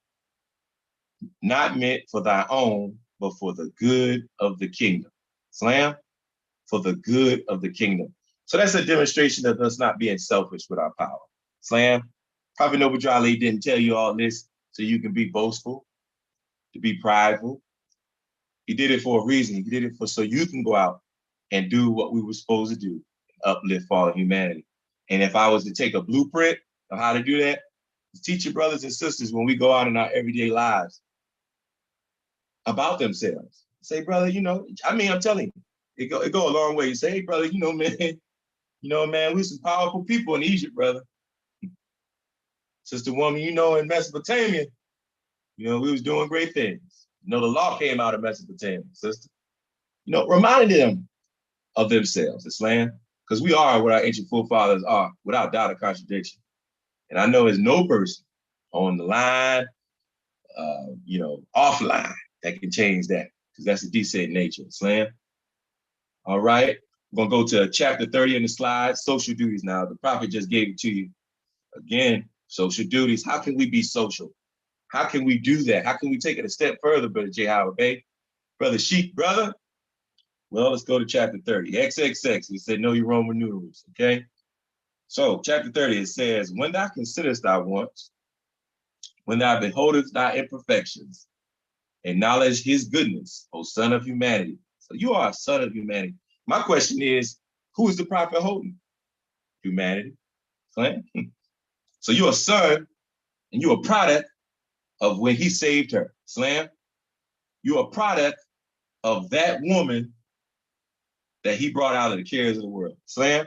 not meant for thy own, but for the good of the kingdom. Slam, for the good of the kingdom. So that's a demonstration of us not being selfish with our power. Slam, Prophet Noble Jali didn't tell you all this so you can be boastful, to be prideful. He did it for a reason. He did it so you can go out and do what we were supposed to do, uplift fallen humanity. And if I was to take a blueprint of how to do that, teach your brothers and sisters when we go out in our everyday lives about themselves. Say, brother, I'm telling you, it go a long way. You say, hey, brother, man, we some powerful people in Egypt, brother. Sister woman, in Mesopotamia, we was doing great things. The law came out of Mesopotamia, sister. Reminding them of themselves, Islam. because we are what our ancient forefathers are, without doubt or contradiction. And I know there's no person on the line, offline that can change that, because that's the decent nature. Slam. All right. We're going to go to chapter 30 in the slides, social duties. Now, the prophet just gave it to you. Again, social duties. How can we be social? How can we do that? How can we take it a step further, Brother J. Howard-Bey? Brother Sheik, brother? Well, let's go to chapter 30. XXX, we said know your Roman numerals, okay? So chapter 30, it says, when thou considerest thy wants, when thou beholdest thy imperfections, acknowledge his goodness, O son of humanity. So you are a son of humanity. My question is, who is the prophet holding? Humanity. So you're a son, and you're a product of when he saved her. Slam. You're a product of that woman that he brought out of the cares of the world. Slam.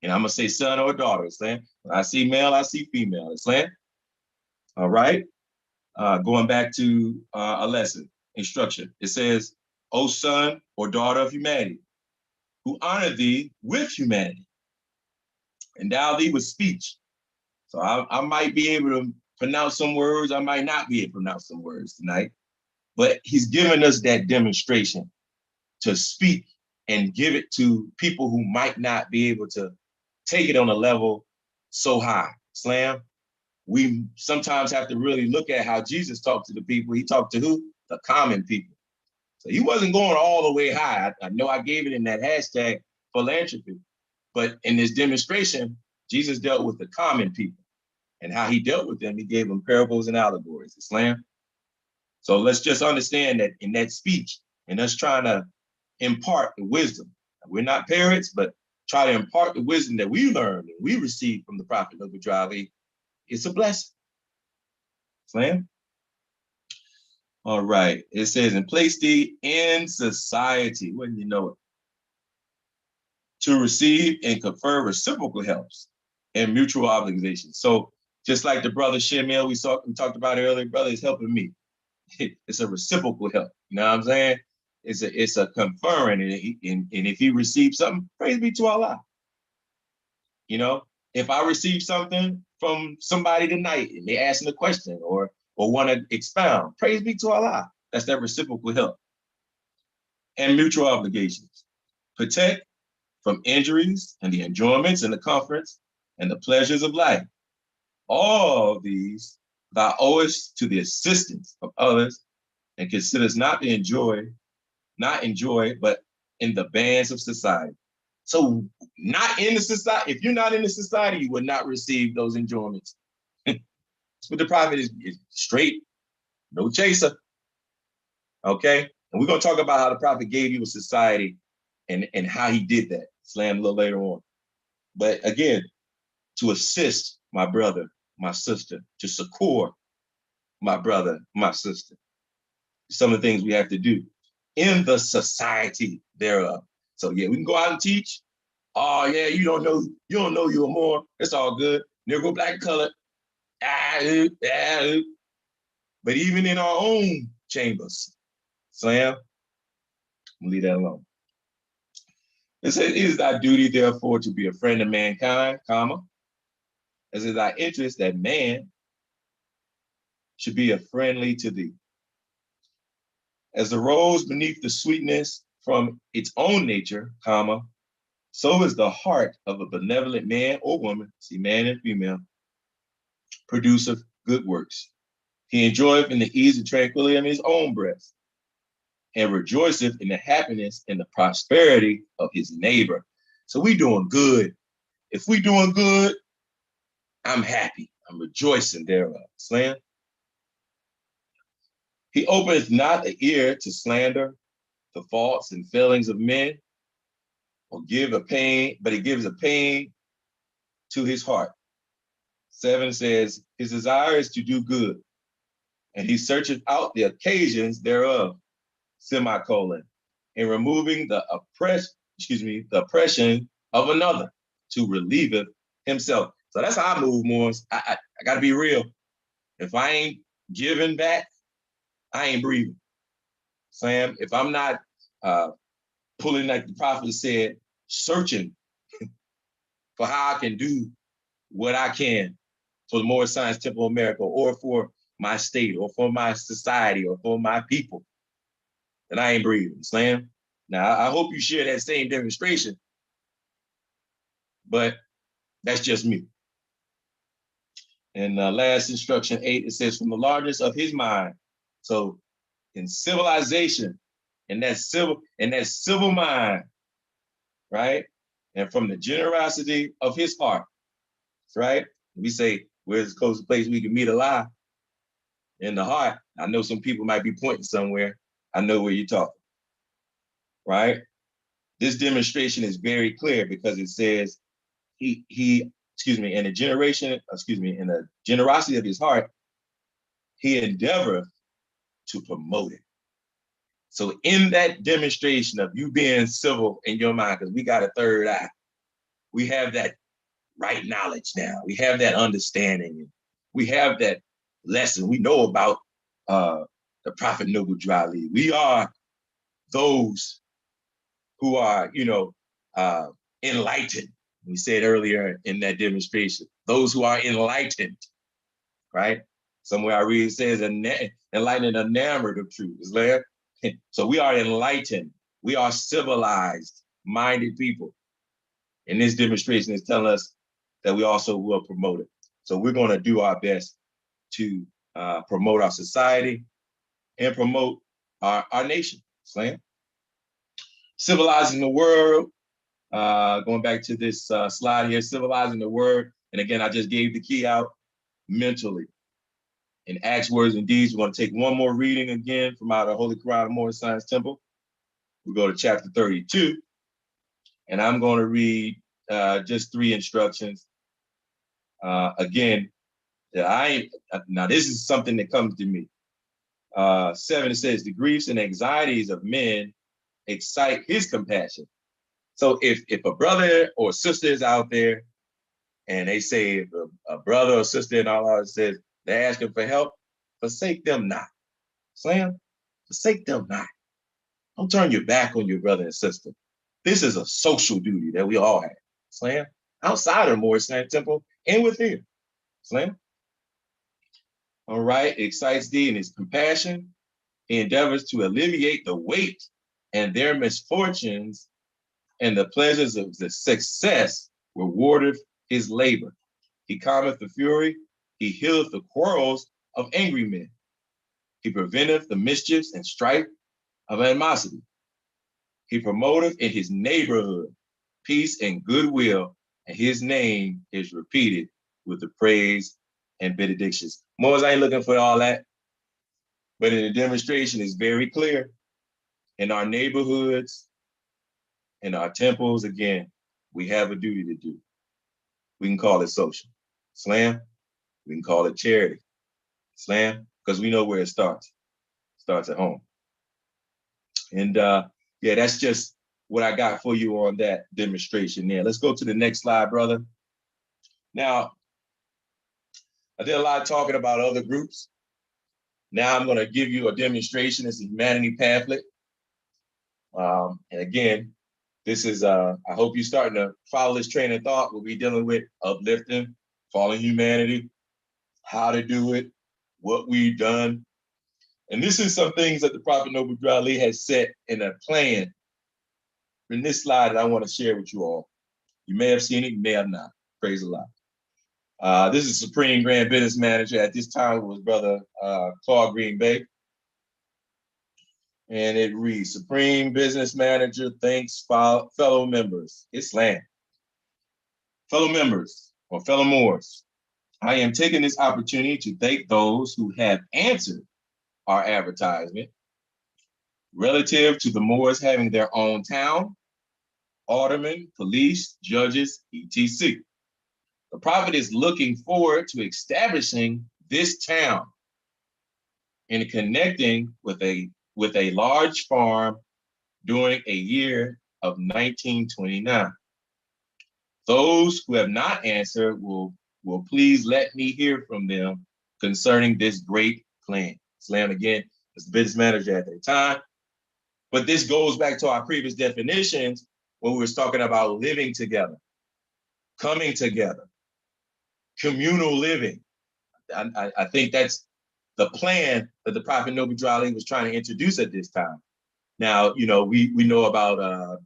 And I'm going to say son or daughter. Slam. When I see male, I see female. Slam. All right. Going back to a lesson, instruction. It says, O son or daughter of humanity, who honor thee with humanity, endow thee with speech. So I might be able to pronounce some words. I might not be able to pronounce some words tonight, but he's given us that demonstration to speak and give it to people who might not be able to take it on a level so high. Slam. We sometimes have to really look at how Jesus talked to the people. He talked to who? The common people. So he wasn't going all the way high. I know I gave it in that hashtag philanthropy, but in this demonstration, Jesus dealt with the common people, and how he dealt with them, he gave them parables and allegories. Islam. So let's just understand that in that speech, and us trying to impart the wisdom. We're not parents, but try to impart the wisdom that we learned and we received from the prophet of Ali. It's a blessing. Islam. All right. It says, and place thee in society, wouldn't you know it, to receive and confer reciprocal helps and mutual obligations. So just like the brother Shemil we talked about earlier, brother is helping me. It's a reciprocal help. You know what I'm saying? It's a conferring, and if he receives something, praise be to Allah. You know, if I receive something from somebody tonight and they asking a question or want to expound, praise be to Allah. That's that reciprocal help. And mutual obligations. Protect from injuries and the enjoyments and the comforts and the pleasures of life. All of these thou owest to the assistance of others, and considers not enjoy, but in the bands of society. So not in the society, if you're not in the society, you will not receive those enjoyments. That's what the prophet is straight, no chaser. Okay? And we're going to talk about how the prophet gave you a society and how he did that. Slam a little later on. But again, to assist my brother, my sister, to succor my brother, my sister. Some of the things we have to do in the society thereof. So yeah, we can go out and teach. Oh yeah, you don't know you're more. It's all good. Negro, black, colored. But even in our own chambers, Slam, leave that alone. It says, it is thy duty, therefore, to be a friend of mankind, comma, as is thy interest that man should be a friendly to thee. As the rose beneath the sweetness from its own nature, comma, so is the heart of a benevolent man or woman, see man and female, produceth good works. He enjoyeth in the ease and tranquility of his own breast, and rejoiceth in the happiness and the prosperity of his neighbor. So we doing good. If we doing good, I'm happy. I'm rejoicing thereof. Slam. He openeth not the ear to slander the faults and failings of men, or give a pain, but he gives a pain to his heart. 7 says, his desire is to do good, and he searcheth out the occasions thereof, semicolon, in removing the oppression of another, to relieveth himself. So that's how I move, Morris. I gotta be real. If I ain't giving back, I ain't breathing. Sam, if I'm not pulling, like the prophet said, searching for how I can do what I can for the Moorish Science Temple of America, or for my state, or for my society, or for my people, then I ain't breathing. Slam. Now, I hope you share that same demonstration, but that's just me. And last instruction 8, it says, from the largest of his mind. So in civilization, in that civil mind, right? And from the generosity of his heart, right? We say, where's the closest place we can meet Allah? In the heart. I know some people might be pointing somewhere. I know where you're talking, right? This demonstration is very clear because it says in the generosity of his heart, he endeavored to promote it. So in that demonstration of you being civil in your mind, because we got a third eye, we have that right knowledge now. We have that understanding. We have that lesson. We know about the Prophet Noble Drali. We are those who are, enlightened. We said earlier in that demonstration, those who are enlightened, right? Somewhere I read it says enlightened, enamored of truth. Is there? So we are enlightened. We are civilized, minded people. And this demonstration is telling us that we also will promote it. So we're going to do our best to promote our society and promote our nation. Slam. Civilizing the world. Going back to this slide here, civilizing the word. And again, I just gave the key out mentally. In Acts, Words, and Deeds, we're going to take one more reading again from out of Holy Quran of Moorish Science Temple. We go to chapter 32, and I'm going to read just 3 instructions. Again, now this is something that comes to me. 7, it says, the griefs and anxieties of men excite his compassion. So if a brother or sister is out there and they say, if a brother or sister in Allah says they're asking for help, forsake them not. Slam, forsake them not. Don't turn your back on your brother and sister. This is a social duty that we all have. Slam, outside of Moorish Science Temple and within. Slam. All right, it excites thee in his compassion. He endeavors to alleviate the weight and their misfortunes, and the pleasures of the success rewardeth his labor. He calmeth the fury, he healeth the quarrels of angry men. He preventeth the mischiefs and strife of animosity. He promoteth in his neighborhood peace and goodwill, and his name is repeated with the praise and benedictions. Moors, I ain't looking for all that, but in the demonstration is very clear. In our neighborhoods, in our temples, again, we have a duty to do. We can call it social. Slam, we can call it charity. Slam, because we know where it starts. It starts at home. And yeah, that's just what I got for you on that demonstration there. Let's go to the next slide, brother. Now, I did a lot of talking about other groups. Now I'm going to give you a demonstration. It's a humanity pamphlet. And again, this is, I hope you're starting to follow this train of thought. We'll be dealing with uplifting, fallen humanity, how to do it, what we've done. And this is some things that the Prophet Noble Drali has set in a plan in this slide that I want to share with you all. You may have seen it, you may have not. Praise Allah. This is Supreme Grand Business Manager. At this time, it was Brother Claude Green Bay. And it reads, Supreme Business Manager thanks fellow members. Islam. Fellow members, or fellow Moors, I am taking this opportunity to thank those who have answered our advertisement relative to the Moors having their own town, aldermen, police, judges, etc. The Prophet is looking forward to establishing this town and connecting with a large farm during a year of 1929. Those who have not answered will please let me hear from them concerning this great plan. Islam, again, is the business manager at the time. But this goes back to our previous definitions when we were talking about living together, coming together, communal living. I think that's the plan that the Prophet Noble Drew Ali was trying to introduce at this time. Now, you know, we know about,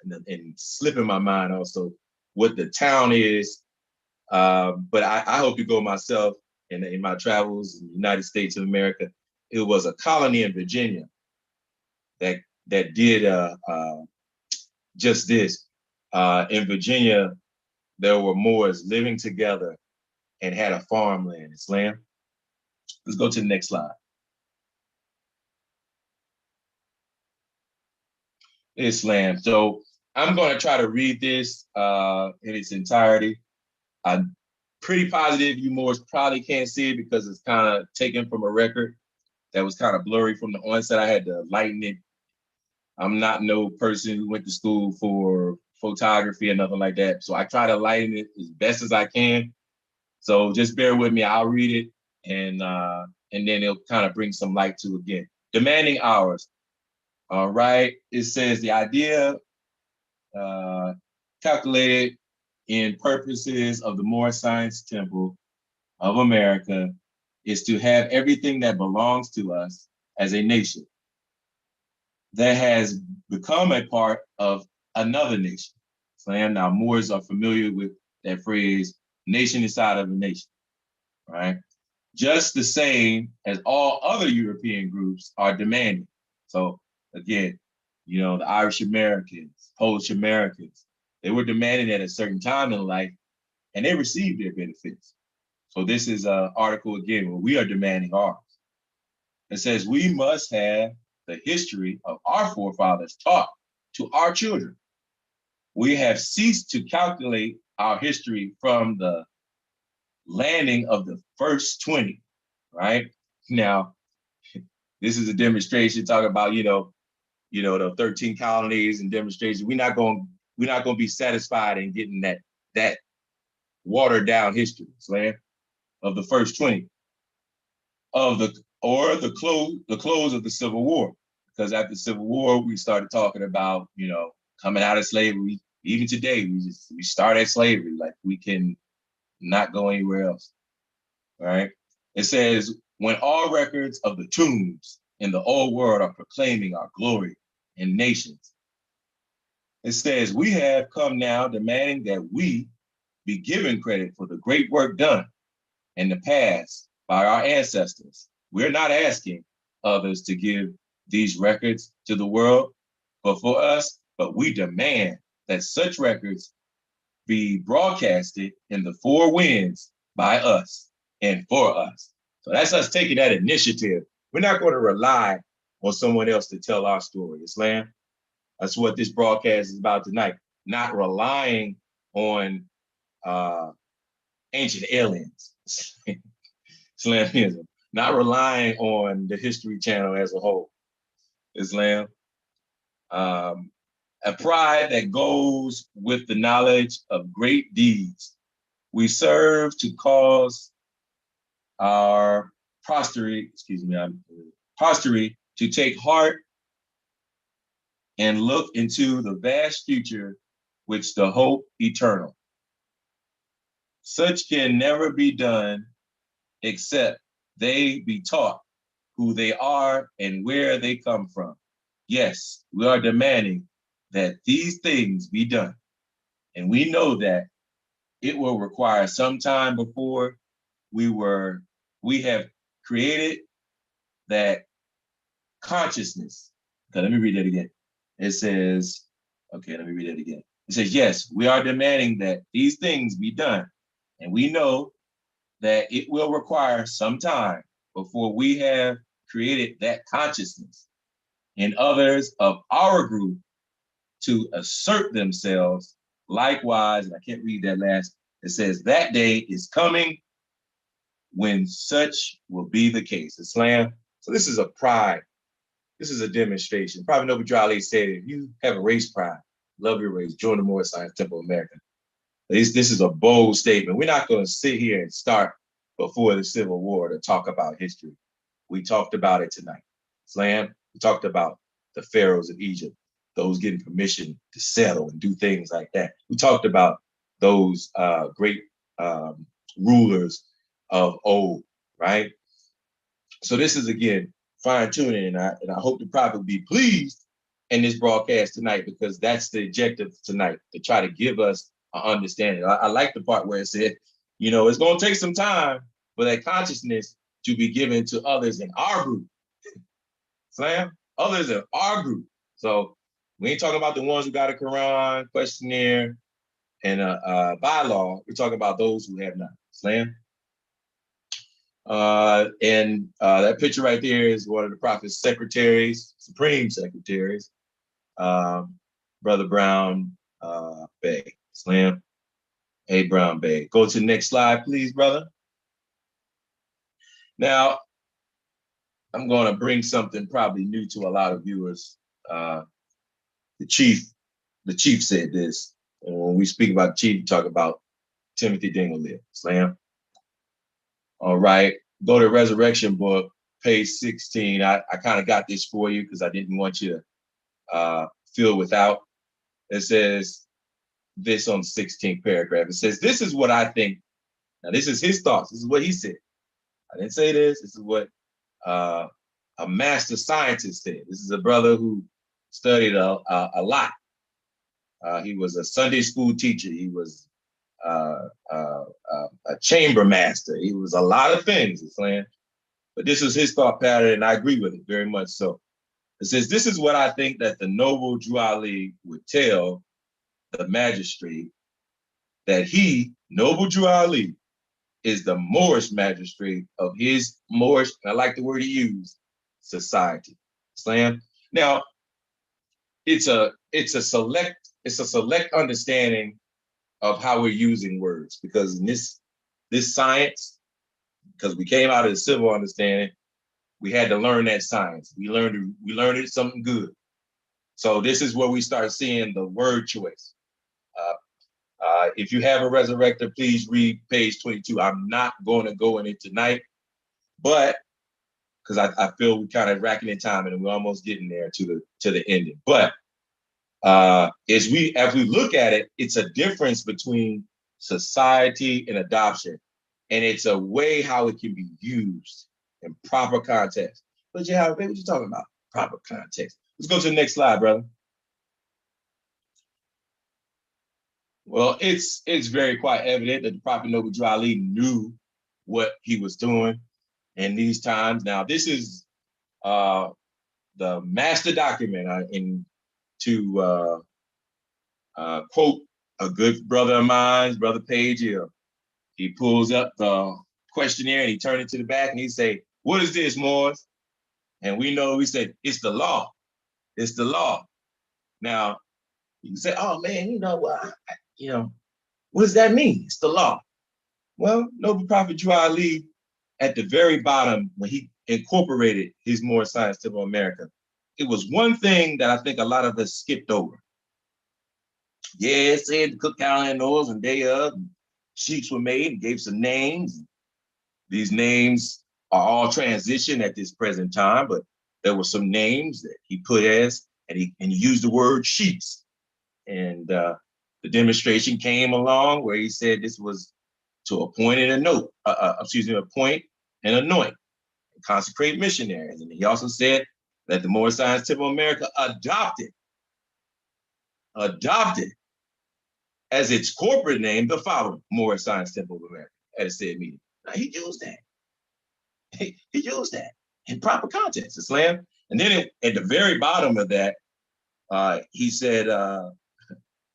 and slipping my mind also, what the town is. But I hope to go myself in my travels in the United States of America. It was a colony in Virginia that did just this. In Virginia, there were Moors living together and had a farmland, Islam. Let's go to the next slide. Islam. So I'm going to try to read this in its entirety. I'm pretty positive you Moors probably can't see it because it's kind of taken from a record that was kind of blurry from the onset. I had to lighten it. I'm not no person who went to school for photography or nothing like that. So I try to lighten it as best as I can. So just bear with me. I'll read it and then it'll kind of bring some light to it again. Demanding hours. All right. It says the idea calculated in purposes of the Moorish Science Temple of America is to have everything that belongs to us as a nation that has become a part of another nation. So now Moors are familiar with that phrase, nation inside of a nation, right? Just the same as all other European groups are demanding. So again, you know, the Irish Americans, Polish Americans, they were demanding at a certain time in life and they received their benefits. So this is an article again where we are demanding ours. It says we must have the history of our forefathers taught to our children. We have ceased to calculate our history from the landing of the first 20, right? Now, this is a demonstration talking about, you know, the 13 colonies and demonstration. We're not going to be satisfied in getting that watered down history, Slam, of the first 20 of the close of the Civil War. Because after the Civil War, we started talking about, you know, coming out of slavery. Even today, we start at slavery, like we can not go anywhere else. All right. It says, when all records of the tombs in the old world are proclaiming our glory and nations. It says, we have come now demanding that we be given credit for the great work done in the past by our ancestors. We're not asking others to give these records to the world, but we demand that such records be broadcasted in the four winds by us and for us. So that's us taking that initiative. We're not going to rely on someone else to tell our story, Islam. That's what this broadcast is about tonight. Not relying on ancient aliens, Islamism. Not relying on the History Channel as a whole, Islam. A pride that goes with the knowledge of great deeds. We serve to cause our posterity to take heart and look into the vast future which the hope eternal. Such can never be done except they be taught who they are and where they come from. Yes, we are demanding that these things be done. And we know that it will require some time before we have created that consciousness. Okay, let me read that again. It says, okay, let me read it again. It says, yes, we are demanding that these things be done. And we know that it will require some time before we have created that consciousness in others of our group to assert themselves. Likewise, and I can't read that last, it says that day is coming when such will be the case. Islam. So this is a pride. This is a demonstration. Prophet Noble Drew Ali said, if you have a race pride, love your race, join the Moorish Science Temple of America. This is a bold statement. We're not going to sit here and start before the Civil War to talk about history. We talked about it tonight. Islam, we talked about the pharaohs of Egypt, those getting permission to settle and do things like that. We talked about those great rulers of old, right? So this is, again, fine tuning, and I hope the prophet will be pleased in this broadcast tonight, because that's the objective tonight, to try to give us an understanding. I like the part where it said, you know, it's going to take some time for that consciousness to be given to others in our group. Slam, others in our group. So we ain't talking about the ones who got a Quran, questionnaire, and a bylaw. We're talking about those who have not. Slam. And that picture right there is one of the prophet's secretaries, supreme secretaries, Brother Brown Bey. Slam. Hey, Brown Bey. Go to the next slide, please, brother. Now, I'm going to bring something probably new to a lot of viewers. The chief said this. And when we speak about chief, we talk about Timothy Dingley. Slam. All right. Go to Resurrection Book, page 16. I kind of got this for you because I didn't want you to feel without. It says this on the 16th paragraph. It says, this is what I think. Now, this is his thoughts. This is what he said. I didn't say this. This is what a master scientist said. This is a brother who studied a lot. He was a Sunday school teacher. He was a chamber master. He was a lot of things, but this is his thought pattern, and I agree with it very much so. It says, this is what I think that the noble Drew Ali would tell the magistrate, that he, noble Drew Ali, is the Moorish magistrate of his Moorish, and I like the word he used, society. Slam. Now, it's a select understanding of how we're using words, because in this science, because we came out of the civil understanding, we had to learn that science. We learned it something good. So this is where we start seeing the word choice. If you have a resurrector, please read page 22. I'm not going to go in it tonight, but because I feel we're kind of racking in time and we're almost getting there to the ending. But as we look at it, it's a difference between society and adoption, and it's a way how it can be used in proper context. But what you talking about? Proper context. Let's go to the next slide, brother. Well, it's very quite evident that the Prophet Noble Drew Ali knew what he was doing in these times. Now, this is the master document to quote a good brother of mine, Brother Page Hill. He pulls up the questionnaire and he turned it to the back and he say, what is this, Moors? And we said, it's the law. It's the law. Now, you can say, oh man, what does that mean? It's the law. Well, Noble Prophet Drew Ali, at the very bottom, when he incorporated his Moorish Science to America, it was one thing that I think a lot of us skipped over. Yeah, it said the Cook Calendar Noels and day of, Sheiks were made and gave some names. These names are all transitioned at this present time, but there were some names that he put as, and he used the word Sheiks. And the demonstration came along where he said this was to appoint and appoint and anoint and consecrate missionaries. And he also said that the Moorish Science Temple of America adopted as its corporate name the following: Moorish Science Temple of America at a said meeting. Now he used that. He used that in proper context, Islam. And then at the very bottom of that, he said,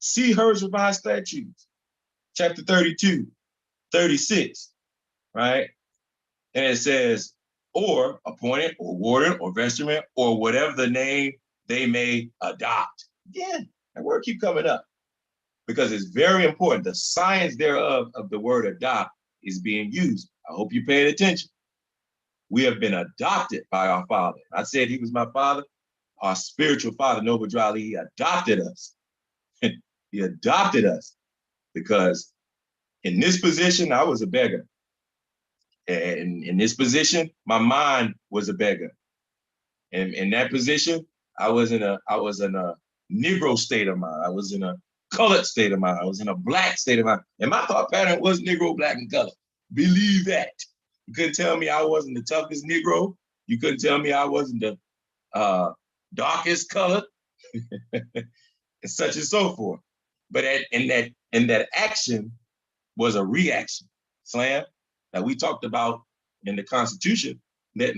see Hers Revised Statutes, chapter 32, 36, right? And it says, or appointed or warden or vestryman or whatever the name they may adopt. Again, that word keep coming up because it's very important. The science thereof of the word adopt is being used. I hope you're paying attention. We have been adopted by our Father. I said he was my father, our spiritual father, Noble Drew Ali. He adopted us. He adopted us because in this position, I was a beggar. And in this position, my mind was a beggar. And in that position, I was in a Negro state of mind. I was in a colored state of mind. I was in a black state of mind. And my thought pattern was Negro, black, and color. Believe that. You couldn't tell me I wasn't the toughest Negro. You couldn't tell me I wasn't the darkest color, and such and so forth. But in that action was a reaction, Slam, that we talked about in the Constitution, that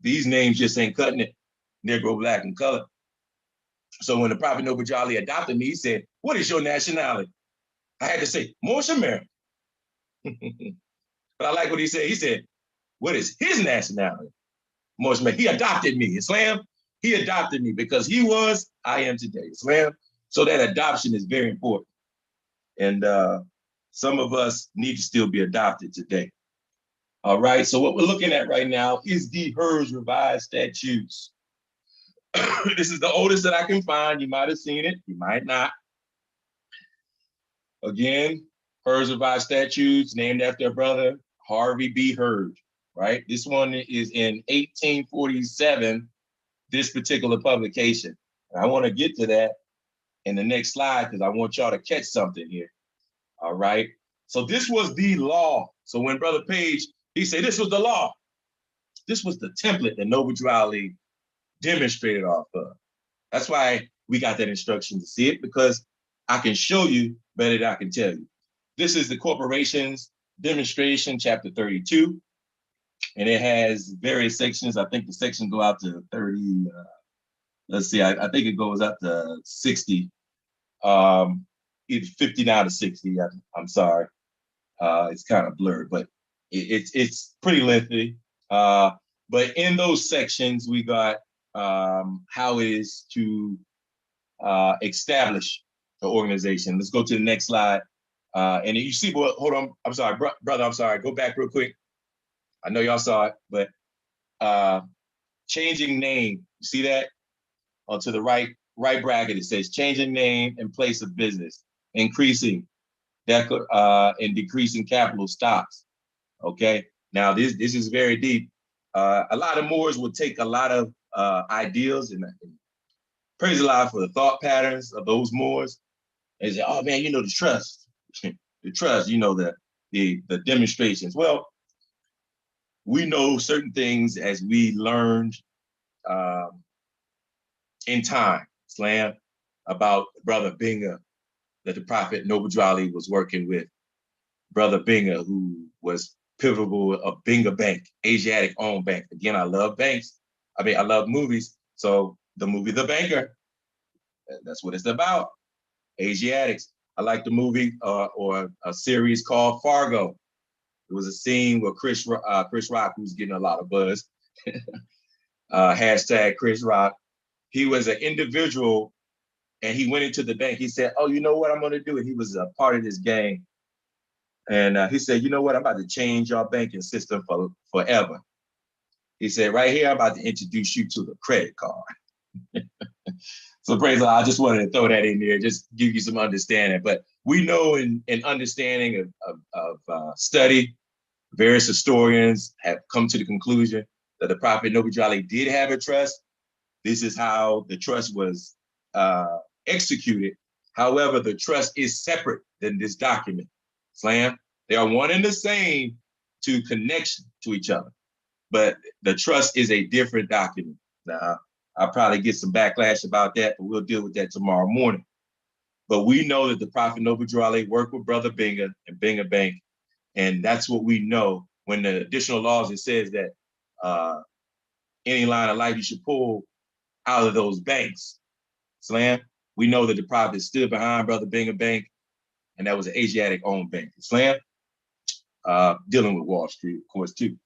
these names just ain't cutting it, Negro, black, and color. So when the Prophet Noble Jolly adopted me, he said, "What is your nationality?" I had to say, "Moorish American." But I like what he said. He said, "What is his nationality?" Moorish American. He adopted me, Islam. He adopted me because he was, I am today, Islam. So that adoption is very important. And some of us need to still be adopted today. All right, so what we're looking at right now is the HERS revised statutes. This is the oldest that I can find. You might have seen it, you might not. Again, HERS revised statutes named after a brother, Harvey-Bey Herd, right? This one is in 1847, this particular publication. And I want to get to that in the next slide because I want y'all to catch something here. All right. So this was the law. So when Brother Page, he said this was the law. This was the template that Noble Drew Ali demonstrated off of. That's why we got that instruction to see it, because I can show you better than I can tell you. This is the corporations demonstration, chapter 32. And it has various sections. I think the section go out to 30. Let's see, I think it goes up to 60. It's 59 to 60. I'm sorry. It's kind of blurred, but it's pretty lengthy. But in those sections, we got how it is to establish the organization. Let's go to the next slide. And you see, boy, hold on. I'm sorry, brother. I'm sorry. Go back real quick. I know y'all saw it, but changing name. You see that? To the right bracket, it says changing name and place of business, increasing and decreasing capital stocks. Okay. Now this is very deep. A lot of Moors will take a lot of ideals and praise Allah for the thought patterns of those Moors. They say, "Oh man, you know the trust, the trust. You know the demonstrations." Well, we know certain things as we learned in time, Slam, about Brother Binga that the Prophet Noble Drew Ali was working with. Brother Binga, who was pivotal of Binga Bank, Asiatic-owned bank. Again, I love banks. I mean, I love movies. So the movie The Banker, that's what it's about. Asiatics. I like the movie or a series called Fargo. It was a scene where Chris Rock, who's getting a lot of buzz, hashtag Chris Rock. He was an individual and he went into the bank. He said, "Oh, you know what I'm going to do?" And he was a part of this gang. And he said, "You know what? I'm about to change your banking system forever." He said, "Right here, I'm about to introduce you to the credit card." So praise Allah, I just wanted to throw that in there, just give you some understanding. But we know in understanding of study, various historians have come to the conclusion that the Prophet Noble Drew Ali did have a trust. This is how the trust was executed. However, the trust is separate than this document. Slam, they are one and the same to connection to each other, but the trust is a different document. Now, I'll probably get some backlash about that, but we'll deal with that tomorrow morning. But we know that the Prophet Noble Drew Ali worked with Brother Binga and Binga Bank, and that's what we know. When the additional laws, it says that any line of life you should pull out of those banks. Slam, we know that the Prophet stood behind Brother Binga Bank, and that was an Asiatic-owned bank. Slam, dealing with Wall Street, of course, too.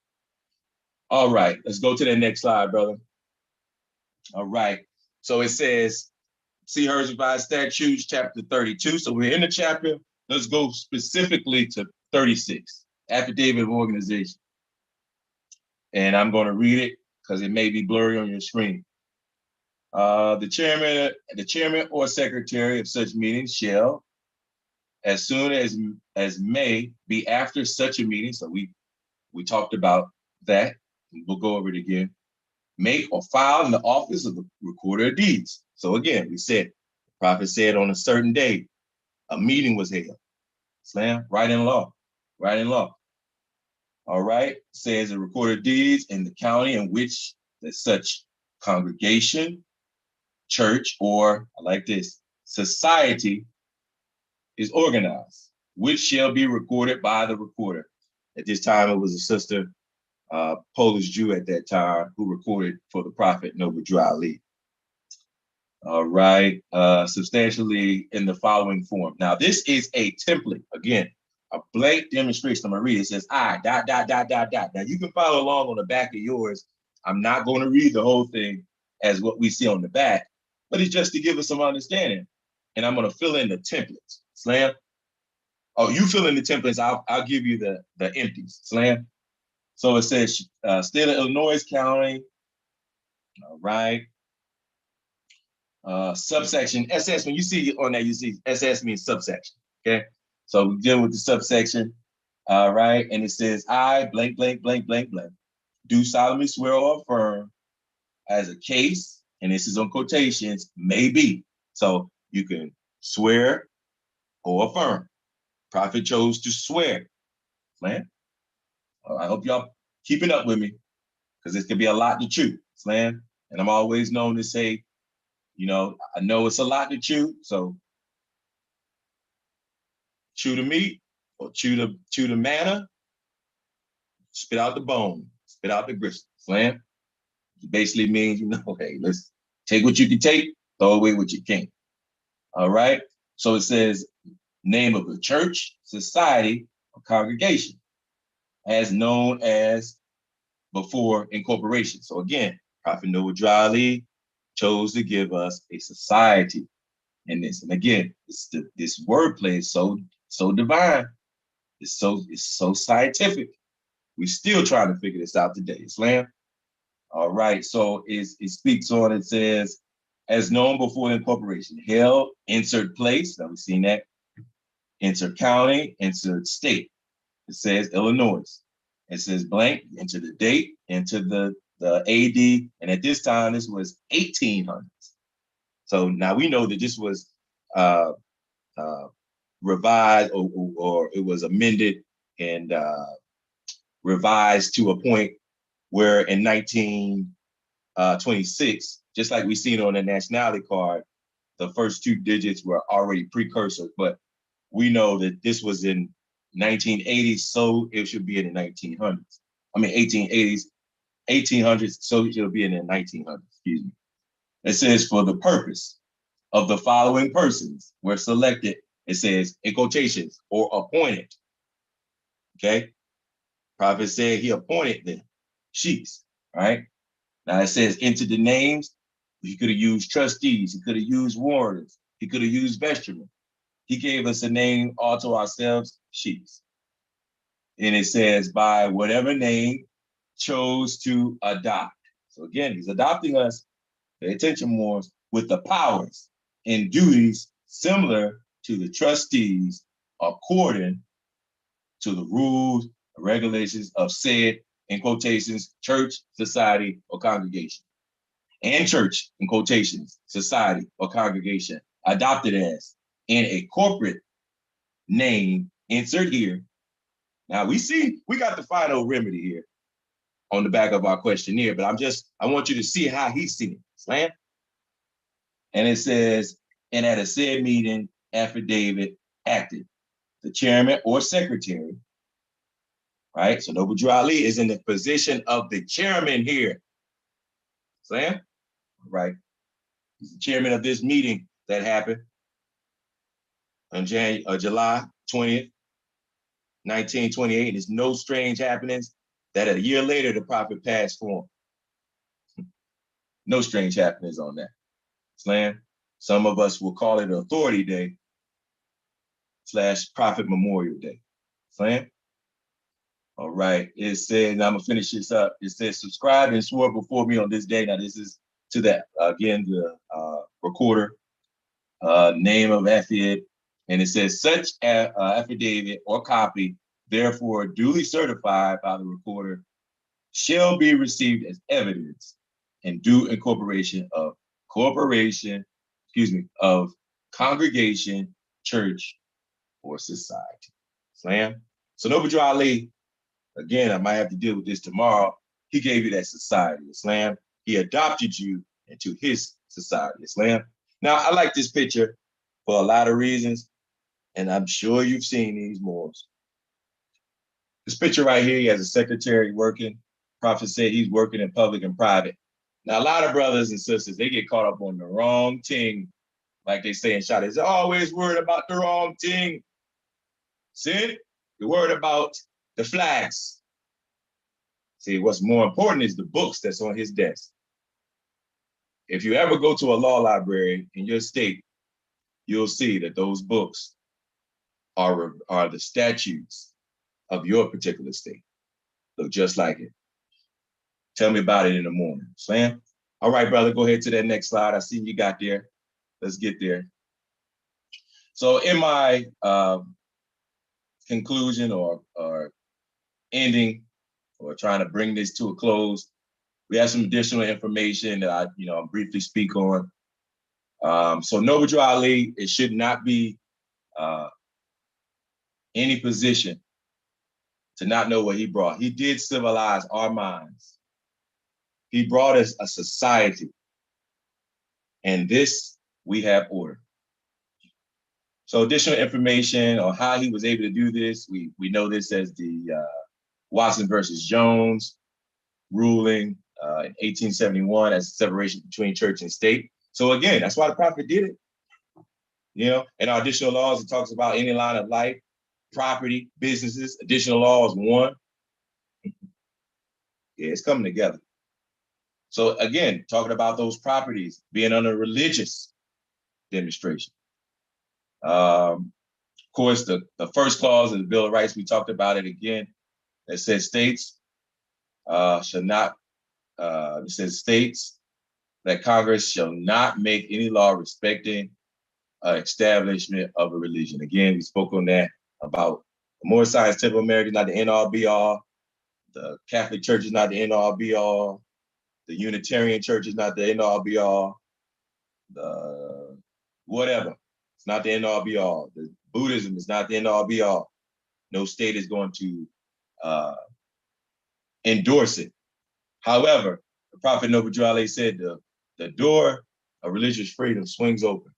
All right, let's go to the next slide, brother. All right, so it says, see HERS revised statutes, chapter 32. So we're in the chapter. Let's go specifically to 36, Affidavit of Organization. And I'm going to read it because it may be blurry on your screen. The chairman or secretary of such meetings shall, as soon as may be after such a meeting, so we talked about that, we'll go over it again, make or file in the office of the recorder of deeds. So again, we said, the Prophet said on a certain day, a meeting was held. Slam, right in law, right in law. All right, says the recorded deeds in the county in which such congregation, church, or I like this, society is organized, which shall be recorded by the recorder. At this time, it was a sister, Polish Jew at that time, who recorded for the prophet Noble Ali. All right, substantially in the following form. Now, this is a template. Again, a blank demonstration. I'm gonna read it. It says, I, dot, dot, dot, dot, dot. Now, you can follow along on the back of yours. I'm not going to read the whole thing as what we see on the back, but it's just to give us some understanding. And I'm going to fill in the templates. Slam. Oh, you fill in the templates. I'll give you the empties. Slam. So it says state of Illinois County. All right. Subsection SS. When you see on that, you see SS means subsection. Okay. So we deal with the subsection. All right. And it says, I blank, blank, blank, blank, blank. Do solemnly swear or affirm as a case, and this is on quotations, may be. So you can swear or affirm. Prophet chose to swear. Man, I hope y'all keeping up with me, because this could be a lot to chew. Slam. And I'm always known to say, you know, I know it's a lot to chew, so chew the meat or chew the manna, spit out the bone, spit out the gristle. Slam. It basically means, you know, hey, let's take what you can take, throw away what you can't. All right. So it says name of a church, society, or congregation, as known as before incorporation. So again, Prophet Noble Ali chose to give us a society in this. And again, this wordplay is so divine. It's so scientific. We still trying to figure this out today. Islam. All right. So it speaks on, it says, as known before incorporation, held, insert place. Now we've seen that. Insert county, insert state. It says Illinois. It says blank, enter the date, enter the AD. And at this time, this was 1800s. So now we know that this was revised or it was amended and revised to a point where in 1926, just like we seen on the nationality card, the first two digits were already precursor, but we know that this was in 1980s, so it should be in the 1900s. I mean, 1880s, 1800s, so it should be in the 1900s, excuse me. It says, for the purpose of the following persons were selected, it says, in quotations, or appointed, okay? Prophet said he appointed them, sheiks, right? Now it says, into the names, he could have used trustees, he could have used wardens, he could have used vestrymen. He gave us a name all to ourselves, sheiks. And it says, by whatever name chose to adopt. So again, he's adopting us, pay attention more, with the powers and duties similar to the trustees according to the rules and regulations of said, in quotations, church, society, or congregation. And church, in quotations, society, or congregation, adopted as in a corporate name, insert here. Now we got the final remedy here on the back of our questionnaire, but I want you to see how he's seen it, Slam. And it says, and at a said meeting, affidavit acted. The chairman or secretary, right? So Noble Ali is in the position of the chairman here. Slam, right? He's the chairman of this meeting that happened on July 20th, 1928. There's no strange happenings that a year later the prophet passed for him. No strange happenings on that. Slam. Some of us will call it Authority Day / Prophet Memorial Day. Slam. All right. It says, and I'm gonna finish this up. It says, subscribe and swore before me on this day. Now this is to that again, the recorder, name of affidavit, and it says such affidavit or copy, therefore duly certified by the recorder, shall be received as evidence and due incorporation of congregation church, or society. Slam. So Noble Drew Ali, again, I might have to deal with this tomorrow. He gave you that society, Islam. He adopted you into his society, Islam. Now, I like this picture for a lot of reasons, and I'm sure you've seen these more. This picture right here, he has a secretary working. Prophet said he's working in public and private. Now, a lot of brothers and sisters, they get caught up on the wrong thing, like they say in shot. They're always worried about the wrong thing. See, you're worried about the flags. See, what's more important is the books that's on his desk. If you ever go to a law library in your state, you'll see that those books are the statutes of your particular state. Look just like it. Tell me about it in the morning. Slam. All right, brother, go ahead to that next slide. I see you got there. Let's get there. So in my conclusion or ending or trying to bring this to a close, we have some additional information that I'll briefly speak on. So Noble Drew Ali, it should not be any position to not know what he brought. He did civilize our minds. He brought us a society, and this we have order. So additional information on how he was able to do this, we know this as the Watson versus Jones ruling in 1871 as a separation between church and state. So again, that's why the prophet did it. In our additional laws, it talks about any line of life, property, businesses. Additional laws 1. Yeah, it's coming together. So again, talking about those properties being under religious demonstration. Of course, the first clause of the Bill of Rights, we talked about it again. It says states shall not, it says states that Congress shall not make any law respecting establishment of a religion. Again, we spoke on that about the Moorish Science Temple of America is not the end all be all. The Catholic Church is not the end all be all. The Unitarian Church is not the end all be all. The whatever, it's not the end all be all. The Buddhism is not the end all be all. No state is going to endorse it. However, the Prophet Noble Drew Ali said the door of religious freedom swings open.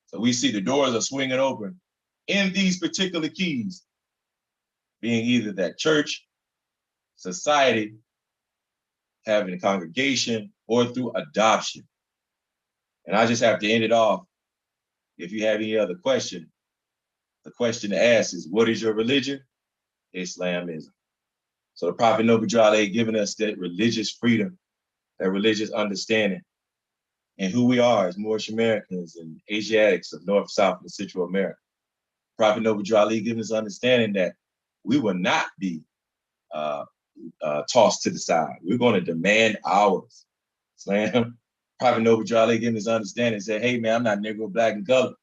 So we see the doors are swinging open in these particular keys, being either that church, society, having a congregation, or through adoption. And I just have to end it off. If you have any other question, the question to ask is, what is your religion? Islamism. So the Prophet Noble Drew Ali giving us that religious freedom, that religious understanding, and who we are as Moorish Americans and Asiatics of North, South, and Central America. Prophet Noble Drew Ali giving us understanding that we will not be tossed to the side. We're going to demand ours. Slam. Prophet Noble Drew Ali giving us understanding, said, hey man, I'm not Negro, black, and colored.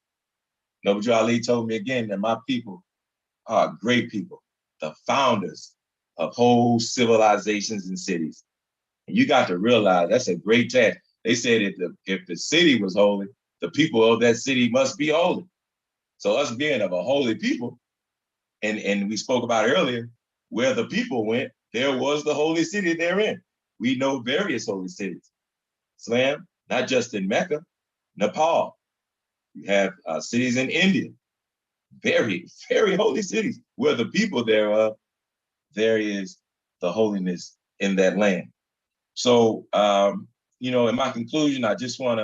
Noble Drew Ali told me again that my people are great people, the founders of whole civilizations and cities. And you got to realize that's a great task. They said if the city was holy, the people of that city must be holy. So us being of a holy people, and we spoke about earlier, where the people went, there was the holy city therein. We know various holy cities. Slam, not just in Mecca, Nepal. You have cities in India, very, very holy cities, where the people thereof, there is the holiness in that land. So, in my conclusion, I just want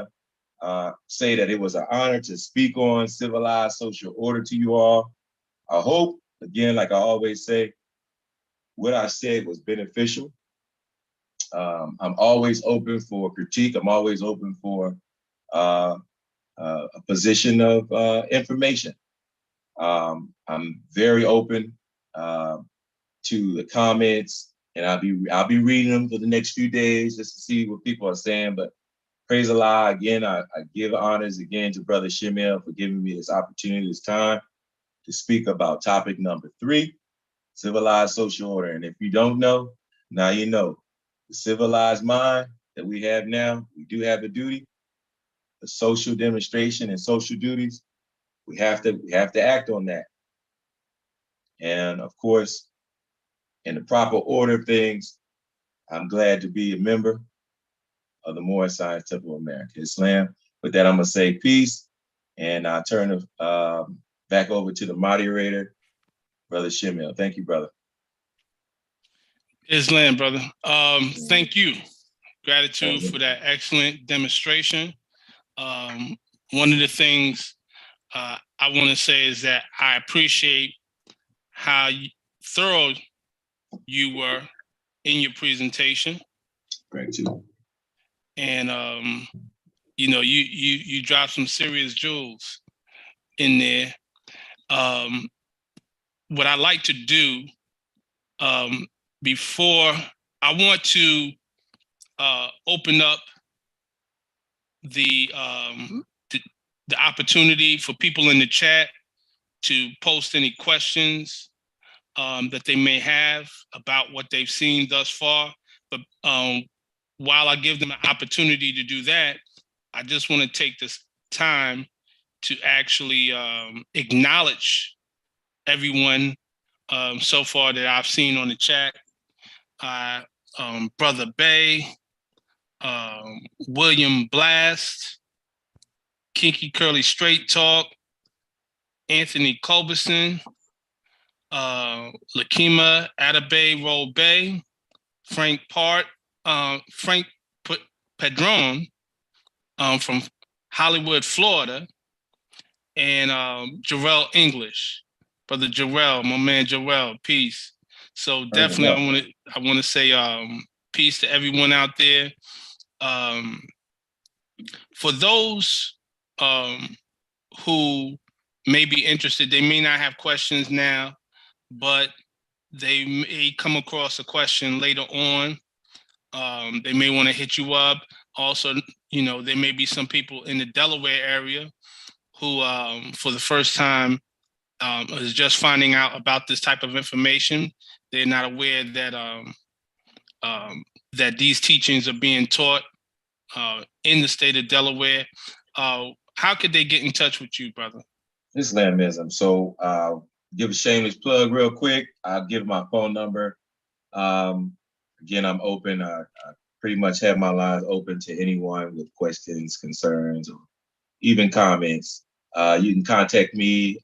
to say that it was an honor to speak on civilized social order to you all. I hope, again, like I always say, what I said was beneficial. I'm always open for critique. I'm always open for a position of information. I'm very open to the comments, and I'll be reading them for the next few days just to see what people are saying. But praise Allah again. I give honors again to Brother Shemel for giving me this opportunity, this time to speak about topic number 3, civilized social order. And if you don't know, now you know. The civilized mind that we have now, we do have a duty, the social demonstration and social duties. we have to act on that. And of course, in the proper order of things, I'm glad to be a member of the Moorish Science Temple of America, Islam. With that, I'm gonna say peace, and I turn it back over to the moderator, Brother Shimil. Thank you, brother. Islam, brother. Thank you. Gratitude for that excellent demonstration. One of the things I want to say is that I appreciate how thorough you were in your presentation. Great too. And you know, you dropped some serious jewels in there. What I like to do before I want to open up the opportunity for people in the chat to post any questions that they may have about what they've seen thus far. But while I give them an opportunity to do that, I just want to take this time to actually acknowledge everyone so far that I've seen on the chat. Brother Bay, William Blast, Kinky Curly Straight Talk, Anthony Culberson, Lakima Atabey Roll Bay, Frank Padron from Hollywood, Florida, and Jarrell English. Brother Jarrell, my man Jarrell, peace. So definitely I want to say peace to everyone out there. For those who may be interested, they may not have questions now, but they may come across a question later on. They may want to hit you up. Also, you know, there may be some people in the Delaware area who, for the first time, is just finding out about this type of information. They're not aware that that these teachings are being taught in the state of Delaware. How could they get in touch with you, brother? Islamism. So give a shameless plug real quick. I'll give my phone number. Again, I'm open. I pretty much have my lines open to anyone with questions, concerns, or even comments. You can contact me,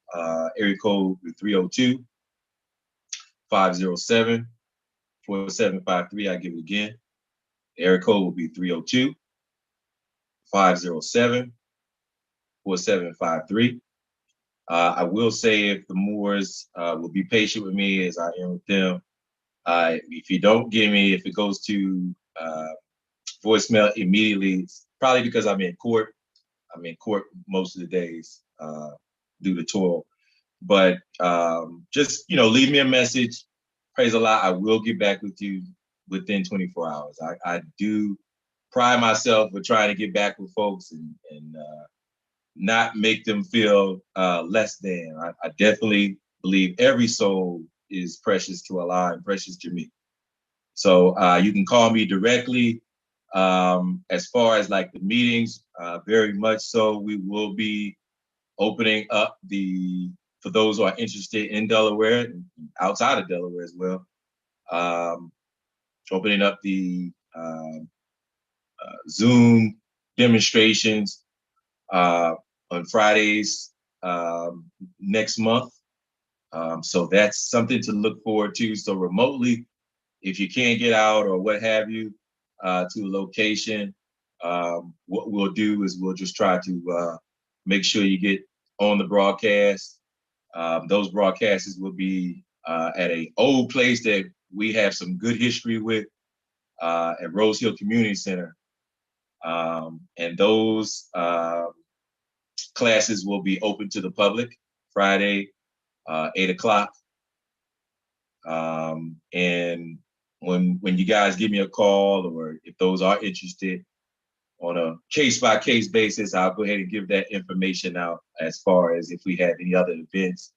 area code 302-507-4753. I'll give it again. The area code will be 302-507-4753. I will say, if the Moors will be patient with me as I am with them, if you don't get me, if it goes to voicemail immediately, it's probably because I'm in court. I'm in court most of the days due to toil. But just, you know, leave me a message. Praise Allah, I will get back with you within 24 hours. I do pride myself with trying to get back with folks and not make them feel less than. I definitely believe every soul is precious to Allah and precious to me. So you can call me directly. As far as like the meetings, very much so. We will be opening up for those who are interested in Delaware and outside of Delaware as well, opening up the Zoom demonstrations on Fridays next month. So that's something to look forward to. So remotely, if you can't get out or what have you to a location, what we'll do is we'll just try to make sure you get on the broadcast. Those broadcasts will be at an old place that we have some good history with at Rose Hill Community Center. And those classes will be open to the public Friday, 8 o'clock. And when you guys give me a call, or if those are interested, on a case-by-case basis, I'll go ahead and give that information out as far as if we have any other events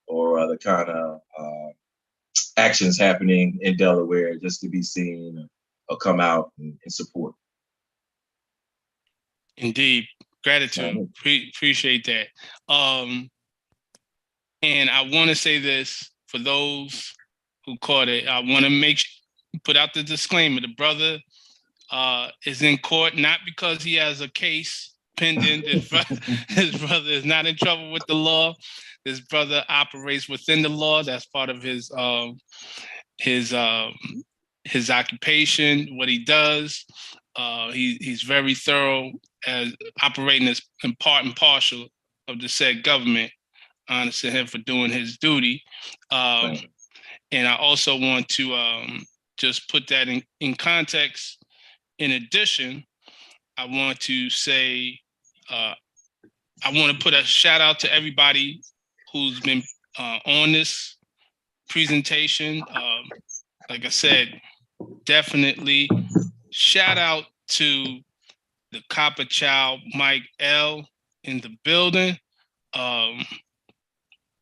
or other kind of actions happening in Delaware just to be seen or come out and support. Indeed. Gratitude. Appreciate that. And I want to say this for those who caught it. I want to put out the disclaimer. The brother is in court not because he has a case pending. His brother is not in trouble with the law. His brother operates within the law. That's part of his occupation, what he does. He's very thorough as operating as in part and partial of the said government. Honest to him for doing his duty. And I also want to just put that in context. In addition, I want to say, I want to put a shout out to everybody who's been on this presentation. Like I said, definitely shout out to the Copper Child, Mike L. in the building.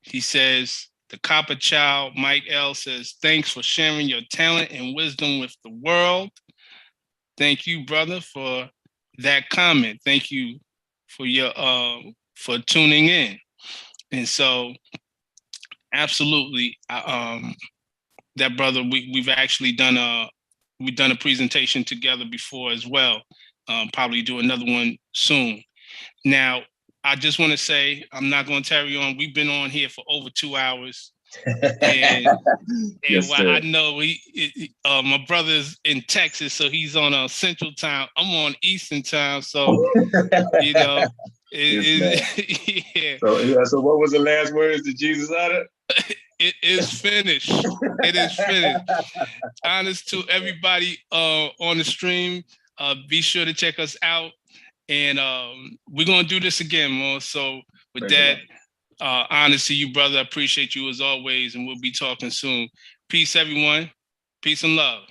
He says, the Copper Child, Mike L. says, thanks for sharing your talent and wisdom with the world. Thank you, brother, for that comment. Thank you for your for tuning in. And so, absolutely, that brother, we've actually done a presentation together before as well. Probably do another one soon. Now, I just want to say, I'm not going to tarry on. We've been on here for over 2 hours. And Yes, while I know my brother's in Texas, so he's on Central Time. I'm on Eastern Time, so you know. Yeah. So what was the last words that Jesus uttered? It is finished. It is finished. Honest to everybody on the stream. Be sure to check us out. And we're going to do this again, Mo. So with that, honest to you, brother. I appreciate you as always. And we'll be talking soon. Peace, everyone. Peace and love.